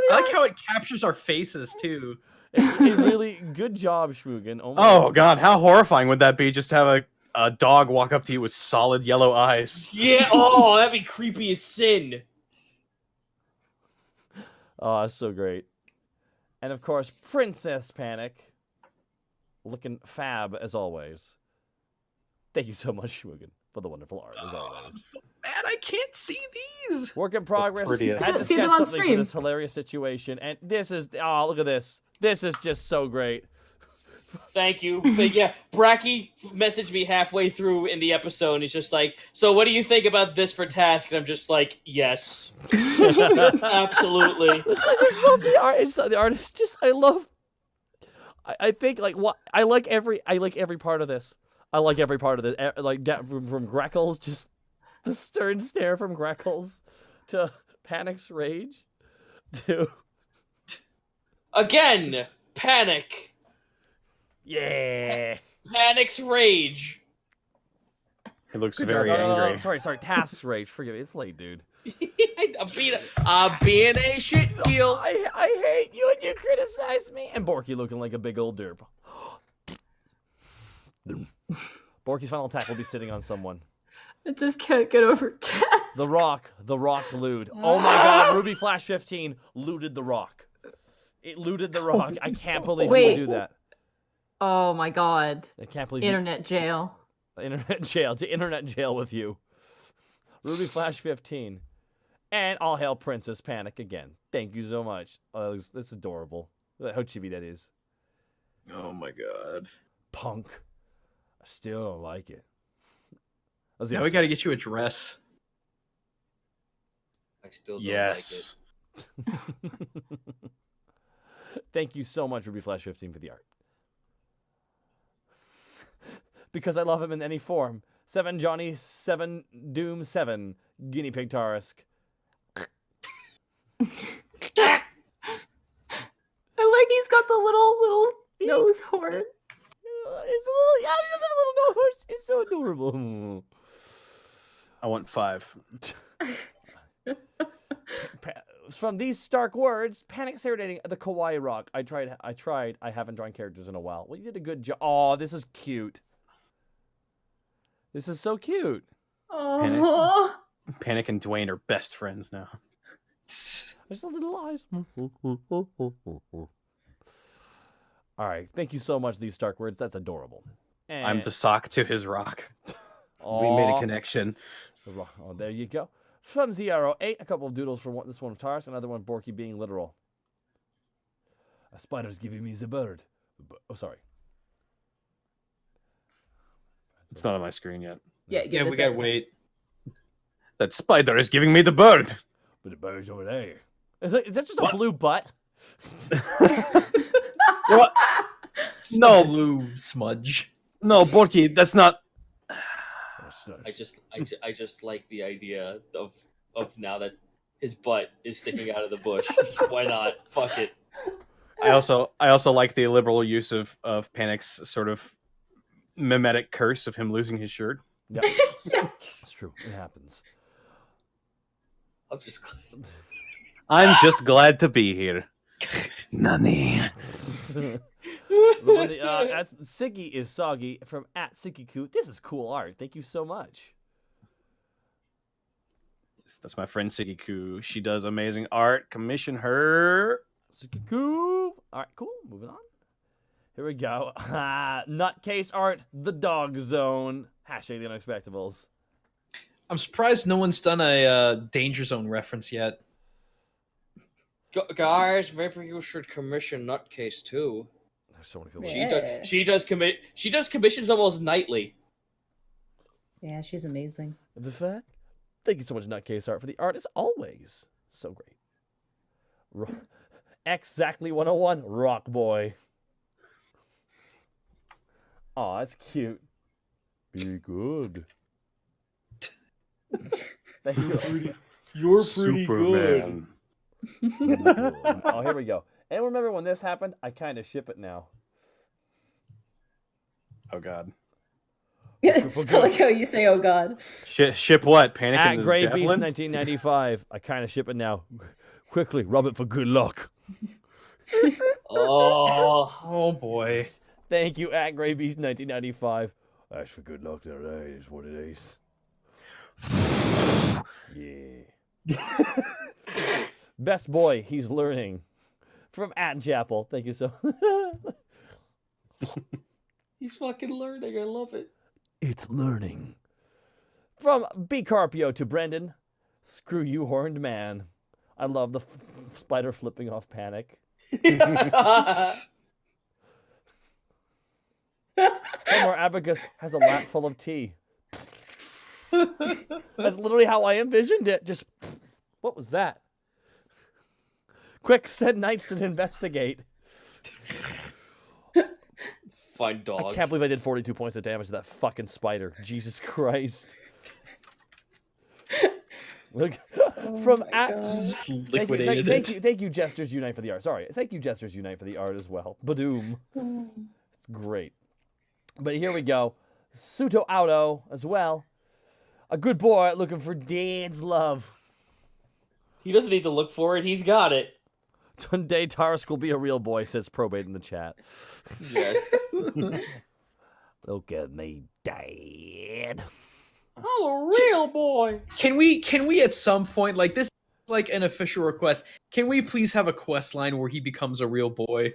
like how it captures our faces too.
It really good job, Shmugen.
Oh God, how horrifying would that be? Just to have a dog walk up to you with solid yellow eyes.
Yeah. Oh, that'd be creepy as sin.
Oh, that's so great. And of course, Princess Panic, looking fab as always. Thank you so much, Shmugen. for the wonderful art, as
I'm
always.
so mad I can't see these.
Work in progress.
prettiest.
I had to
See them
sketch
on
something for
stream.
this hilarious situation, and this is look at this. This is just so great.
Thank you. But yeah, Bracky messaged me halfway through in the episode, and he's just like, "So, what do you think about this for Task?" And I'm just like, "Yes, absolutely."
I just love the art. The art is just I love. I think like what I like every part of this. I like every part of this. Like from Greckles, just the stern stare from Greckles to Panic's rage to
Again, Panic.
yeah.
Panic's rage.
He looks
Good
very
job. No,
angry.
sorry. Task's rage. Forgive me. It's late, dude.
I'm being a shit heel.
I hate you and you criticize me. And Borky looking like a big old derp. Borky's final attack will be sitting on someone.
I just can't get over Tess.
The rock lewd. Oh my god, Ruby Flash 15 looted the rock. It looted the rock. I can't believe you
Wait.
would do that.
Oh my god.
I can't believe
Internet jail.
Internet jail. To internet jail with you. Ruby Flash 15. And all hail Princess Panic again. Thank you so much. Oh, that's adorable. How chibi that is.
Oh my god.
Punk. I still don't like it.
Now we gotta get you a dress.
I still don't
Yes.
Thank you so much, Ruby Flash 15, for the art. Because I love him in any form. 7 Johnny, 7 Doom, 7 Guinea Pig Tarisk.
I like he's got the little nose horn.
It's a little, yeah, he does have a little nose. It's so adorable.
I want 5.
From these stark words, Panic serenading the Kawaii Rock. I tried. I haven't drawn characters in a while. Well, you did a good job. Oh, this is cute. This is so cute.
Oh.
Panic and Dwayne are best friends now.
There's a little eyes. All right. Thank you so much, these stark words. That's adorable. And
I'm the sock to his rock. We made a connection.
Oh, there you go. From ZRO8, a couple of doodles from this one of Tars, another one Borky being literal. A spider's giving me the bird. Oh, sorry.
It's not on my screen yet.
Yeah,
Yeah, we gotta wait.
That spider is giving me the bird.
But the bird's over there. Is that just a blue butt?
What? No,
Blue smudge.
no, Borky, that's not.
I just like the idea of now that his butt is sticking out of the bush. Why not? Fuck it.
I also like the liberal use of Panic's sort of mimetic curse of him losing his shirt.
Yeah. It's true. It happens.
I'm just glad.
I'm just glad to be here. Nani.
That's Siggy is Soggy from @Sikiku. This is cool art. Thank you so much.
That's my friend Sigiku. She does amazing art. Commission her.
Sikiku. All right, cool. Moving on. Here we go. Nutcase art. The Dog Zone. Hashtag the Unexpectables.
I'm surprised no one's done a Danger Zone reference yet.
Guys, maybe you should commission Nutcase too.
There's so many people.
Yeah.
She does commissions almost nightly.
Yeah, she's amazing.
The fact. Thank you so much, Nutcase art, for the art as always. So great. Exactly 101, Rock Boy. Aw, that's cute. Be good. Thank you.
You're
Superman.
Oh, here we go. And remember when this happened? I kind of ship it now.
Oh God.
I like how you say, "Oh God."
Ship what? Panic
At
in the
Grey Beast
javelin?
1995. I kind of ship it now. Quickly, rub it for good luck.
Oh
boy.
Thank you, at Grey Beast 1995. That's for good luck there, that is what it is. Yeah. Best boy, he's learning. From @Chapel. Thank you so
He's fucking learning. I love it.
It's learning. From Bicarpio to Brendan, screw you, horned man. I love the spider flipping off Panic. Omar Abacus has a lap full of tea. That's literally how I envisioned it. Just, what was that? Quick, send knights to investigate.
Find dogs.
I can't believe I did 42 points of damage to that fucking spider. Jesus Christ. Look, from thank you, Jesters Unite for the art. Sorry, thank you, Jesters Unite for the art as well. Badoom. It's great. But here we go. Suto Auto as well. A good boy looking for Dad's love.
He doesn't need to look for it. He's got it.
One day Tarisk will be a real boy, says Probate in the chat.
Yes.
Look at me, Dad.
I'm a real boy.
Can we at some point, like this, like an official request? Can we please have a quest line where he becomes a real boy,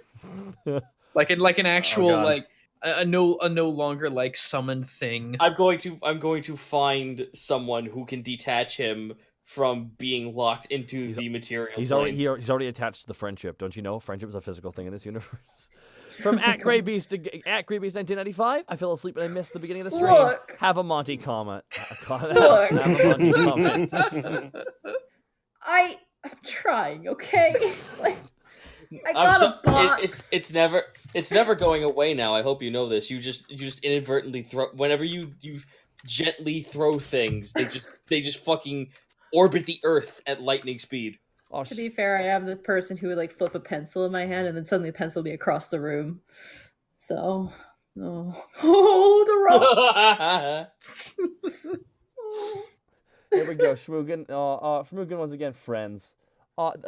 like an actual like a no longer like summoned thing?
I'm going to find someone who can detach him from being locked into the material.
He's already attached to the friendship. Don't you know? Friendship is a physical thing in this universe. From @GreyBeast to @GreyBeast1995, I fell asleep and I missed the beginning of the stream.
Look.
Have a Monty comment. Have
Look.
a Monty comment.
I'm trying, okay? Like, I got a box.
It's never going away now. I hope you know this. You just inadvertently throw whenever you gently throw things. They just fucking orbit the Earth at lightning speed.
Oh,
To be fair, I am the person who would like flip a pencil in my hand and then suddenly the pencil would be across the room. So, the rock.
There we go, Shmugen. Shmugen once again, friends.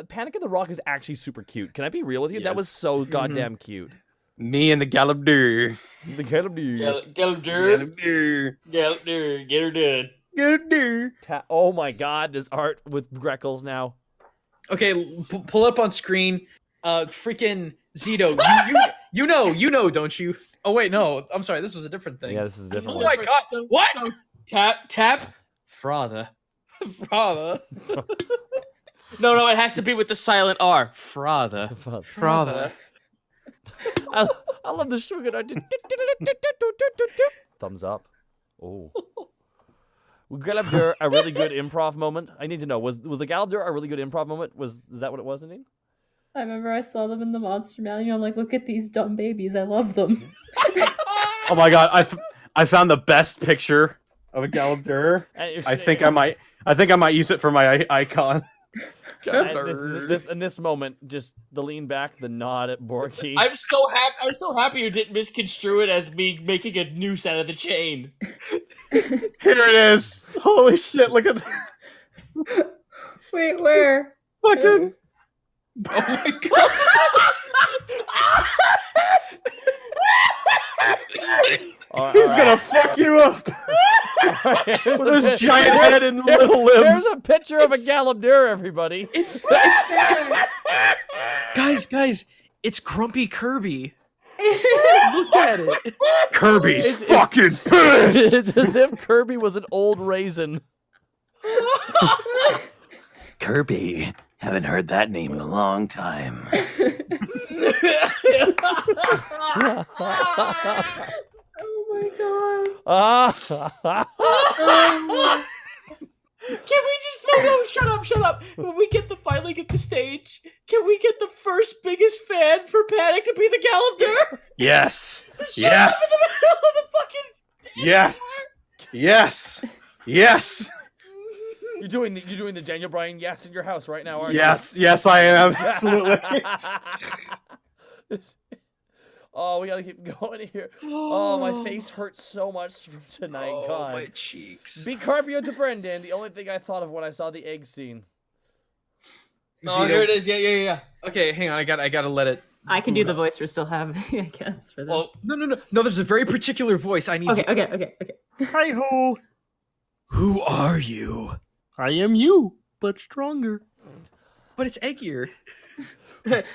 Panic at the Rock is actually super cute. Can I be real with you? That was so goddamn cute.
Me and the Galabdur.
The Galabdur.
Galabdur. Get her done.
Galabdur.
Oh my god, this art with Greckles now.
Okay, pull up on screen. Freaking Zito, you know, don't you? Oh wait, no, I'm sorry. This was a different thing.
Yeah, this is a different.
Oh my god, what?
Tap. Frother. No, it has to be with the silent R. Frother.
I love the sugar art. Thumbs up. Oh. Was Galabdur a really good improv moment? I need to know. Was the Galabdur a really good improv moment? Is that what it was, Nadine?
I remember I saw them in the Monster Manual. I'm like, look at these dumb babies. I love them.
Oh my god, I found the best picture of a Galabdur. I think I might use it for my icon.
In this moment, just the lean back, the nod at Borky.
I'm so happy you didn't misconstrue it as me making a noose out of the chain.
Here it is. Holy shit! Look at that.
Wait, where?
Fucking.
Oh my god.
He's gonna fuck you up. With his giant head and little limbs.
There's a picture of a Galabdur, everybody.
It's guys, it's Grumpy Kirby. Look at it.
Kirby's fucking pissed.
It's as if Kirby was an old raisin.
Kirby. Haven't heard that name in a long time.
Oh my god.
Can we just no, shut up. When we finally get the stage, can we get the first biggest fan for Panic to be the Galabdur?
Yes.
Shut up in the middle of the fucking
Yes.
You're doing the Daniel Bryan yes in your house right now, aren't you?
Yes, I am. Absolutely.
Oh, we gotta keep going here. Oh, my face hurts so much from tonight.
Oh,
God.
my cheeks.
Bicarpio to Brendan. The only thing I thought of when I saw the egg scene.
Oh, here it is. Yeah.
Okay, hang on. I gotta let it.
I can do the voice we're still having, I guess, for that.
Well,
No. There's a very particular voice I need.
Okay.
Hi ho. Who are you? I am you, but stronger.
But it's eggier.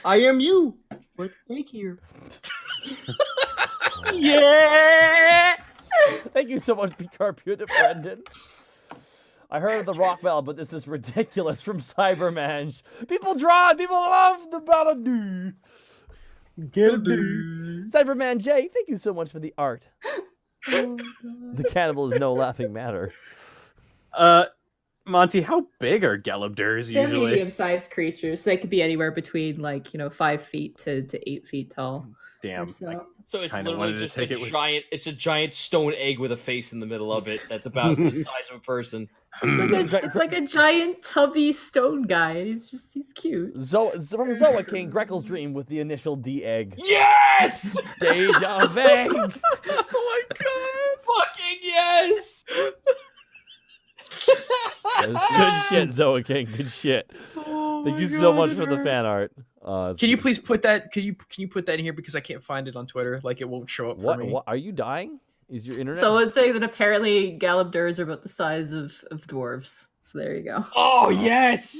I am you, but eggier. Yeah.
Thank you so much, Bicarpio to Brendan. I heard of the rock bell, but this is ridiculous from Cyberman. People draw it. People love the balladoo.
Get a dude.
Cyberman J, thank you so much for the art. The cannibal is no laughing matter.
Monty, how big are Galabdurs
They're
usually?
medium-sized creatures. They could be anywhere between 5 feet to 8 feet tall.
Damn.
Or so.
So it's
Kinda
literally
wanted to
just
take
a
it with-
giant. It's a giant stone egg with a face in the middle of it. That's about the size of a person.
It's like a giant tubby stone guy, and he's cute.
From Zoa King, Greckles dream with the initial D egg.
Yes!
Deja vu.
Oh my god! Fucking yes!
That's good shit, Zoa King. Good shit. Thank you so much for the fan art.
Can you please put that? Can you put that in here because I can't find it on Twitter? Like it won't show up for me.
What? Are you dying? Is your internet?
Someone saying that apparently Galabdurs are about the size of dwarves. So there you go.
Oh yes!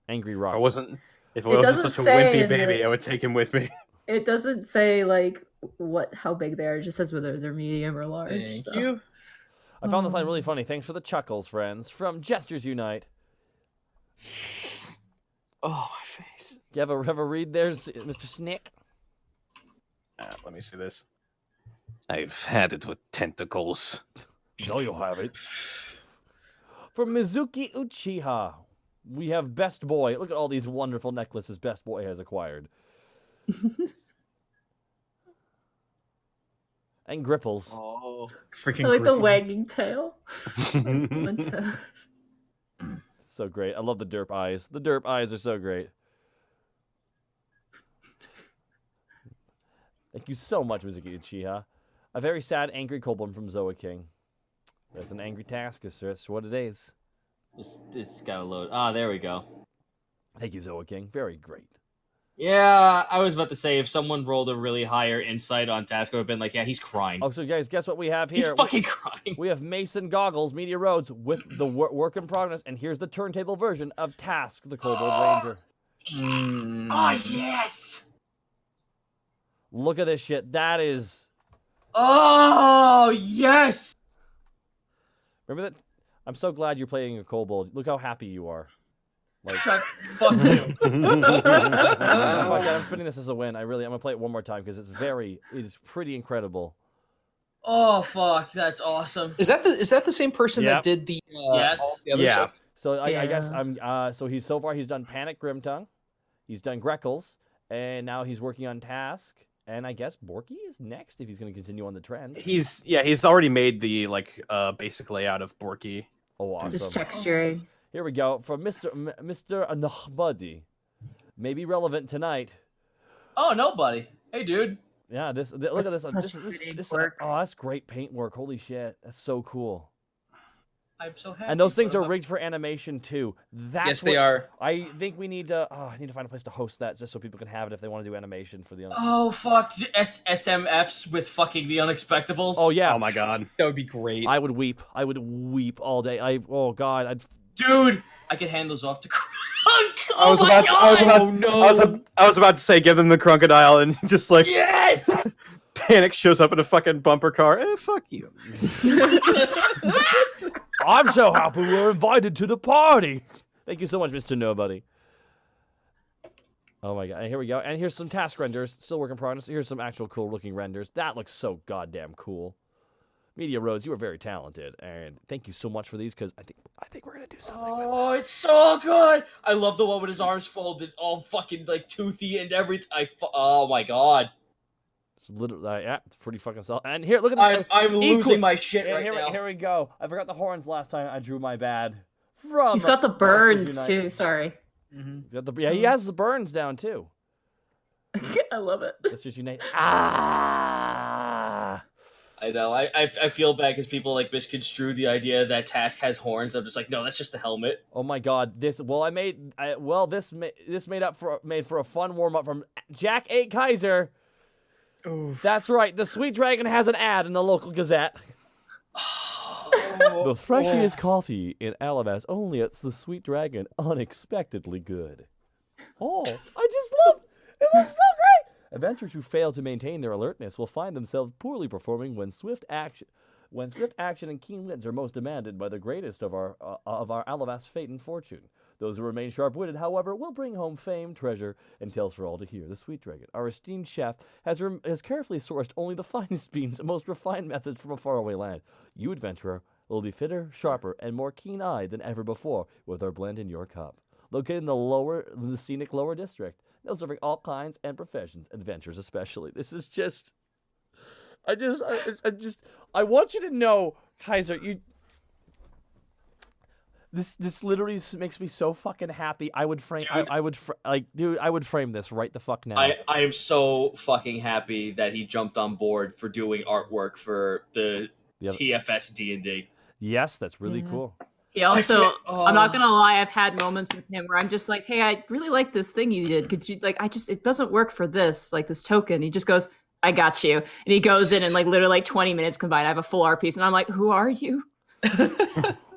Angry rock.
If it wasn't
doesn't
such a
say
wimpy
in
baby,
the-
I would take him with me.
It doesn't say how big they are. It just says whether they're medium or large.
Thank
so.
you.
I found this line really funny. Thanks for the chuckles, friends. From Jesters Unite.
Oh my face.
Do you have a read there, Mr. Snick?
Let me see this. I've had it with tentacles.
No, you haven't. From Mizuki Uchiha, we have Best Boy. Look at all these wonderful necklaces Best Boy has acquired. And Gripples.
Oh.
Freaking
I like the
Grickles.
wagging tail.
So great. I love the derp eyes. The derp eyes are so great. Thank you so much, Mizuki Uchiha. A very sad, angry kobold from Zoa King. That's an angry task, sir. That's what it is.
It's gotta load. Ah, there we go.
Thank you, Zoa King. Very great.
Yeah, I was about to say if someone rolled a really higher insight on task, I would have been like, yeah, he's crying.
Oh, so guys, guess what we have here?
He's fucking crying.
We have Mason Goggles, Media Roads, with the work in progress, and here's the turntable version of Task the Kobold Ranger.
Oh yes!
Look at this shit. That is...
Oh yes!
Remember that? I'm so glad you're playing a kobold. Look how happy you are. Like,
Fuck you.
I'm spinning this as a win. I'm gonna play it one more time because it's pretty incredible.
Oh fuck, that's awesome.
Is that the same person
Yep.
that did the
Yes.
all the other
Yeah.
stuff?
So I guess
Yeah.
so so far he's done Panic Grimtongue, he's done Greckles, and now he's working on Task. And I guess Borky is next if he's going to continue on the trend.
He's already made the basic layout of Borky.
Oh, awesome.
Just texturing.
Here we go from Mr. Anahbuddy. Maybe relevant tonight.
Oh nobody. Hey dude.
Yeah, look at this.
That's such pretty work.
Oh, that's great paint work. Holy shit, that's so cool.
I'm so happy.
And those things are rigged for animation too. That's
Yes, they are.
I think we need to. I need to find a place to host that just so people can have it if they want to do animation for the.
Oh fuck, SMFs with fucking the Unexpectables.
Oh yeah.
Oh my god.
That would be great.
I would weep. I would weep all day. Oh god.
Dude, I could hand those off to Crunk.
I was about to say give them the crocodile and just like
Yes.
Panic shows up in a fucking bumper car. Fuck you.
I'm so happy we're invited to the party. Thank you so much, Mr. Nobody. Oh my god, and here we go. And here's some task renders. Still work in progress. Here's some actual cool looking renders. That looks so goddamn cool. Media Rose, you are very talented, and thank you so much for these because I think we're gonna do something with
Oh, it's so good. I love the one with his arms folded, all fucking like toothy and everything. Oh my god.
It's literally yeah, it's pretty fucking solid. And here, look at this.
I'm losing my shit
Yeah,
right
here,
now.
here we go. I forgot the horns last time. I drew my bad. From
He's got the
Monsters
burns
Unite.
too. Sorry.
He's got he has the burns down too.
I love it.
Monsters Unite. Ah.
I know. I feel bad because people like misconstrue the idea that Task has horns. I'm just like, no, that's just the helmet.
Oh my god, this made for a fun warm up from Jack 8 Kaiser.
Oof.
That's right, the Sweet Dragon has an ad in the local Gazette. The freshiest coffee in Alivast, only it's the Sweet Dragon, unexpectedly good. Oh, I just love it. Looks so great. Adventurers who fail to maintain their alertness will find themselves poorly performing when swift action. When swift action and keen wits are most demanded by the greatest of our Alivast fate and fortune. Those who remain sharp-witted, however, will bring home fame, treasure, and tales for all to hear. The Sweet Dragon, our esteemed chef, has carefully sourced only the finest beans and most refined methods from a faraway land. You, adventurer, will be fitter, sharper, and more keen-eyed than ever before with our blend in your cup. Located in the scenic lower district, now serving all kinds and professions, adventures especially. This is just... I want you to know, Kaiser, This literally makes me so fucking happy. I would frame, I would frame this right the fuck now.
I am so fucking happy that he jumped on board for doing artwork for the TFS D&D.
Yes, that's really cool.
He also, I'm not gonna lie, I've had moments with him where I'm just like, hey, I really like this thing you did. Could you, like, it doesn't work for this, like this token. He just goes, I got you. And he goes in and like literally like 20 minutes combined, I have a full art piece. And I'm like, who are you?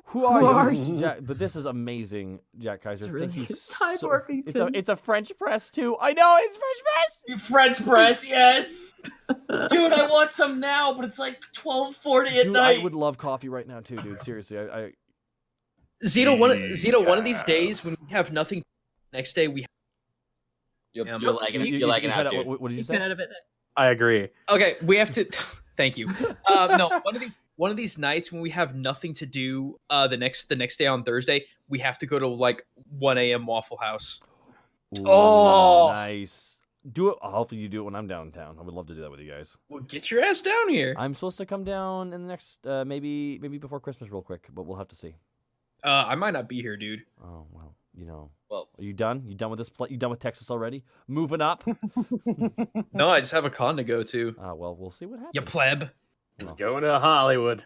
Who are you? Jack, but this is amazing, Jack Kaiser.
Really
Thank you
Time
so
Orpington.
It's a French press too. I know it's French press.
French press, yes. Dude, I want some now, but it's like 12:40 at night.
I would love coffee right now too, dude. Seriously,
Zito, one of these days when we have nothing, next day we.
You're lagging out, dude.
What did you
He's
say?
been out of it.
I agree.
Okay, we have to. Thank you. No, one of these nights when we have nothing to do, the next day on Thursday, we have to go to like 1 a.m. Waffle House.
Ooh,
Oh,
nice. Do it. Hopefully you do it when I'm downtown. I would love to do that with you guys.
Well, get your ass down here.
I'm supposed to come down in the next maybe before Christmas real quick, but we'll have to see.
I might not be here, dude.
Oh well, you know.
Well,
are you done? You done with this? You done with Texas already? Moving up?
No, I just have a con to go to.
Well, we'll see what happens.
You pleb.
Just going to Hollywood.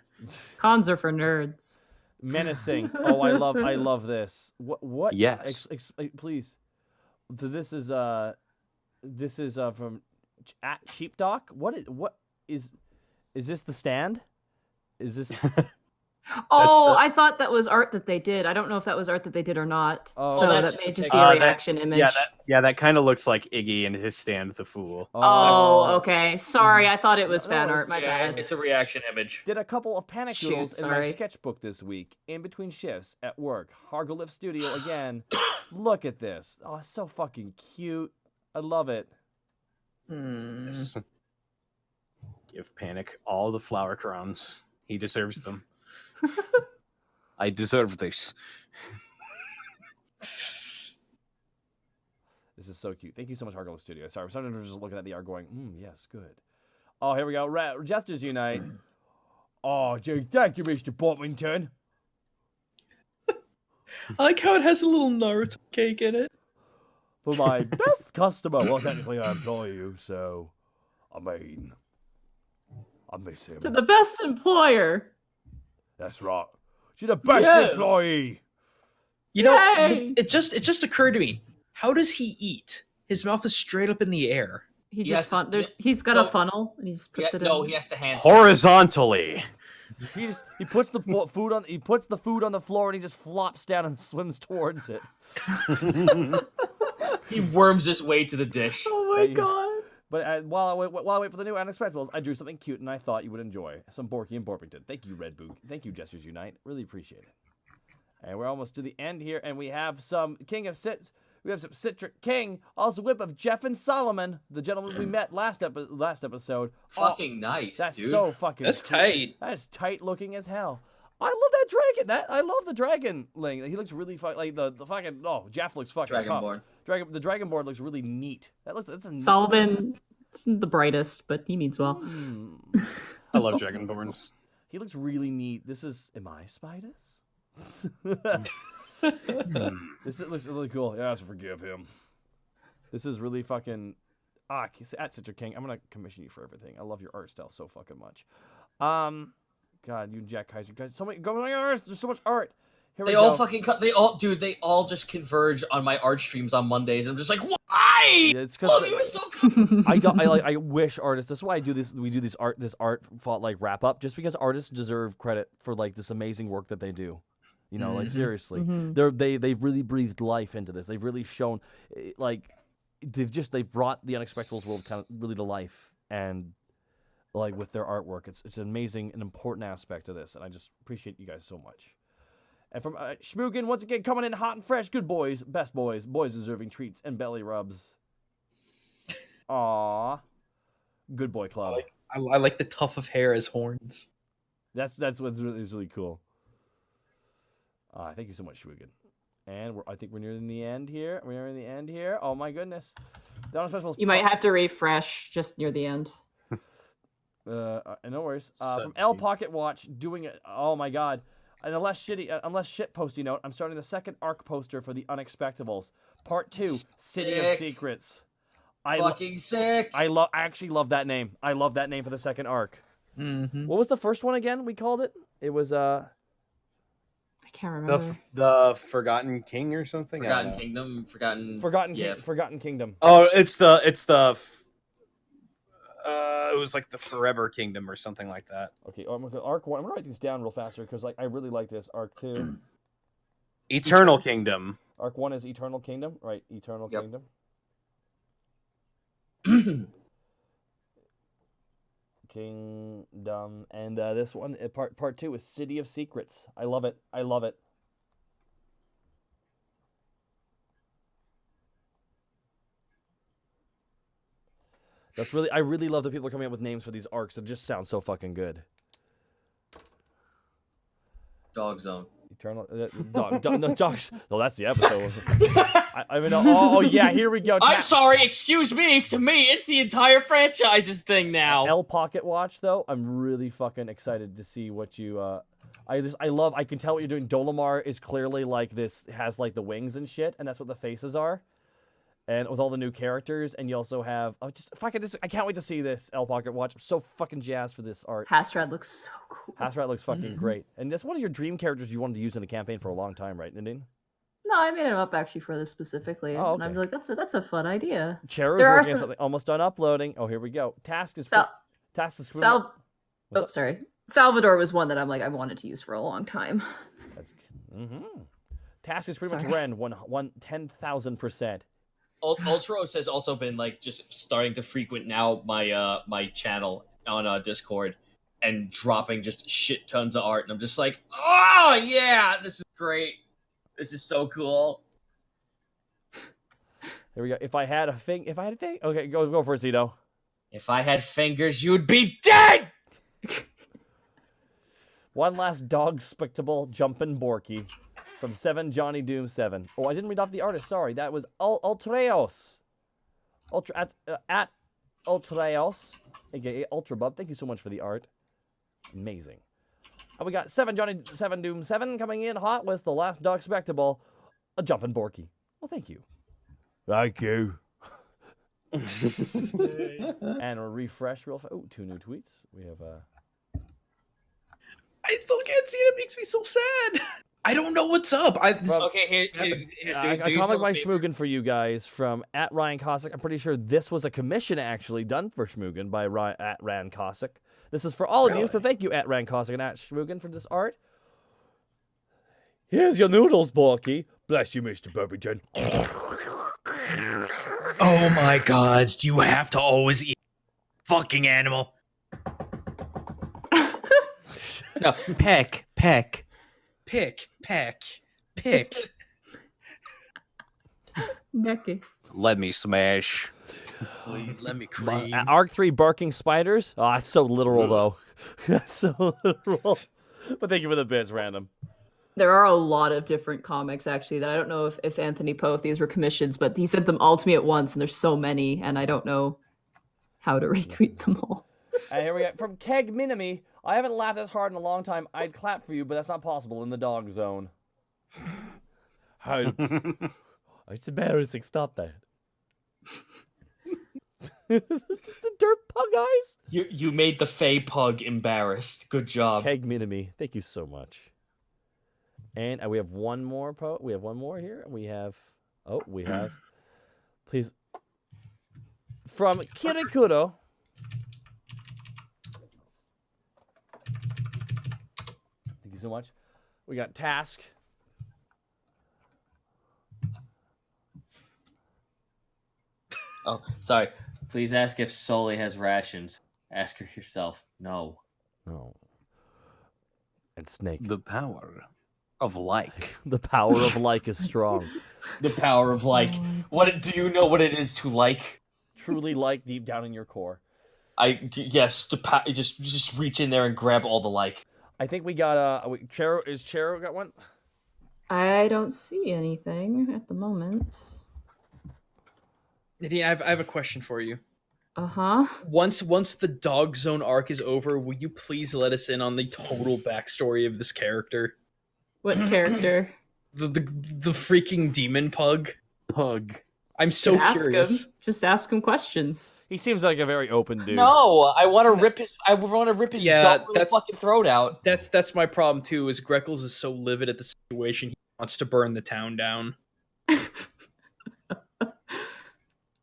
Cons are for nerds.
Menacing. Oh, I love this. What?
Yes.
Please. So this is from at Sheepdog. What is this the stand? Is this?
Oh, I thought that was art that they did. I don't know if that was art that they did or not.
Oh,
so
that's
that may
just
just be a reaction image.
That kind of looks like Iggy and his stand, the fool.
Oh, okay. Sorry, I thought it was fan art. My bad.
It's a reaction image.
Did a couple of panic
Shoot,
doodles in my
sorry.
sketchbook this week, in between shifts at work. Hargolift Studio again. Look at this. Oh, it's so fucking cute. I love it.
Give Panic all the flower crowns. He deserves them. I deserve this.
This is so cute. Thank you so much, Hargolift Studio. Sorry, sometimes we're just looking at the art going, yes, good. Oh, here we go. Jesters Unite. Oh, gee, thank you, Mr. Boppington.
I like how it has a little Naruto cake in it.
For my best customer. Well, technically I employ you, so I miss him.
To the best employer.
That's right. She's the best employee.
You know, it just occurred to me. How does he eat? His mouth is straight up in the air.
He's got a funnel and he just puts it in.
No, he has to hand
Horizontally.
He puts the food on the floor and he just flops down and swims towards it.
He worms his way to the dish.
Oh my god.
But while I wait for the new Unexpectables, I drew something cute and I thought you would enjoy. Some Borky and Borpington. Thank you, Red Boot. Thank you, Jesters Unite. Really appreciate it. And we're almost to the end here, and we have some some Citric King, also whip of Jeff and Solomon, the gentleman we met last episode.
Fucking nice,
that's
dude.
So fucking
That's
cool.
tight.
That is tight looking as hell. I love that dragon. I love the dragonling. He looks really like the fucking. Oh, Jeff looks fucking
Dragonborn.
tough. The Dragonborn looks really neat. That's a neat.
Solomon isn't the brightest, but he means well.
I love Dragonborns.
He looks really neat. Am I spiders? This looks really cool. Yeah, so forgive him. This is really fucking. At Citric King, I'm gonna commission you for everything. I love your art style so fucking much. God, you and Jack Kaiser, guys, so many going on. There's so much art. Here
They all just converge on my art streams on Mondays. I'm just like, why?
Yeah, it's because
so
I wish artists. That's why I do this. We do this art font like wrap up, just because artists deserve credit for like this amazing work that they do. You know, like seriously, they've really breathed life into this. They've really shown, like, they've brought the Unexpectables world kind of really to life, and like with their artwork. It's an amazing and important aspect of this, and I just appreciate you guys so much. And from Schmoogan, once again, coming in hot and fresh. Good boys, best boys, boys deserving treats and belly rubs. Aww. Good boy club.
I like the tuft of hair as horns.
That's what's really cool. Thank you so much, Schmoogan. And I think we're nearing the end here. We're nearing the end here. Oh my goodness.
You might have to refresh just near the end.
No worries. From L Pocket Watch, doing it. Oh my god. And unless shit posty note, I'm starting the second arc poster for the Unexpectables, Part 2, City of Secrets.
Sick.
I actually love that name. I love that name for the second arc.
Mm-hmm.
What was the first one again? We called it. It was
I can't remember.
The Forgotten King or something.
Forgotten Kingdom.
Forgotten Kingdom.
Oh, it was like the Forever Kingdom or something like that.
Okay, arc 1. I'm gonna write these down real faster because I really like this. Arc 2.
Eternal Kingdom.
Arc 1 is Eternal Kingdom, right? Eternal Kingdom. Kingdom, and this one, part 2 is City of Secrets. I love it. I love it. I really love that people are coming up with names for these arcs that just sound so fucking good.
Dog Zone.
Eternal no, dogs. No, that's the episode. I mean, oh yeah, here we go.
I'm sorry, excuse me. To me, it's the entire franchise's thing now.
L Pocket Watch, though, I'm really fucking excited to see what you. I can tell what you're doing. Dolomar is clearly like this, has like the wings and shit, and that's what the faces are. And with all the new characters, and you also have I can't wait to see this L Pocket Watch. I'm so fucking jazzed for this art.
Hasrat looks so cool.
Hasrat looks fucking great, and that's one of your dream characters you wanted to use in the campaign for a long time, right, Nadine?
No, I made him up actually for this specifically,
Oh, okay.
and I'm like, that's a fun idea.
Chero's working on something. Almost done uploading. Oh, here we go. Task is.
Salvador was one that I'm like I wanted to use for a long time.
That's Task is pretty much ren 10,000%.
Ultros has also been like just starting to frequent now my my channel on Discord and dropping just shit tons of art, and I'm just like, oh yeah, this is great. This is so cool.
Here we go. If I had a thing, okay, go for it, Zito.
If I had fingers, you'd be dead.
One last dog spectacle jumping Borky. From 7 Johnny Doom 7. Oh, I didn't read off the artist. Sorry, that was Ultreos. At Ultreos, aka Ultra Bub. Thank you so much for the art. Amazing. And we got 7 Doom 7 coming in hot with the last dog spectacle, a jumping Borky. Well, thank you. Thank you. And we'll refresh real fast. Oh, 2 new tweets. We have
I still can't see it. It makes me so sad. I don't know what's up.
Okay, here's
a comic by Schmoogan for you guys from at Ryan Cossack. I'm pretty sure this was a commission actually done for Schmoogan by at Ryan Cossack. This is for all of you, so thank you at Ryan Cossack and at Schmoogan for this art. Here's your noodles, Borky. Bless you, Mr. Burbington.
Oh my god, do you have to always eat fucking animal?
No, peck.
Pick.
Necky.
Let me smash.
Let me cream.
Arc 3 barking spiders. Oh, that's so literal, though. That's so literal. But thank you for the bits, random.
There are a lot of different comics, actually, that I don't know if Anthony Poe, these were commissions, but he sent them all to me at once, and there's so many, and I don't know how to retweet them all.
And here we go. From Keg Minami. I haven't laughed this hard in a long time. I'd clap for you, but that's not possible in the dog zone. How? It's embarrassing. Stop that. It's the dirt pug eyes.
You made the Fey pug embarrassed. Good job.
Keg Minami. Thank you so much. And we have one more we have one more here. We have please from Kirikuro. Thank you so much. We got Task.
Oh, sorry. Please ask if Sully has rations. Ask her yourself. No.
No. And Snake.
The power of like.
The power of like is strong.
The power of like. What do you know what it is to like?
Truly like deep down in your core.
Just reach in there and grab all the like.
I think we got Chero. Is Chero got one?
I don't see anything at the moment.
Nadine, I have a question for you.
Uh-huh.
Once the Dog Zone arc is over, will you please let us in on the total backstory of this character?
What character?
The freaking demon pug. I'm so curious.
Ask him. Just ask him questions.
He seems like a very open dude.
No, I want to rip his. I want to rip his dumb little fucking throat out.
That's my problem too. Is Greckles is so livid at the situation, he wants to burn the town down.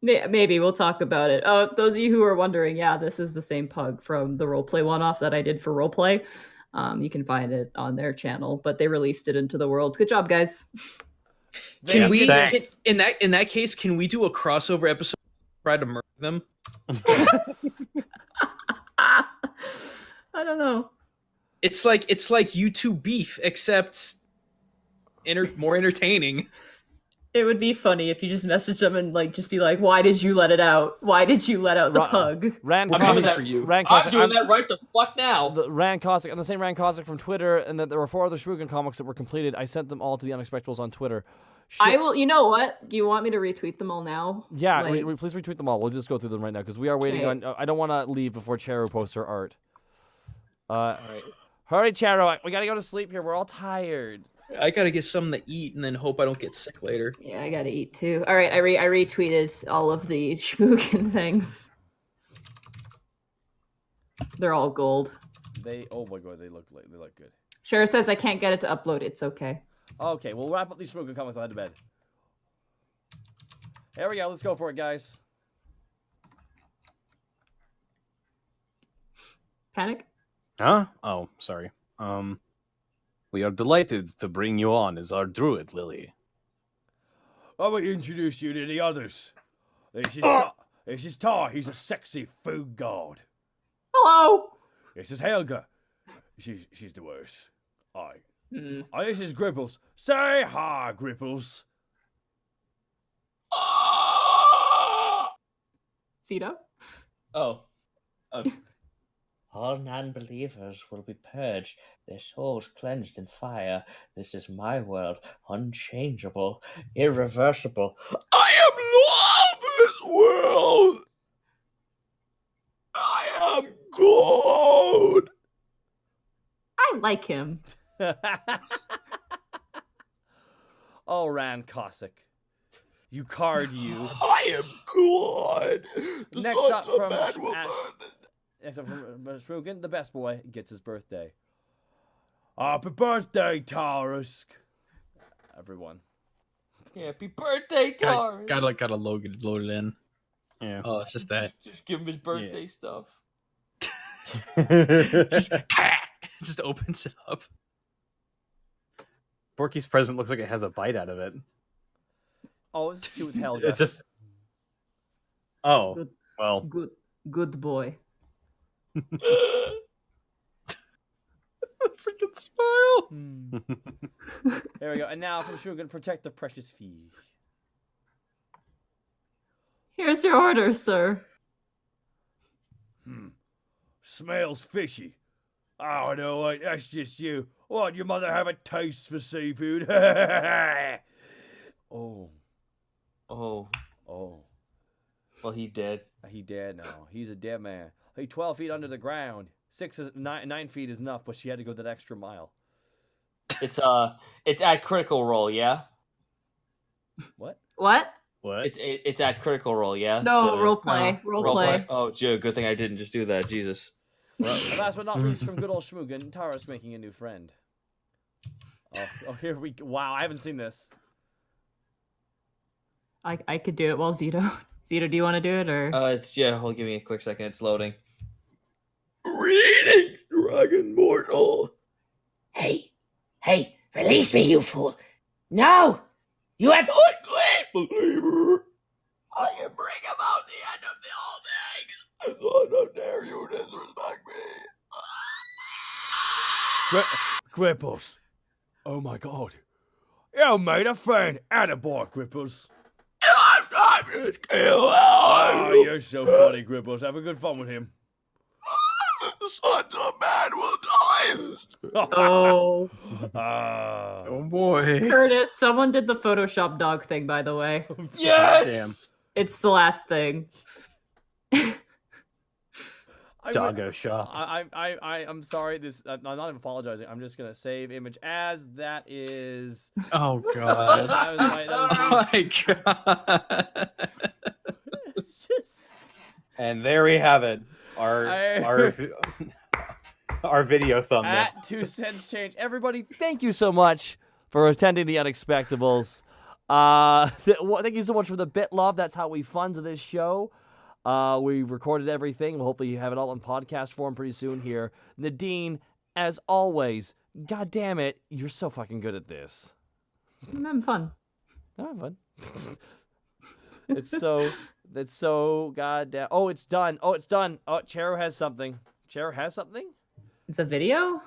Maybe we'll talk about it. Oh, those of you who are wondering, yeah, this is the same pug from the roleplay one-off that I did for roleplay. You can find it on their channel, but they released it into the world. Good job, guys.
In that case, can we do a crossover episode? Try to murder them.
I don't know.
It's like YouTube beef, except more entertaining.
It would be funny if you just message them and just be like, "Why did you let it out? Why did you let out the pug?"
Rand
I'm coming for you.
I'm
doing that right the fuck now.
Rand Cossack, I'm the same Rand Cossack from Twitter, and that there were 4 other Shmugen comics that were completed. I sent them all to the Unexpectables on Twitter.
I will. You know what? Do you want me to retweet them all now?
Yeah, please retweet them all. We'll just go through them right now because we are waiting on. I don't want to leave before Chero posts her art. All right. Hurry, Chero. We gotta go to sleep here. We're all tired.
I gotta get something to eat and then hope I don't get sick later.
Yeah, I gotta eat too. All right, I retweeted all of the Shmugen things. They're all gold.
Oh my god, they look good.
Shara says I can't get it to upload. It's okay.
Okay, we'll wrap up these Shmugen comics. I'll head to bed. Here we go. Let's go for it, guys.
Panic?
Huh? Oh, sorry. We are delighted to bring you on as our druid, Lily.
I will introduce you to the others. This is Tar. He's a sexy food god.
Hello.
This is Helga. She's the worst. This is Gripples. Say hi, Gripples.
Cito?
Oh. All non-believers will be purged, their souls cleansed in fire. This is my world, unchangeable, irreversible. I am Lord of this world! I am God!
I like him.
Oh, Rand Cossack. You card you.
I am God!
Next up from Shmugen, the best boy, gets his birthday. Happy birthday, Taurus! Everyone.
Happy birthday, Taurus!
Gotta load it in.
Yeah.
Oh, it's just that.
Just give him his birthday stuff.
Just opens it up.
Borky's present looks like it has a bite out of it.
Oh, it's cute with Helga.
It just. Oh,
Good.
well.
Good boy.
Freaking smile.
There we go. And now from Shmugen, protect the precious fish.
Here's your order, sir.
Smells fishy. Oh, no, wait, that's just you. What, your mother have a taste for seafood? Oh.
Well, he did.
He dead now. He's a dead man. He's 12 feet under the ground. 9 feet is enough, but she had to go that extra mile.
It's at critical roll, yeah?
What?
It's at critical roll, yeah?
No, roleplay. Roleplay.
Oh, good thing I didn't just do that, Jesus.
Well, last but not least, from good old Shmugen, Tara's making a new friend. Oh, here we go. Wow, I haven't seen this.
I could do it while Zito. Zito, do you want to do it or?
Hold give me a quick second. It's loading.
Greetings, dragon mortal.
Hey, release me, you fool. No! You have...
Great believer. I can bring about the end of all things. I thought how dare you to
Gripples. Oh my god. You made a friend. Attaboy, Gripples. Oh, you're so funny, Gripples. Have a good fun with him.
The sons of man will die.
Oh.
Oh boy.
Curtis, someone did the Photoshop dog thing, by the way.
Yes.
Damn.
It's the last thing.
Doggo shop.
I'm sorry. I'm not even apologizing. I'm just gonna save image as that is.
Oh god.
that was
God.
It's just.
And there we have it. Our video thumbnail.
At 2 cents change. Everybody, thank you so much for attending the Unexpectables. Thank you so much for the bit love. That's how we fund this show. We recorded everything. We'll hopefully have it all in podcast form pretty soon here. Nadine, as always, god damn it, you're so fucking good at this.
I'm having fun.
I'm having fun. It's so goddamn. Oh, it's done. Oh, Chero has something. Chero has something?
It's a video?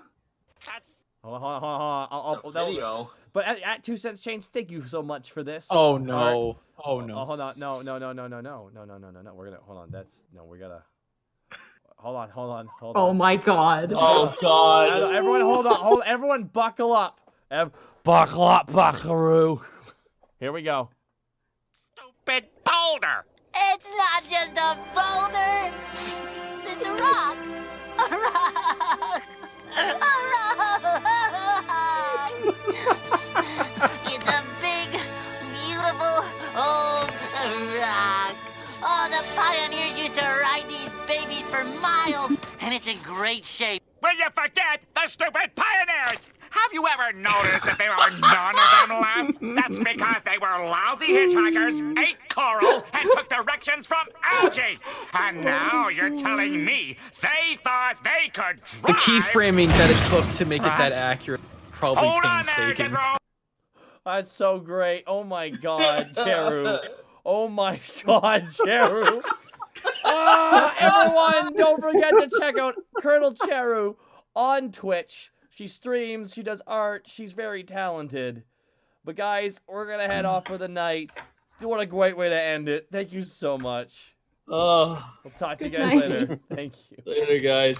Hold on.
Video.
But at 2 cents change, thank you so much for this.
Oh no. Oh no.
Oh, hold on. No. We're gonna hold on. We gotta. Hold on.
Oh my god.
Oh god.
Everyone, hold on. Everyone, buckle up. Buckle up, buckaroo. Here we go.
Stupid boulder.
It's not just a boulder. It's a rock. A rock. A rock. It's a big, beautiful old rock. Oh, the pioneers used to ride these babies for miles, and it's in great shape.
Will you forget the stupid pioneers? Have you ever noticed that there are none of them left? That's because they were lousy hitchhikers, ate coral, and took directions from algae. And now you're telling me they thought they could drive.
The keyframing that it took to make it that accurate, probably
Hold on there,
painstaking.
Gizmo.
That's so great. Oh my god, Cheru. Oh my god, Cheru. Everyone, don't forget to check out Colonel Cheru on Twitch. She streams, she does art, she's very talented. But guys, we're gonna head off for the night. What a great way to end it. Thank you so much.
Oh,
We'll talk to you guys
night.
later. Thank you.
later, guys.